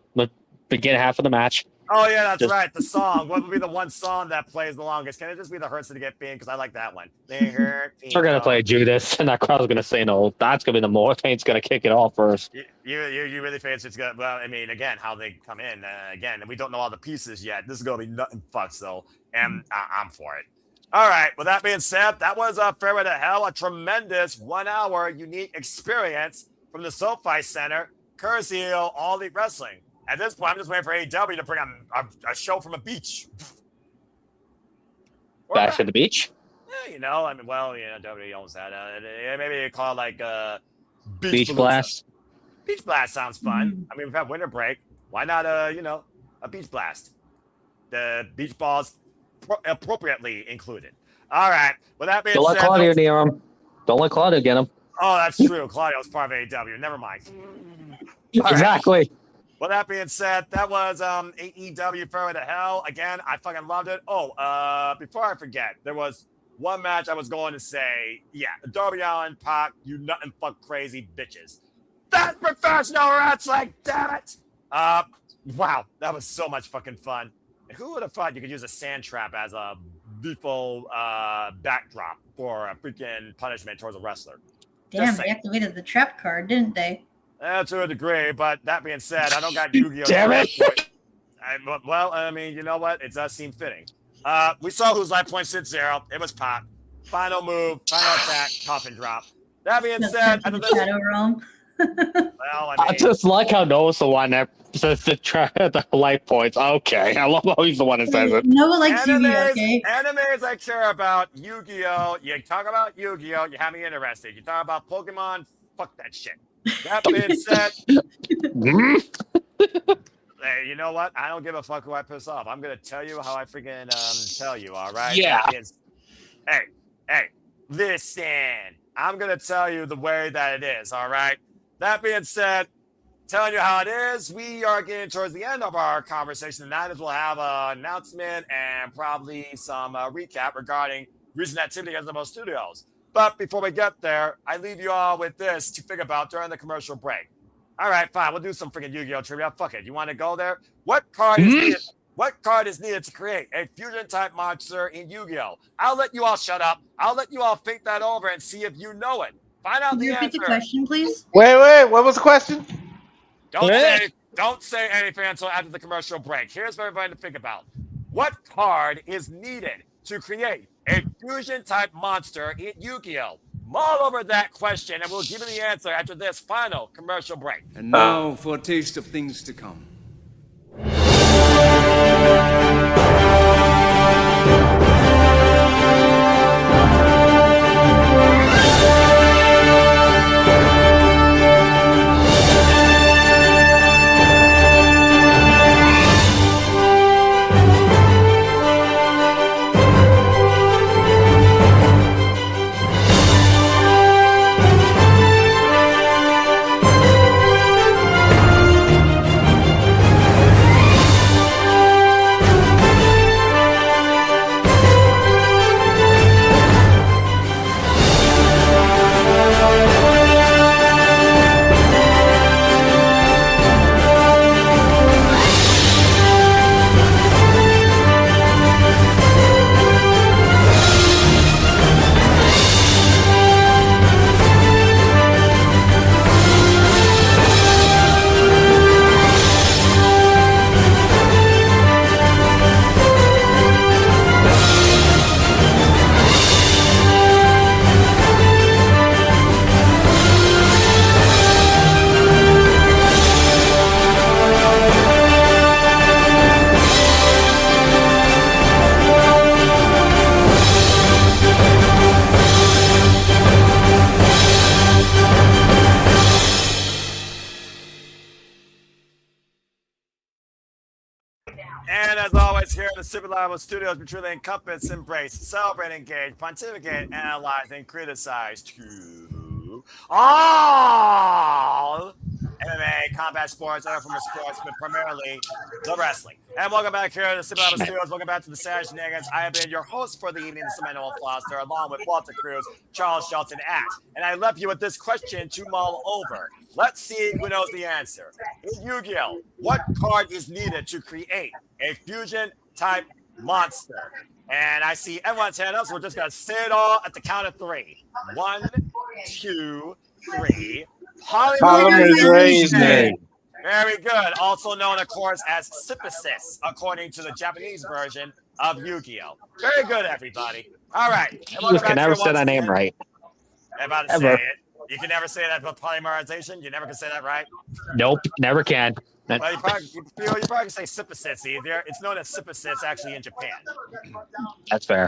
beginning half of the match. Oh, yeah, that's right. The song. What would be the one song that plays the longest? Can it just be the Hurts to Get Pain? Because I like that one. They hurt me. We're going to play Judas, and that crowd's going to say no. That's going to be the more. Taint's going to kick it off first. You really think it's good? Well, I mean, again, how they come in. Again, we don't know all the pieces yet. This is going to be nothing fucks, though. And I'm for it. All right. With that being said, that was Fairway to Hell, a tremendous 1 hour unique experience from the SoFi Center, courtesy of All Elite Wrestling. At this point, I'm just waiting for AEW to bring a show from a beach. Back to the beach? Yeah, you know, I mean, well, you know, WWE almost had maybe they call it like Beach Blast. Beach Blast sounds fun. I mean, we've had winter break. Why not, a Beach Blast? The beach balls appropriately included. All right. Well, that being Don't let Claudio near him. Don't let Claudio get him. Oh, that's true. Claudio's part of AEW. Never mind. Exactly. Right. Well, that being said, that was AEW Fairway to Hell. Again, I fucking loved it. Oh, before I forget, there was one match I was going to say. Yeah, Darby Allin, Pac, you nothing fuck crazy bitches. That's professional wrestling, damn it! Wow, that was so much fucking fun. And who would have thought you could use a sand trap as a default backdrop for a freaking punishment towards a wrestler? Damn, they activated the trap card, didn't they? To a degree, but that being said, I don't got Yu-Gi-Oh! Damn it! Well, I mean, you know what? It does seem fitting. We saw whose life point 6-0. It was Pac. Final move, final attack, coffin drop. That being said, Shadow Realm. Well, I just like how Noah's the one that says the life points. Okay, I love how he's the one that says it. Noah likes Yu-Gi-Oh! Okay. Animes I care about. Yu-Gi-Oh! You talk about Yu-Gi-Oh! You have me interested. You talk about Pokemon. Fuck that shit. That being said, hey, you know what? I don't give a fuck who I piss off. I'm gonna tell you how I freaking tell you. All right? Yeah. Hey, listen. I'm gonna tell you the way that it is. All right. That being said, telling you how it is, we are getting towards the end of our conversation tonight. As we'll have an announcement and probably some recap regarding recent activity at the most studios. But before we get there, I leave you all with this to think about during the commercial break. All right, fine. We'll do some freaking Yu-Gi-Oh! Trivia. Fuck it. You want to go there? What card is needed? What card is needed to create a fusion-type monster in Yu-Gi-Oh? I'll let you all shut up. I'll let you all think that over and see if you know it. Find out Can the you answer. repeat the question, please? Wait. What was the question? Don't say Don't say anything until after the commercial break. Here's what everybody to think about. What card is needed to create a fusion-type monster in Yu-Gi-Oh? Mull over that question, and we'll give you the answer after this final commercial break. And now for a taste of things to come. And as always, here in the Super Live Studios, we truly encompass, embrace, celebrate, engage, pontificate, analyze, and criticize to all MMA, combat sports, other forms of sports, but primarily the wrestling. And welcome back here to the Super Live Studios. Welcome back to the Shenanigans. I have been your host for the evening, the Noah Foster, along with Walter Cruz, Charles Shelton, Ash. And I left you with this question to mull over. Let's see who knows the answer. In Yu-Gi-Oh, what card is needed to create a fusion-type monster? And I see everyone's hand up, so we're just going to say it all at the count of 3. 1, 2, 3. Polymerization. Very good. Also known, of course, as Syphilis, according to the Japanese version of Yu-Gi-Oh. Very good, everybody. All right. You can never say that name right. I'm about to say it. You can never say that about polymerization. You never can say that right. Nope, never can. Well, you probably can say Syphilis either. It's known as Syphilis actually in Japan. That's fair.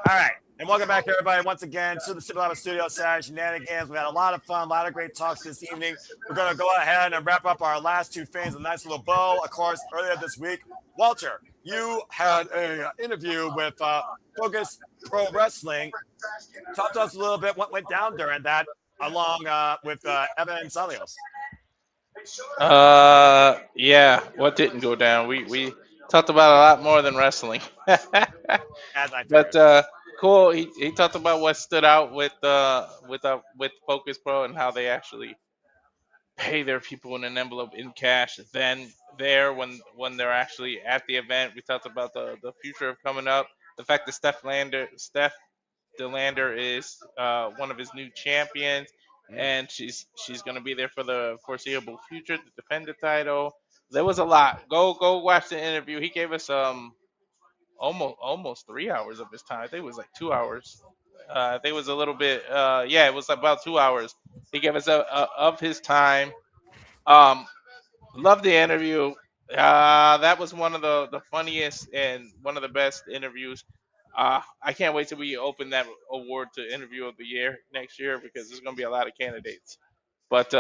All right. And welcome back, everybody, once again to the Super Live Studio Shenanigans. We had a lot of fun, a lot of great talks this evening. We're going to go ahead and wrap up our last two things, a nice little bow. Of course, earlier this week, Walter, you had an interview with Focus Pro Wrestling. Talk to us a little bit what went down during that, along with Evan Zalios. Yeah, what didn't go down? We talked about a lot more than wrestling. But cool. He talked about what stood out with Focus Pro and how they actually pay their people in an envelope in cash. Then when they're actually at the event, we talked about the future of coming up. The fact that Steph DeLander is one of his new champions, and she's going to be there for the foreseeable future to defend the title. There was a lot. Go watch the interview. He gave us almost 3 hours of his time. I think it was like 2 hours. I think it was a little bit. It was about 2 hours. He gave us of his time. Loved the interview. That was one of the funniest and one of the best interviews. I can't wait till we open that award to Interview of the Year next year, because there's going to be a lot of candidates. But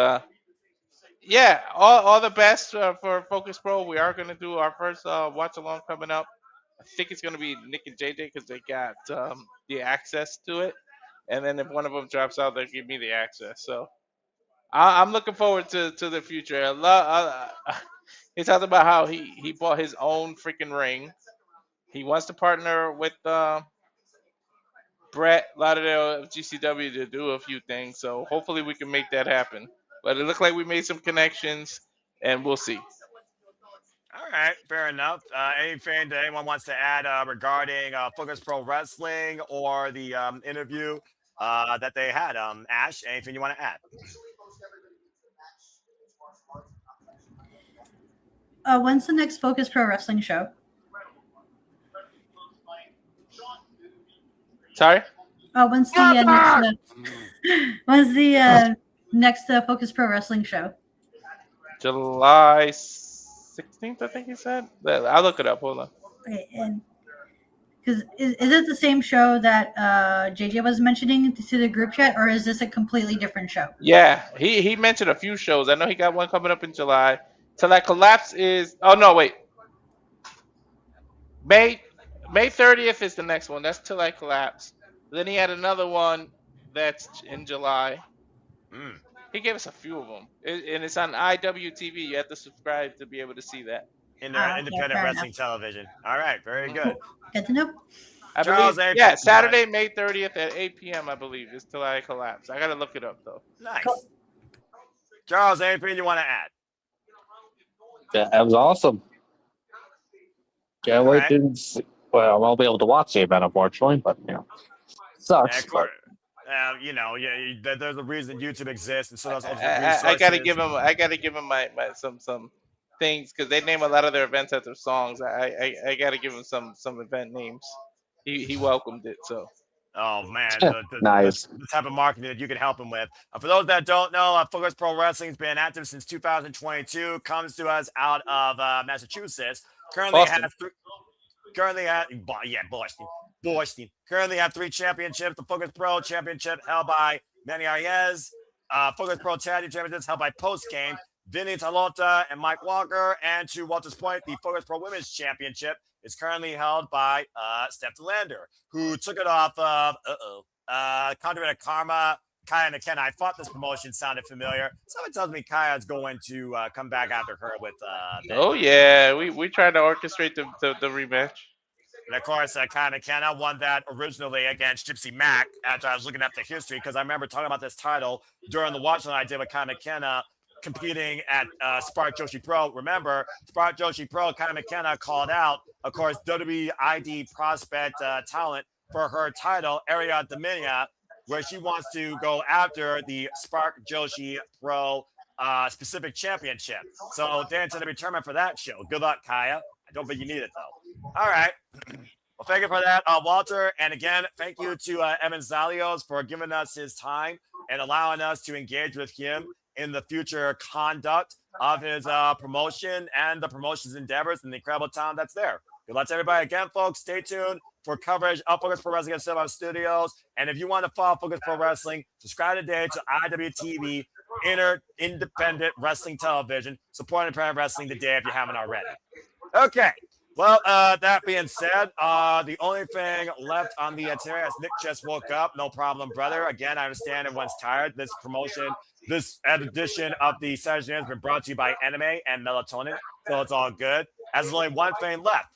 all the best for Focus Pro. We are going to do our first watch along coming up. I think it's going to be Nick and JJ because they got the access to it. And then if one of them drops out, they'll give me the access. So I'm looking forward to the future. He talked about how he bought his own freaking ring. He wants to partner with Brett Lauderdale of GCW to do a few things. So hopefully we can make that happen. But it looked like we made some connections, and we'll see. All right, fair enough. Anything that anyone wants to add regarding Focus Pro Wrestling or the interview that they had? Ash, anything you want to add? When's the next Focus Pro Wrestling show? Sorry? When's the next Focus Pro Wrestling show? July 16th, I think he said. I'll look it up. Hold on. Okay, and because is it the same show that JJ was mentioning to the group chat, or is this a completely different show? Yeah, he mentioned a few shows. I know he got one coming up in July. Till I Collapse is. Oh no, wait. May 30th is the next one. That's Till I Collapse. Then he had another one that's in July. He gave us a few of them, and it's on IWTV. You have to subscribe to be able to see that. Independent wrestling television. All right, very good. Good to know. I Charles believe, A. yeah, Saturday, May 30th at 8 p.m. I believe is Till I Collapse. I gotta look it up though. Nice. Charles, anything you want to add? Yeah, that was awesome. Can't wait to see. Well, I won't be able to watch the event, unfortunately, but sucks. There's a reason YouTube exists, and so does I gotta give him my some things because they name a lot of their events after songs. I gotta give him some event names. He welcomed it, so. Oh man, nice. The type of marketing that you can help him with. For those that don't know, Focus Pro Wrestling's been active since 2022. Comes to us out of Massachusetts. Boston. Currently have 3 championships. The Focus Pro Championship held by Manny Arias. Focus Pro Tag Team Championships held by Post Game, Vinny Talota and Mike Walker. And to Walter's point, the Focus Pro Women's Championship is currently held by Steph DeLander, who took it off of Conduit of Karma, Kaya Nakena. I thought this promotion sounded familiar. Someone tells me Kaya's going to come back after her with. Oh yeah, we tried to orchestrate the rematch. And of course, Kaya Nakena won that originally against Gypsy Mac after I was looking at the history, because I remember talking about this title during the watch that I did with Kaya Nakena competing at Spark Joshi Pro. Remember, Spark Joshi Pro, Kaya Nakena called out, of course, WWE ID prospect talent for her title, Area Dominia, where she wants to go after the Spark Joshi Pro specific championship. So they're into the retirement for that show. Good luck, Kaya. I don't think you need it, though. All right. Well, thank you for that, Walter. And again, thank you to Evan Zalios for giving us his time and allowing us to engage with him in the future conduct of his promotion and the promotion's endeavors and the incredible talent that's there. Good luck to everybody. Again, folks, stay tuned for coverage of Focus Pro Wrestling at Silver Studios. And if you want to follow Focus Pro Wrestling, subscribe today to IWTV, Independent Wrestling Television. Support independent wrestling today if you haven't already. Okay. Well, that being said, the only thing left on the itinerary, as Nick just woke up, no problem, brother. Again, I understand everyone's tired. This promotion, this edition of the Saturday has been brought to you by Anime and Melatonin, so it's all good. As there's only one thing left.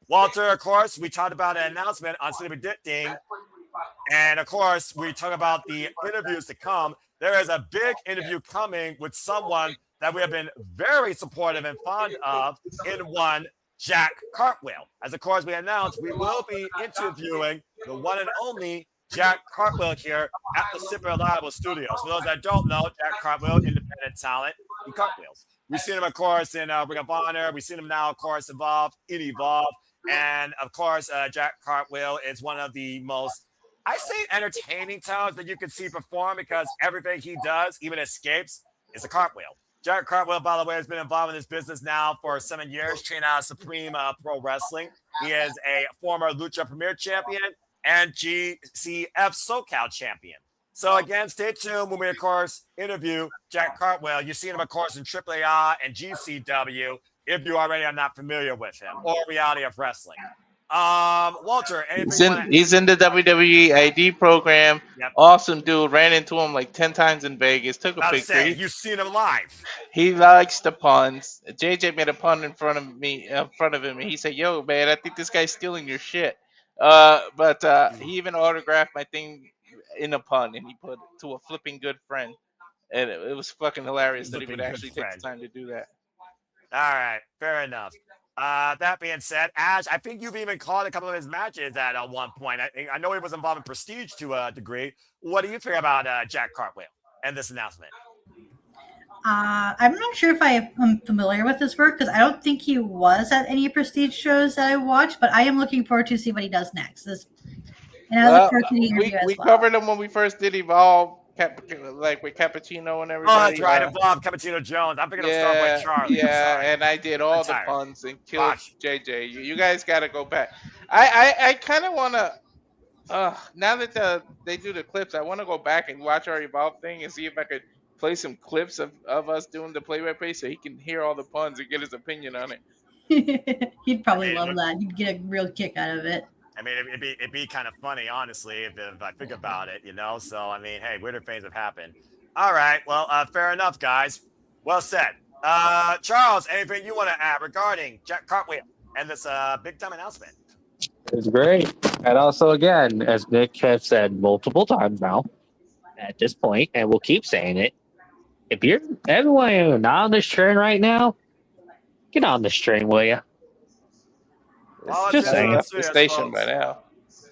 Walter, of course, we talked about an announcement on City Predicting, and of course, we talk about the interviews to come. There is a big interview coming with someone that we have been very supportive and fond of in one Jack Cartwheel. As of course we announced, we will be interviewing the one and only Jack Cartwheel here at the Super Reliable Studios. For those that don't know, Jack Cartwheel, independent talent in cartwheels. We've seen him, of course, in Ring of Honor. We've seen him now, of course, in Evolve. And, of course, Jack Cartwheel is one of the most, I say, entertaining talents that you can see perform, because everything he does, even escapes, is a cartwheel. Jack Cartwheel, by the way, has been involved in this business now for 7 years, training out of Supreme Pro Wrestling. He is a former Lucha Premier champion and GCF SoCal champion. So, again, stay tuned when we, of course, interview Jack Cartwheel. You've seen him, of course, in AAA and GCW, if you already are not familiar with him, or Reality of Wrestling. Walter, anything he's in the WWE ID program. Yep. Awesome dude. Ran into him like 10 times in Vegas. Took a picture. You've seen him live. He likes the puns. JJ made a pun in front of him, and he said, "Yo, man, I think this guy's stealing your shit." But he even autographed my thing in a pun, and he put to a flipping good friend, and it was fucking hilarious that he would actually take the time to do that. All right, fair enough. That being said, Ash, I think you've even called a couple of his matches at one point. I know he was involved in Prestige to a degree. What do you think about Jack Cartwheel and this announcement? I'm not sure if I'm familiar with his work because I don't think he was at any prestige shows that I watched, but I am looking forward to see what he does next. And I look forward to the interview as we well. covered him when we first did Evolve, like with Cappuccino and everybody. Oh, that's right. Evolve, Cappuccino Jones. I'm picking up Starboy Charlie. Yeah, and I did all the puns and killed JJ. You guys got to go back. I kind of want to. Now that they do the clips, I want to go back and watch our Evolve thing and see if I could play some clips of us doing the play-by-play so he can hear all the puns and get his opinion on it. He'd probably love that. You'd get a real kick out of it. I mean, it'd be kind of funny, honestly, if I think about it, So, I mean, hey, weirder things have happened. All right, well, fair enough, guys. Well said. Charles, anything you want to add regarding Jack Cartwheel and this big-time announcement? It's great. And also, again, as Nick has said multiple times now, at this point, and we'll keep saying it, if you're everyone not on this train right now, get on this train, will you? Well, just saying. That's the station by now.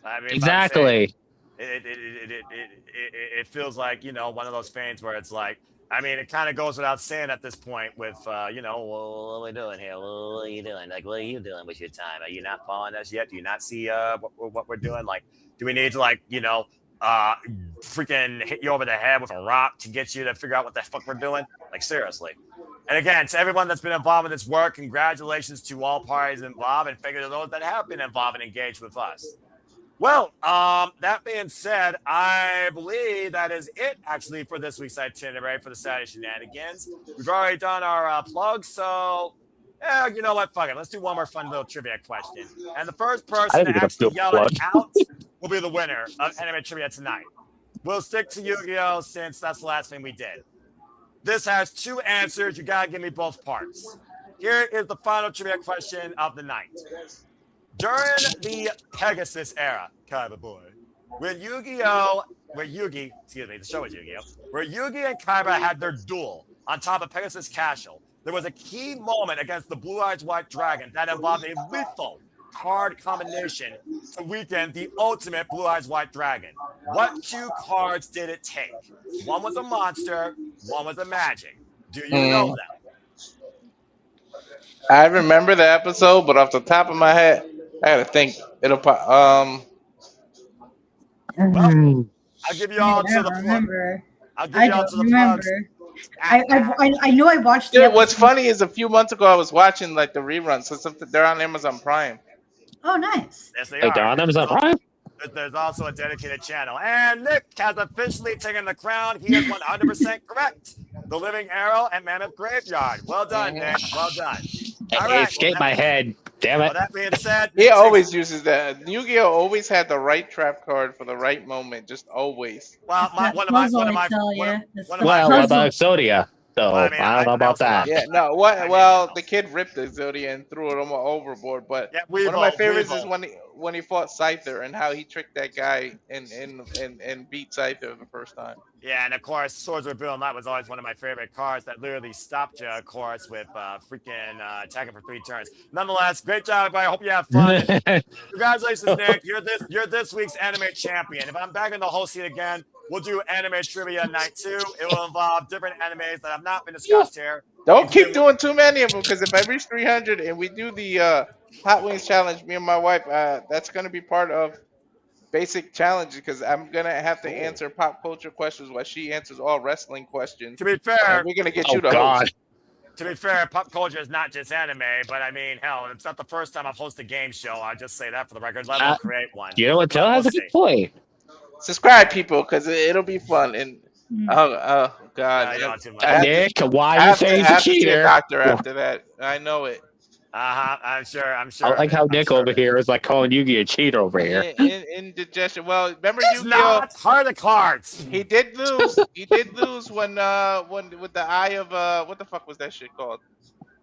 I mean, Exactly. It feels like, one of those things where it's like, I mean, it kind of goes without saying at this point with, well, what are we doing here? What are you doing? Like, what are you doing with your time? Are you not following us yet? Do you not see what we're doing? Like, do we need to, like, freaking hit you over the head with a rock to get you to figure out what the fuck we're doing? Like, seriously. And again, to everyone that's been involved in this work, congratulations to all parties involved and figure to those that have been involved and engaged with us. Well, that being said, I believe that is it, actually, for this week's itinerary for the Saturday Shenanigans. We've already done our plugs, so, you know what? Fuck it. Let's do one more fun little trivia question. And the first person to actually yell it out will be the winner of Anime Trivia tonight. We'll stick to Yu-Gi-Oh! Since that's the last thing we did. This has two answers. You got to give me both parts. Here is the final trivia question of the night. During the Pegasus era, Kaiba boy, the show was Yu-Gi-Oh! Where Yugi and Kaiba had their duel on top of Pegasus Castle, there was a key moment against the Blue Eyes White Dragon that involved a lethal card combination to weaken the ultimate Blue Eyes White Dragon. What two cards did it take? One was a monster, one was a magic. Do you know them? I remember the episode, but off the top of my head, I gotta think. It'll pop. Well, I'll give you all to the remember. I'll give you all to the plugs. I know I watched it. What's funny is a few months ago I was watching like the reruns, so they're on Amazon Prime. Oh, nice. Yes, they are. They're on Amazon Prime? There's also a dedicated channel. And Nick has officially taken the crown. He is 100% correct. The Living Arrow and Mammoth Graveyard. Well done, Nick. Well done. It escaped my head. Damn it. Well, that being said, he always uses that. Yu-Gi-Oh! Always had the right trap card for the right moment. Just always. Well, what about Exodia? So I don't know about that. Yeah, no. Well, the kid ripped Exodia and threw it overboard. But one of my favorites is when he fought Scyther and how he tricked that guy and beat Scyther the first time. Yeah, and of course, Swords of Bill Knight was always one of my favorite cards that literally stopped you, of course, with freaking attacking for 3 turns. Nonetheless, great job, everybody. I hope you have fun. Congratulations, Nick. You're this week's anime champion. If I'm back in the host seat again, we'll do Anime Trivia Night 2. It will involve different animes that have not been discussed here. Don't keep doing too many of them, because if I reach 300 and we do the Hot Wings Challenge, me and my wife, that's going to be part of basic challenges, because I'm going to have to answer pop culture questions while she answers all wrestling questions. To be fair, we're going to get you to host. To be fair, pop culture is not just anime, but I mean, hell, it's not the first time I've hosted a game show. I'll just say that for the record. Let me create one. You know what? Joe has a good point. Subscribe, people, because it'll be fun. And oh God, Nick, why are you saying he's a cheater? Doctor after that, I know it. I'm sure. I like how Nick over here is like calling Yugi a cheater over here. Indigestion. Well, remember Yu-Gi-Oh? Not hard the cards. He did lose. He did lose when with the eye of what the fuck was that shit called?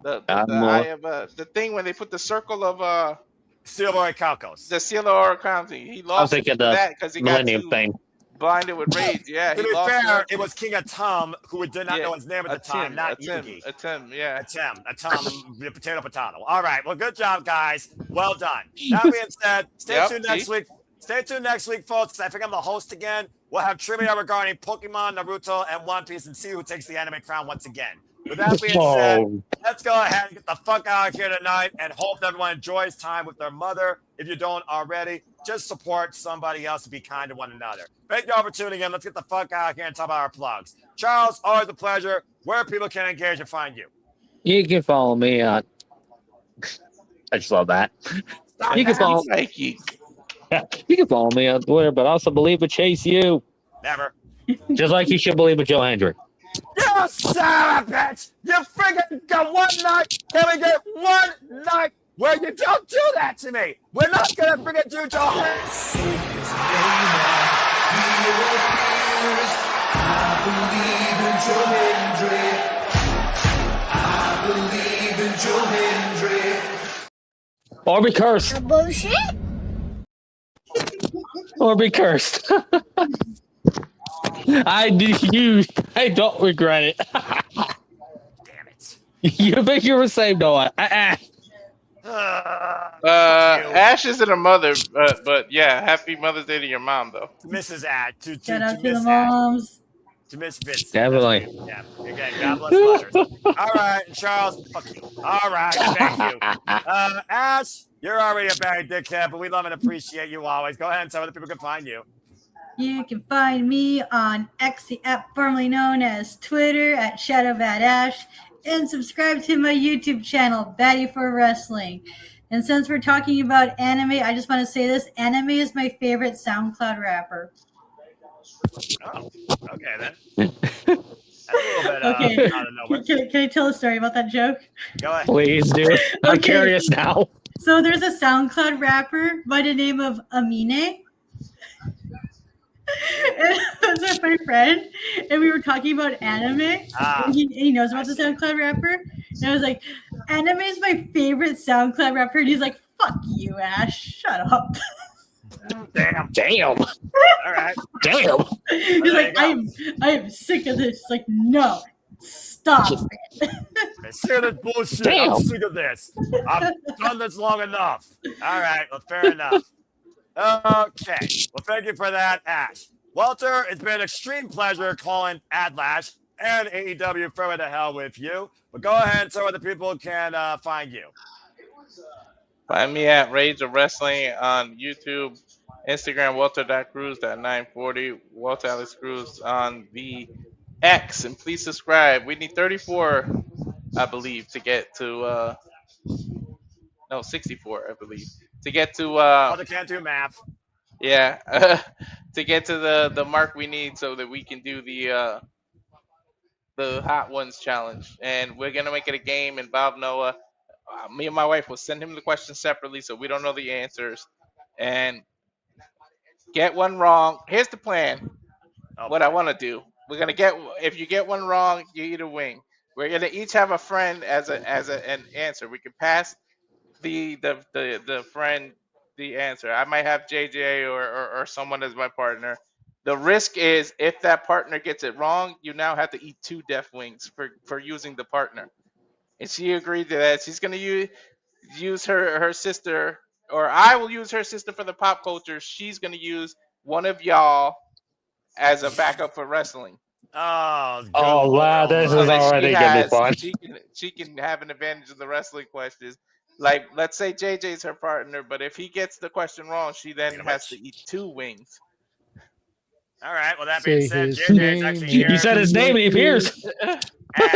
The eye of the thing when they put the circle of Seal of Calcos. The Seal of County. He lost that because he got too blinded with rage. Yeah. To be fair, it was King Atum who did not know his name at the time, not Yugi. Atum, yeah. Atum, potato. All right. Well, good job, guys. Well done. That being said, stay tuned next week. Stay tuned next week, folks, because I think I'm the host again. We'll have trivia regarding Pokemon, Naruto, and One Piece, and see who takes the anime crown once again. With that being said, let's go ahead and get the fuck out of here tonight and hope everyone enjoys time with their mother. If you don't already, just support somebody else and be kind to one another. Thank you all for tuning in. Let's get the fuck out of here and talk about our plugs. Charles, always a pleasure. Where people can engage and find you? You can follow me on. I just love that. You can follow. You can follow me on Twitter, but also believe in Chase U. Never. Just like you should believe in Joe Hendry. You son of a bitch! You freaking got one night. Can we get one night where you don't do that to me? We're not gonna freaking do Joe Hendry. Or be cursed. Bullshit. Or be cursed. I don't regret it. Damn it. You think you were saved, Noah? Ash isn't a mother, but yeah, happy Mother's Day to your mom, though. Mrs. Ash. Shout out to the moms. To Miss Vince. Definitely. Yeah. Again, God bless mothers. All right, Charles, fuck you. All right, thank you. Ash, you're already a bad dickhead, but we love and appreciate you always. Go ahead and tell where the people can find you. You can find me on X, the app formerly known as Twitter, at ShadowBadAsh, and subscribe to my YouTube channel, Baddie for Wrestling. And since we're talking about anime, I just want to say this. Anime is my favorite SoundCloud rapper. Oh, okay then. That's a little bit Okay. out of nowhere. Can I tell a story about that joke? Go ahead. Please do. I'm Okay. curious now. So there's a SoundCloud rapper by the name of Amine. And it was with my friend, and we were talking about anime. And he knows about the SoundCloud rapper. And I was like, anime is my favorite SoundCloud rapper. And he's like, fuck you, Ash. Shut up. Damn. All right. Damn. He's like, I am sick of this. Like, no. Stop. I'm sick of this bullshit. Damn. I'm sick of this. I've done this long enough. All right. Well, fair enough. Okay. Well, thank you for that, Ash. Walter, it's been an extreme pleasure calling Adlash and AEW Fairway to hell with you. But go ahead and tell where the people can find you. Find me at Rage of Wrestling on YouTube, Instagram, Walter.Cruz.940, Walter Alex Cruz on the X. And please subscribe. We need 34, I believe, to get to, 64, I believe. To get to, Walter can't do math. Yeah, to get to the mark we need so that we can do the Hot Ones challenge. And we're going to make it a game, and Bob Noah, me and my wife will send him the questions separately so we don't know the answers. And get one wrong. Here's the plan. What I want to do. We're going to get, if you get one wrong, you get a wing. We're going to each have a friend as an answer. We can pass the friend the answer. I might have JJ or someone as my partner. The risk is if that partner gets it wrong, you now have to eat 2 death wings for using the partner. And she agreed to that. She's going to use her sister, or I will use her sister for the pop culture. She's going to use one of y'all as a backup for wrestling. Oh wow, this is already going to be fun. She can have an advantage of the wrestling questions. Like, let's say JJ's her partner, but if he gets the question wrong, she then has to eat 2 wings. All right. Well, that being said, his JJ is actually here. You said his name and he appears.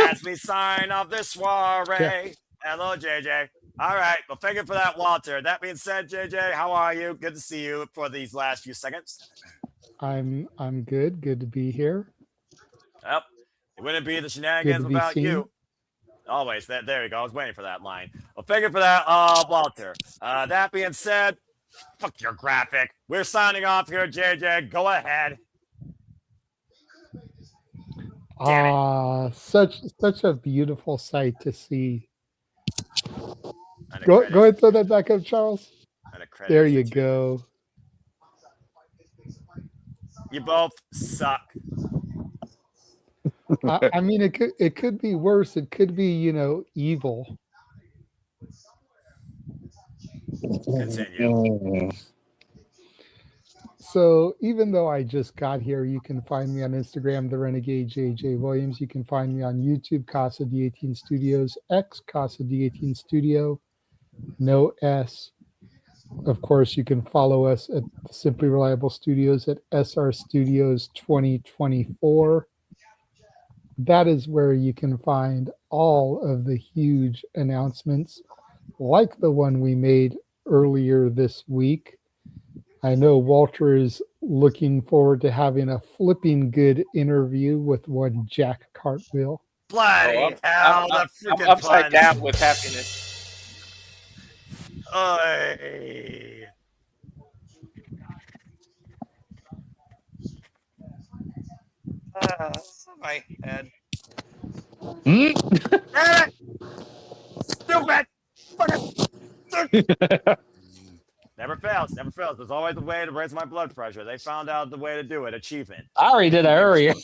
As we sign off this soiree. Hello, JJ. All right. Well, thank you for that, Walter. That being said, JJ, how are you? Good to see you for these last few seconds. I'm good. Good to be here. Yep. It wouldn't be the Shenanigans Good to be without seen. you. Always. There you go. I was waiting for that line. Well, thank you for that, Walter. That being said, fuck your graphic. We're signing off here, JJ. Go ahead. Such a beautiful sight to see. Go ahead and throw that back up, Charles. There you go. You both suck. I mean, it could be worse. It could be, evil. Continue. So even though I just got here, you can find me on Instagram, the Renegade JJ Williams. You can find me on YouTube, Casa D18 Studios, X Casa D18 Studio, no S. Of course, you can follow us at Simply Reliable Studios at SR Studios 2024. That is where you can find all of the huge announcements, like the one we made earlier this week. I know Walter is looking forward to having a flipping good interview with one Jack Cartwheel. Bloody hell, I'm the freaking upside punch. down with happiness. Oy. My head. Stupid! Never fails, never fails. There's always a way to raise my blood pressure. They found out the way to do it. Achievement. I already did that earlier.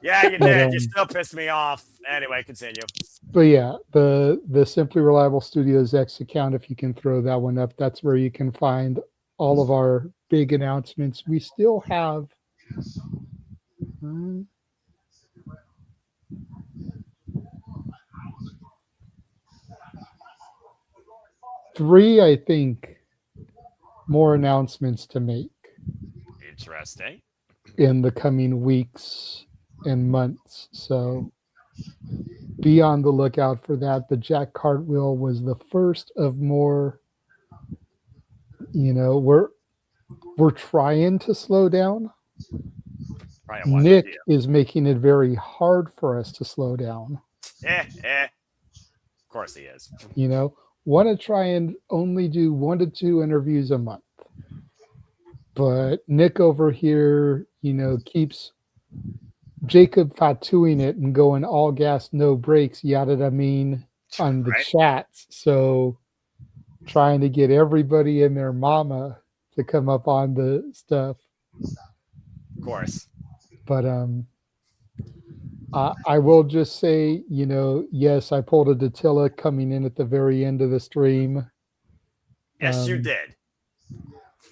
Yeah, you did. You still pissed me off. Anyway, continue. But yeah, the Simply Reliable Studios X account, if you can throw that one up, that's where you can find all of our big announcements. We still have 3, I think, more announcements to make Interesting. in the coming weeks and months. So be on the lookout for that. But Jack Cartwheel was the first of more. You know, we're trying to slow down. Nick is making it very hard for us to slow down. Of course he is. You know, want to try and only do 1 to 2 interviews a month. But Nick over here, you know, keeps Jacob Fatuing it and going all gas, no brakes, yada I mean, on the chats. So trying to get everybody and their mama to come up on the stuff. Of course. But I will just say, you know, yes, I pulled a Datilla coming in at the very end of the stream. Yes, you did.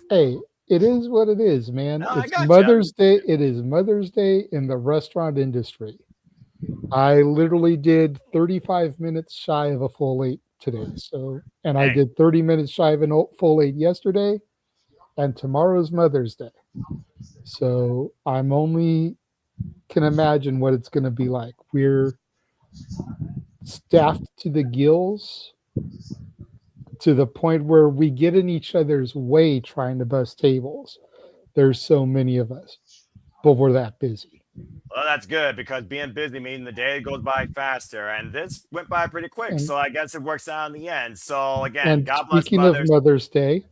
Hey, it is what it is, man. No, it's Mother's Day. It is Mother's Day in the restaurant industry. I literally did 35 minutes shy of a full 8 today. So, and I did 30 minutes shy of a full 8 yesterday, and tomorrow's Mother's Day. So I'm only can imagine what it's going to be like. We're staffed to the gills to the point where we get in each other's way trying to bust tables. There's so many of us, but we're that busy. Well, that's good because being busy means the day goes by faster, and this went by pretty quick. So I guess it works out in the end. So again, And God bless speaking mothers. of Mother's Day,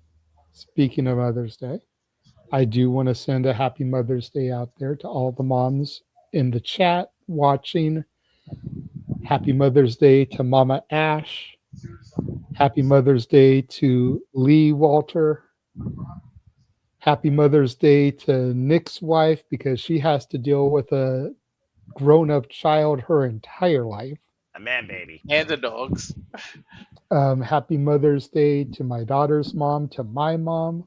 I do want to send a happy Mother's Day out there to all the moms in the chat watching. Happy Mother's Day to Mama Ash. Happy Mother's Day to Lee Walter. Happy Mother's Day to Nick's wife because she has to deal with a grown-up child her entire life. A man baby. And the dogs. Happy Mother's Day to my daughter's mom, to my mom.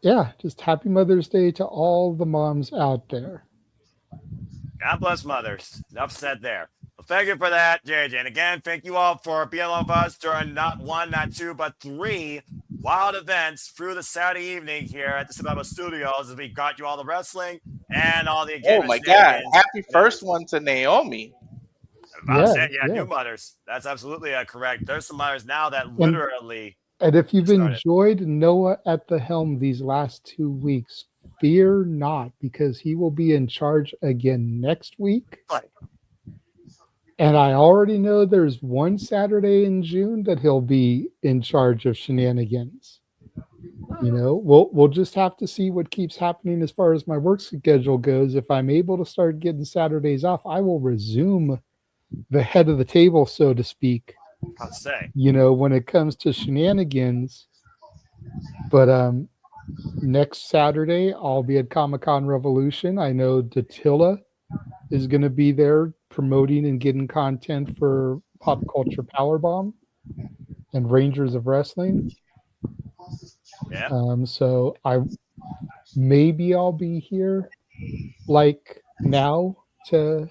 Yeah, just happy Mother's Day to all the moms out there. God bless mothers. Enough said there. Well, thank you for that, JJ. And again, thank you all for being with us during not 1, not 2, but 3 wild events through the Saturday evening here at the Survival Studios as we got you all the wrestling and all the Oh my God. Happy first one to Naomi. New mothers. That's absolutely correct. There's some mothers now that literally. And if you've enjoyed Noah at the helm these last 2 weeks, fear not, because he will be in charge again next week. And I already know there's one Saturday in June that he'll be in charge of Shenanigans. You know, we'll just have to see what keeps happening as far as my work schedule goes. If I'm able to start getting Saturdays off, I will resume the head of the table, so to speak. I'll say. You know, when it comes to Shenanigans. But next Saturday, I'll be at Comic-Con Revolution. I know Datilla is going to be there promoting and getting content for Pop Culture Powerbomb and Rangers of Wrestling. Yeah. So maybe I'll be here now to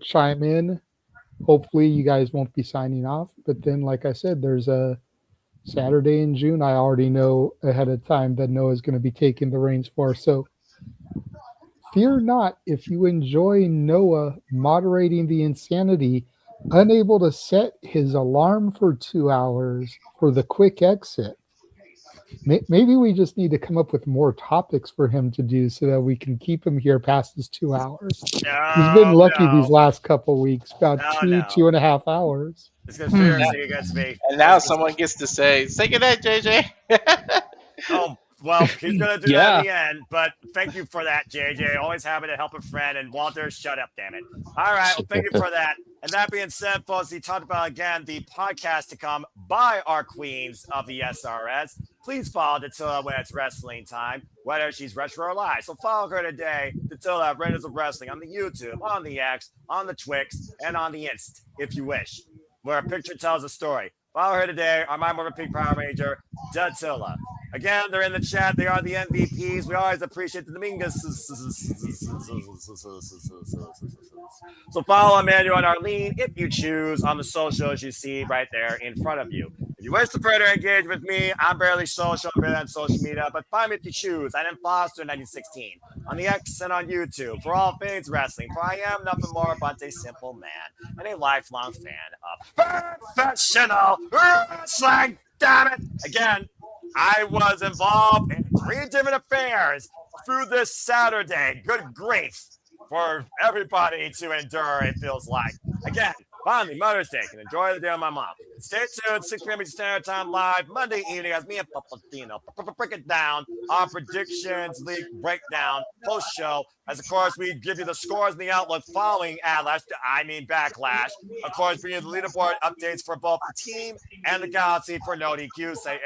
chime in. Hopefully you guys won't be signing off, but then like I said, there's a Saturday in June I already know ahead of time that Noah's going to be taking the reins for. So fear not if you enjoy Noah moderating the insanity, unable to set his alarm for 2 hours for the quick exit. Maybe we just need to come up with more topics for him to do so that we can keep him here past his 2 hours. He's been lucky these last couple weeks, about 2.5 hours. This conspiracy against me. And now someone gets to say goodnight, JJ. Oh, well, he's going to do that in the end, but thank you for that, JJ. Always happy to help a friend. And Walter, shut up, damn it. All right, well, thank you for that. And that being said, folks, he talked about, again, the podcast to come by our queens of the SRS. Please follow Datilla when it's wrestling time, whether she's retro or live. So follow her today, Datilla, Raiders of Wrestling, on the YouTube, on the X, on the Twix, and on the Inst, if you wish, where a picture tells a story. Follow her today, our My Morgan Pig Power Ranger, Datilla. Again, they're in the chat. They are the MVPs. We always appreciate the Dominguez. So follow Emmanuel and Arlene if you choose on the socials you see right there in front of you. If you wish to further engage with me, I'm barely social, I'm barely on social media, but find me if you choose. I'm Foster 1916 on the X and on YouTube for all things wrestling. For I am nothing more but a simple man and a lifelong fan of professional wrestling. Damn it! Again, I was involved in 3 different affairs through this Saturday. Good grief for everybody to endure, it feels like. Again, finally, Mother's Day. Can enjoy the day with my mom. Stay tuned, 6 p.m. Standard Time live, Monday evening, as me and Papatino break it down, our predictions, league breakdown, post-show, as of course we give you the scores and the outlook following Backlash. Of course, bring you the leaderboard updates for both the team and the Galaxy for no DQ. Say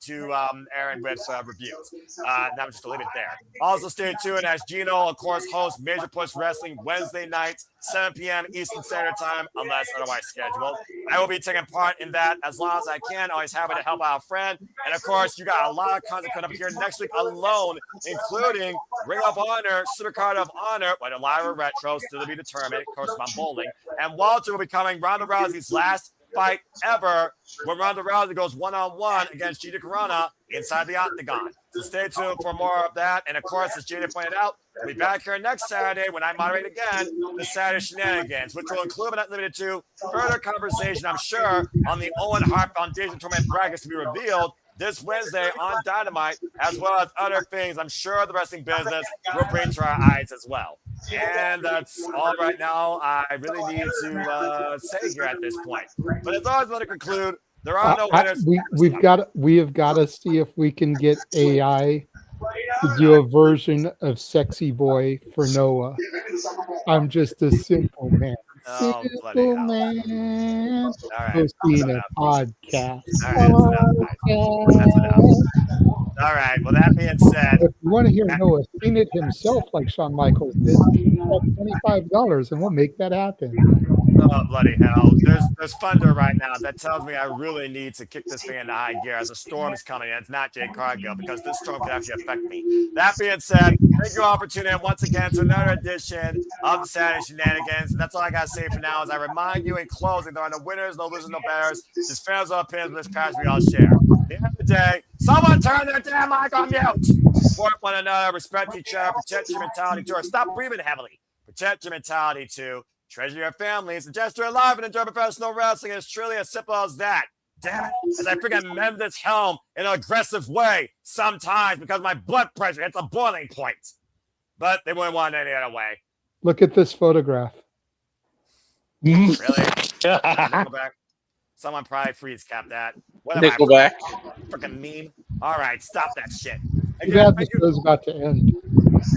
to Aaron Whip's reviews. Now just to leave it there. Also stay tuned as Gino, of course, hosts Major Push Wrestling Wednesday nights, 7 p.m. Eastern Standard Time, unless otherwise scheduled. I will be taking part in that as long as I can. Always happy to help out a friend. And of course, you got a lot of content coming up here next week alone, including Ring of Honor, Supercard of Honor, whether live or retro, still to be determined. Of course, I'm bowling. And Walter will be coming Ronda Rousey's last fight ever, when Ronda Rousey goes one-on-one against Gina Carano inside the Octagon. So stay tuned for more of that. And of course, as Gina pointed out, we'll be back here next Saturday when I moderate again the Saturday Shenanigans, which will include, but not limited to, further conversation, I'm sure, on the Owen Hart Foundation tournament brackets to be revealed this Wednesday on Dynamite, as well as other things I'm sure the wrestling business will bring to our eyes as well. And that's all right now I really need to say here at this point. But as always, let it conclude, there are no winners. We have got to see if we can get AI to do a version of Sexy Boy for Noah. I'm just a simple man. Simple man. Hosting a podcast. That's enough. All right. Well, that being said, if you want to hear Noah sing it himself like Shawn Michaels did, $25 and we'll make that happen. Oh, bloody hell. There's thunder right now. That tells me I really need to kick this thing into high gear as a storm is coming in. It's not Jay Cargill, because this storm could actually affect me. That being said, thank you all for tuning in once again to another edition of the Saturday Shenanigans. And that's all I got to say for now. As I remind you in closing, there are no winners, no losers, no bears. Just fans or opinions with this past we all share. At the end of the day, someone turn their damn mic on mute. Support one another, respect each other, protect your mentality too, or stop breathing heavily. Protect your mentality too. Treasure your families, and just stay alive and enjoy professional wrestling. It's truly as simple as that. Damn it. As I freaking mend this helm in an aggressive way sometimes because my blood pressure hits a boiling point. But they wouldn't want it any other way. Look at this photograph. Really? Go back. Someone probably freeze cap that. What am I? Go back. Freaking meme. All right, stop that shit. Again, this show's about to end.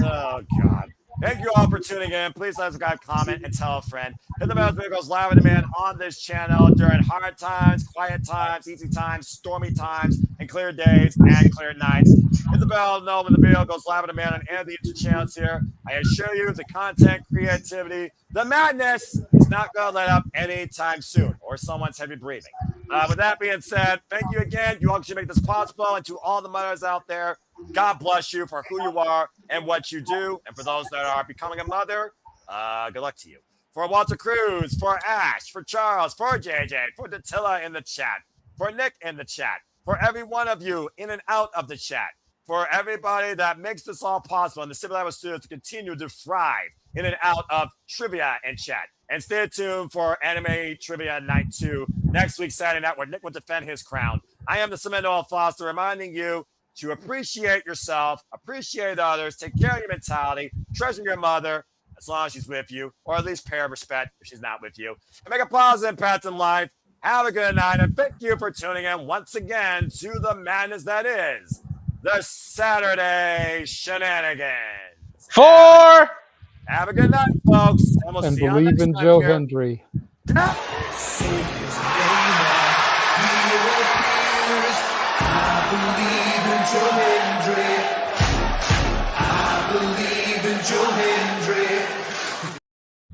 Oh, God. Thank you all for tuning in. Please let us subscribe, comment, and tell a friend. Hit the bell goes live and demand on this channel during hard times, quiet times, easy times, stormy times, and clear days and clear nights. Hit the bell, know when the video goes live and demand on any of the YouTube channels here. I assure you the content, creativity, the madness is not going to let up anytime soon, or someone's heavy breathing. With that being said, thank you again. You all should make this possible. And to all the mothers out there, God bless you for who you are and what you do. And for those that are becoming a mother, good luck to you. For Walter Cruz, for Ash, for Charles, for JJ, for Datilla in the chat, for Nick in the chat, for every one of you in and out of the chat, for everybody that makes this all possible and the Civil Hour Studios to continue to thrive in and out of trivia and chat. And stay tuned for Anime Trivia Night 2 next week, Saturday night, where Nick will defend his crown. I am the Cement Oil Foster, reminding you to appreciate yourself, appreciate others, take care of your mentality, treasure your mother, as long as she's with you, or at least pay her respect if she's not with you. And make a positive impact in life. Have a good night, and thank you for tuning in once again to the madness that is the Saturday Shenanigans. Have a good night, folks. And we'll see you believe next in time Joe here. Hendry.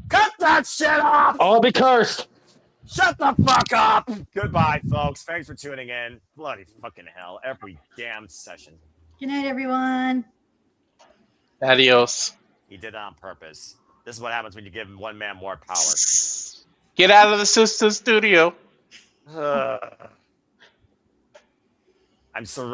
Cut that shit off! I'll be cursed. Shut the fuck up! Goodbye, folks. Thanks for tuning in. Bloody fucking hell. Every damn session. Good night, everyone. Adios. He did it on purpose. This is what happens when you give one man more power. Get out of the sister studio. I'm surrounded.